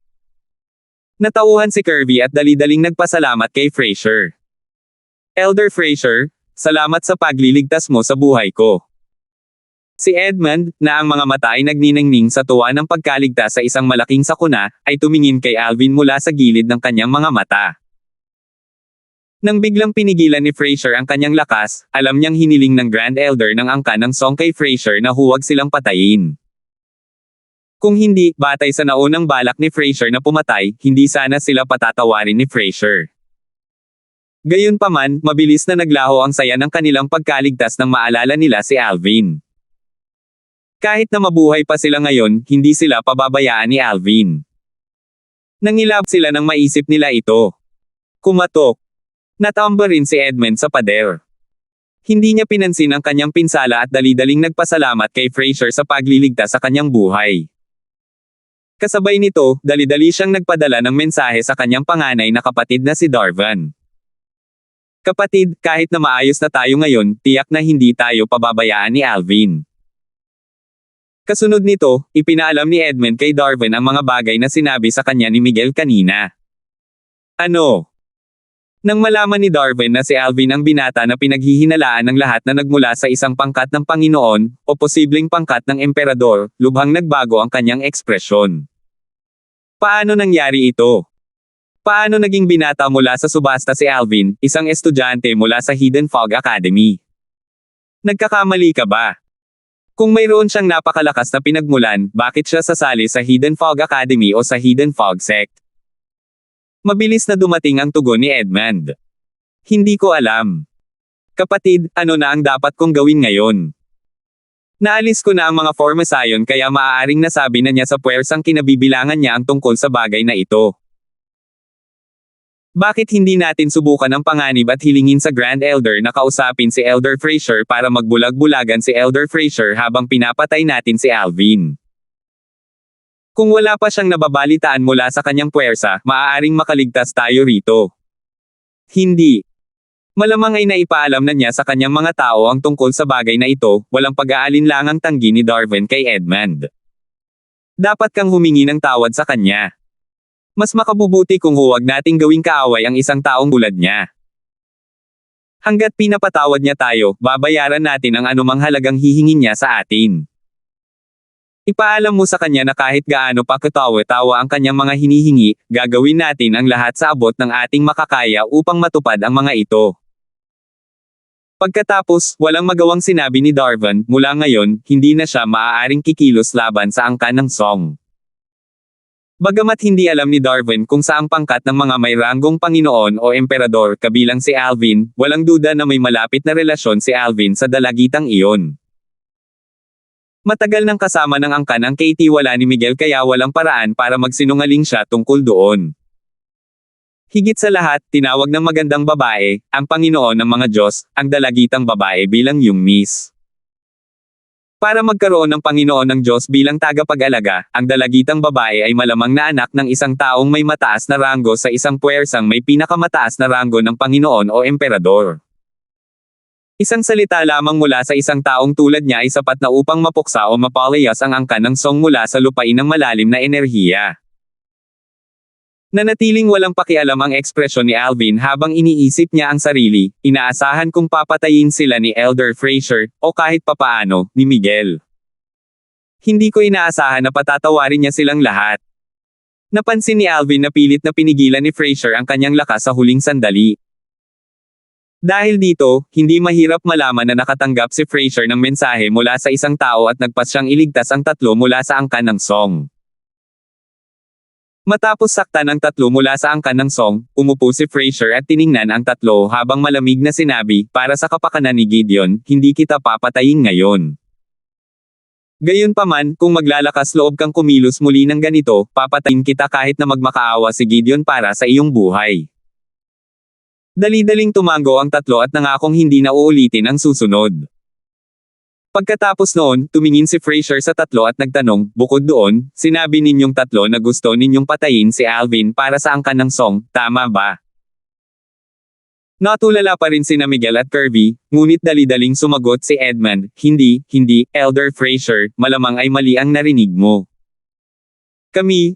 Natauhan si Kirby at dali-daling nagpasalamat kay Fraser. "Elder Fraser, salamat sa pagliligtas mo sa buhay ko." Si Edmund, na ang mga mata ay nagniningning sa tuwa ng pagkaligtas sa isang malaking sakuna, ay tumingin kay Alvin mula sa gilid ng kanyang mga mata. Nang biglang pinigilan ni Fraser ang kanyang lakas, alam niyang hiniling ng Grand Elder ng angka ng Song kay Fraser na huwag silang patayin. Kung hindi, batay sa naunang balak ni Fraser na pumatay, hindi sana sila patatawarin ni Fraser. Gayunpaman, mabilis na naglaho ang saya ng kanilang pagkaligtas nang maalala nila si Alvin. Kahit na mabuhay pa sila ngayon, hindi sila pababayaan ni Alvin. Nangilab sila nang maisip nila ito. Kumatok. Natamba rin si Edmund sa pader. Hindi niya pinansin ang kanyang pinsala at dali-daling nagpasalamat kay Fraser sa pagliligtas sa kanyang buhay. Kasabay nito, dali-dali siyang nagpadala ng mensahe sa kanyang panganay na kapatid na si Darvan. "Kapatid, kahit na maayos na tayo ngayon, tiyak na hindi tayo pababayaan ni Alvin." Kasunod nito, ipinaalam ni Edmund kay Darvan ang mga bagay na sinabi sa kanya ni Miguel kanina. Ano? Nang malaman ni Darwin na si Alvin ang binata na pinaghihinalaan ng lahat na nagmula sa isang pangkat ng Panginoon, o posibleng pangkat ng Emperador, lubhang nagbago ang kanyang ekspresyon. Paano nangyari ito? Paano naging binata mula sa subasta si Alvin, isang estudyante mula sa Hidden Fog Academy? Nagkakamali ka ba? Kung mayroon siyang napakalakas na pinagmulan, bakit siya sasali sa Hidden Fog Academy o sa Hidden Fog Sect? Mabilis na dumating ang tugon ni Edmund. "Hindi ko alam. Kapatid, ano na ang dapat kong gawin ngayon? Naalis ko na ang mga formasayon kaya maaaring nasabi na niya sa puwersang kinabibilangan niya ang tungkol sa bagay na ito. Bakit hindi natin subukan ang panganib at hilingin sa Grand Elder na kausapin si Elder Fraser para magbulag-bulagan si Elder Fraser habang pinapatay natin si Alvin? Kung wala pa siyang nababalitaan mula sa kanyang puwersa, maaaring makaligtas tayo rito." Hindi. Malamang ay naipaalam na niya sa kanyang mga tao ang tungkol sa bagay na ito, walang pag-aalinlangang tanggi ni Darwin kay Edmund. Dapat kang humingi ng tawad sa kanya. Mas makabubuti kung huwag nating gawing kaaway ang isang taong tulad niya. Hanggat pinapatawad niya tayo, babayaran natin ang anumang halagang hihingin niya sa atin. Ipaalam mo sa kanya na kahit gaano pa katawa-tawa ang kanyang mga hinihingi, gagawin natin ang lahat sa abot ng ating makakaya upang matupad ang mga ito. Pagkatapos, walang magawang sinabi ni Darvan, mula ngayon, hindi na siya maaaring kikilos laban sa angkan ng Song. Bagamat hindi alam ni Darwin kung saang pangkat ng mga may ranggong Panginoon o Emperador kabilang si Alvin, walang duda na may malapit na relasyon si Alvin sa dalagitang iyon. Matagal nang kasama ng angkan ang kaitiwala ni Miguel kaya walang paraan para magsinungaling siya tungkol doon. Higit sa lahat, tinawag ng magandang babae, ang Panginoon ng mga Diyos, ang dalagitang babae bilang yung Miss. Para magkaroon ng Panginoon ng Diyos bilang tagapag-alaga, ang dalagitang babae ay malamang na anak ng isang taong may mataas na ranggo sa isang puwersang may pinakamataas na ranggo ng Panginoon o Emperador. Isang salita lamang mula sa isang taong tulad niya ay sapat na upang mapuksa o mapalayas ang angkan ng Song mula sa lupain ng malalim na enerhiya. Nanatiling walang pakialam ang ekspresyon ni Alvin habang iniisip niya ang sarili, inaasahan kung papatayin sila ni Elder Fraser, o kahit papaano, ni Miguel. Hindi ko inaasahan na patatawarin niya silang lahat. Napansin ni Alvin na pilit na pinigilan ni Fraser ang kanyang lakas sa huling sandali. Dahil dito, hindi mahirap malaman na nakatanggap si Fraser ng mensahe mula sa isang tao at nagpas siyang iligtas ang tatlo mula sa angkan ng Song. Matapos saktan ang tatlo mula sa angkan ng Song, umupo si Fraser at tiningnan ang tatlo habang malamig na sinabi, "Para sa kapakanan ni Gideon, hindi kita papatayin ngayon. Gayunpaman, kung maglalakas loob kang kumilos muli ng ganito, papatayin kita kahit na magmakaawa si Gideon para sa iyong buhay." Dali-daling tumango ang tatlo at nangakong hindi na uulitin ang susunod. Pagkatapos noon, tumingin si Frasier sa tatlo at nagtanong, bukod doon, sinabi ninyong tatlo na gusto ninyong patayin si Alvin para sa angkan ng song, tama ba? Natulala pa rin sina Miguel at Kirby, ngunit dali-daling sumagot si Edmund, hindi, Elder Frasier, malamang ay mali ang narinig mo.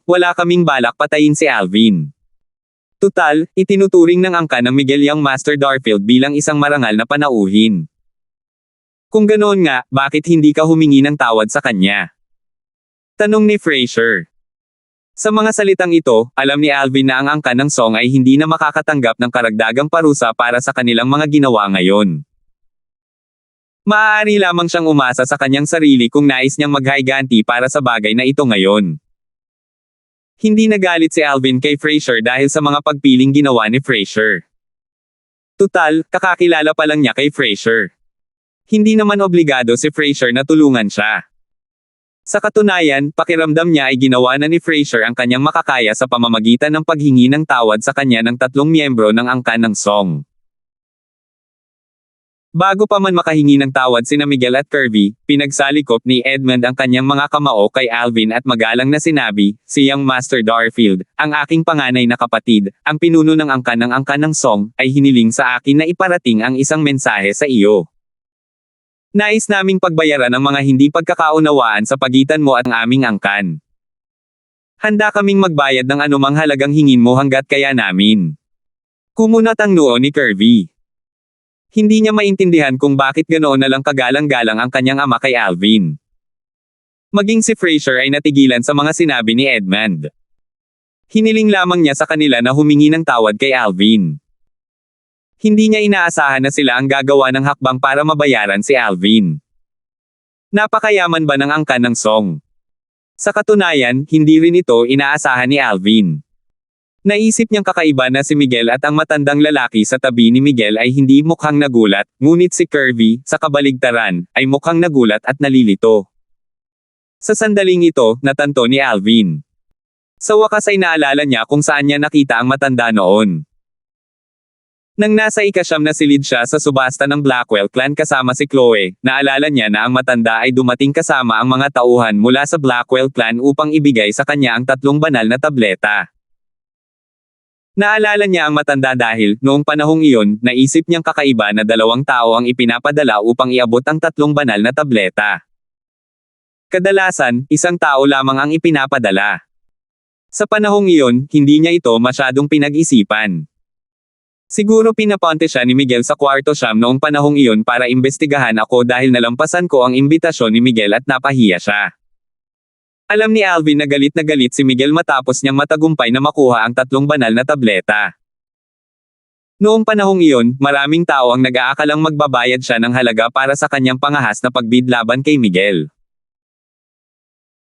Wala kaming balak patayin si Alvin. Tutal, itinuturing ng angkan ng Miguel yung Master Darfield bilang isang marangal na panauhin. Kung ganoon nga, bakit hindi ka humingi ng tawad sa kanya? Tanong ni Frasier. Sa mga salitang ito, alam ni Alvin na ang angkan ng song ay hindi na makakatanggap ng karagdagang parusa para sa kanilang mga ginawa ngayon. Maaari lamang siyang umasa sa kanyang sarili kung nais niyang maghayganti para sa bagay na ito ngayon. Hindi nagalit si Alvin kay Frasier dahil sa mga pagpiling ginawa ni Frasier. Tutal, kakakilala pa lang niya kay Frasier. Hindi naman obligado si Frasier na tulungan siya. Sa katunayan, pakiramdam niya ay ginawa na ni Frasier ang kanyang makakaya sa pamamagitan ng paghingi ng tawad sa kanya ng tatlong miyembro ng angkan ng song. Bago pa man makahingi ng tawad sina Miguel at Kirby, pinagsalikop ni Edmund ang kanyang mga kamao kay Alvin at magalang na sinabi, siyang Master Darfield, ang aking panganay na kapatid, ang pinuno ng angkan ng song, ay hiniling sa akin na iparating ang isang mensahe sa iyo. Nais naming pagbayaran ang mga hindi pagkakaunawaan sa pagitan mo at ang aming angkan. Handa kaming magbayad ng anumang halagang hingin mo hanggat kaya namin. Kumunat ang noo ni Kirby. Hindi niya maintindihan kung bakit ganoon na lang kagalang-galang ang kanyang ama kay Alvin. Maging si Frasier ay natigilan sa mga sinabi ni Edmund. Hiniling lamang niya sa kanila na humingi ng tawad kay Alvin. Hindi niya inaasahan na sila ang gagawa ng hakbang para mabayaran si Alvin. Napakayaman ba ng angkan ng song? Sa katunayan, hindi rin ito inaasahan ni Alvin. Naisip niyang kakaiba na si Miguel at ang matandang lalaki sa tabi ni Miguel ay hindi mukhang nagulat, ngunit si Kirby, sa kabaligtaran, ay mukhang nagulat at nalilito. Sa sandaling ito, natanto ni Alvin. Sa wakas ay naalala niya kung saan niya nakita ang matanda noon. Nang nasa ika-9 na silid siya sa subasta ng Blackwell Clan kasama si Chloe, naalala niya na ang matanda ay dumating kasama ang mga tauhan mula sa Blackwell Clan upang ibigay sa kanya ang 3 banal na tableta. Naalala niya ang matanda dahil, noong panahong iyon, naisip niyang kakaiba na 2 tao ang ipinapadala upang iabot ang 3 banal na tableta. Kadalasan, 1 tao lamang ang ipinapadala. Sa panahong iyon, hindi niya ito masyadong pinag-isipan. Siguro pinaponte siya ni Miguel sa kwarto siyam noong panahong iyon para imbestigahan ako dahil nalampasan ko ang imbitasyon ni Miguel at napahiya siya. Alam ni Alvin na galit si Miguel matapos niyang matagumpay na makuha ang 3 banal na tableta. Noong panahong iyon, maraming tao ang nag-aakalang magbabayad siya ng halaga para sa kanyang pangahas na pagbid laban kay Miguel.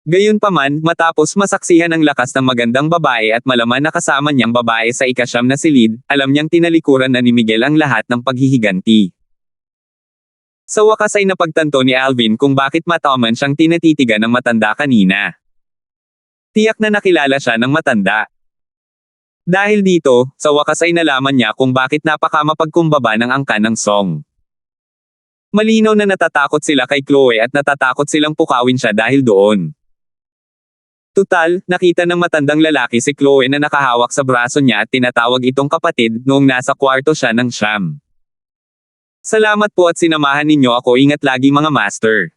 Gayunpaman, matapos masaksihan ang lakas ng magandang babae at malaman na kasama niyang babae sa ika-9 na silid, alam niyang tinalikuran na ni Miguel ang lahat ng paghihiganti. Sa wakas ay napagtanto ni Alvin kung bakit mataman siyang tinatitigan ng matanda kanina. Tiyak na nakilala siya ng matanda. Dahil dito, sa wakas ay nalaman niya kung bakit napakamapagkumbaba ng angkan ng song. Malinaw na natatakot sila kay Chloe at natatakot silang pukawin siya dahil doon. Tutal, nakita ng matandang lalaki si Chloe na nakahawak sa braso niya at tinatawag itong kapatid noong nasa kwarto siya ng siyam. Salamat po at sinamahan ninyo ako, ingat lagi mga master.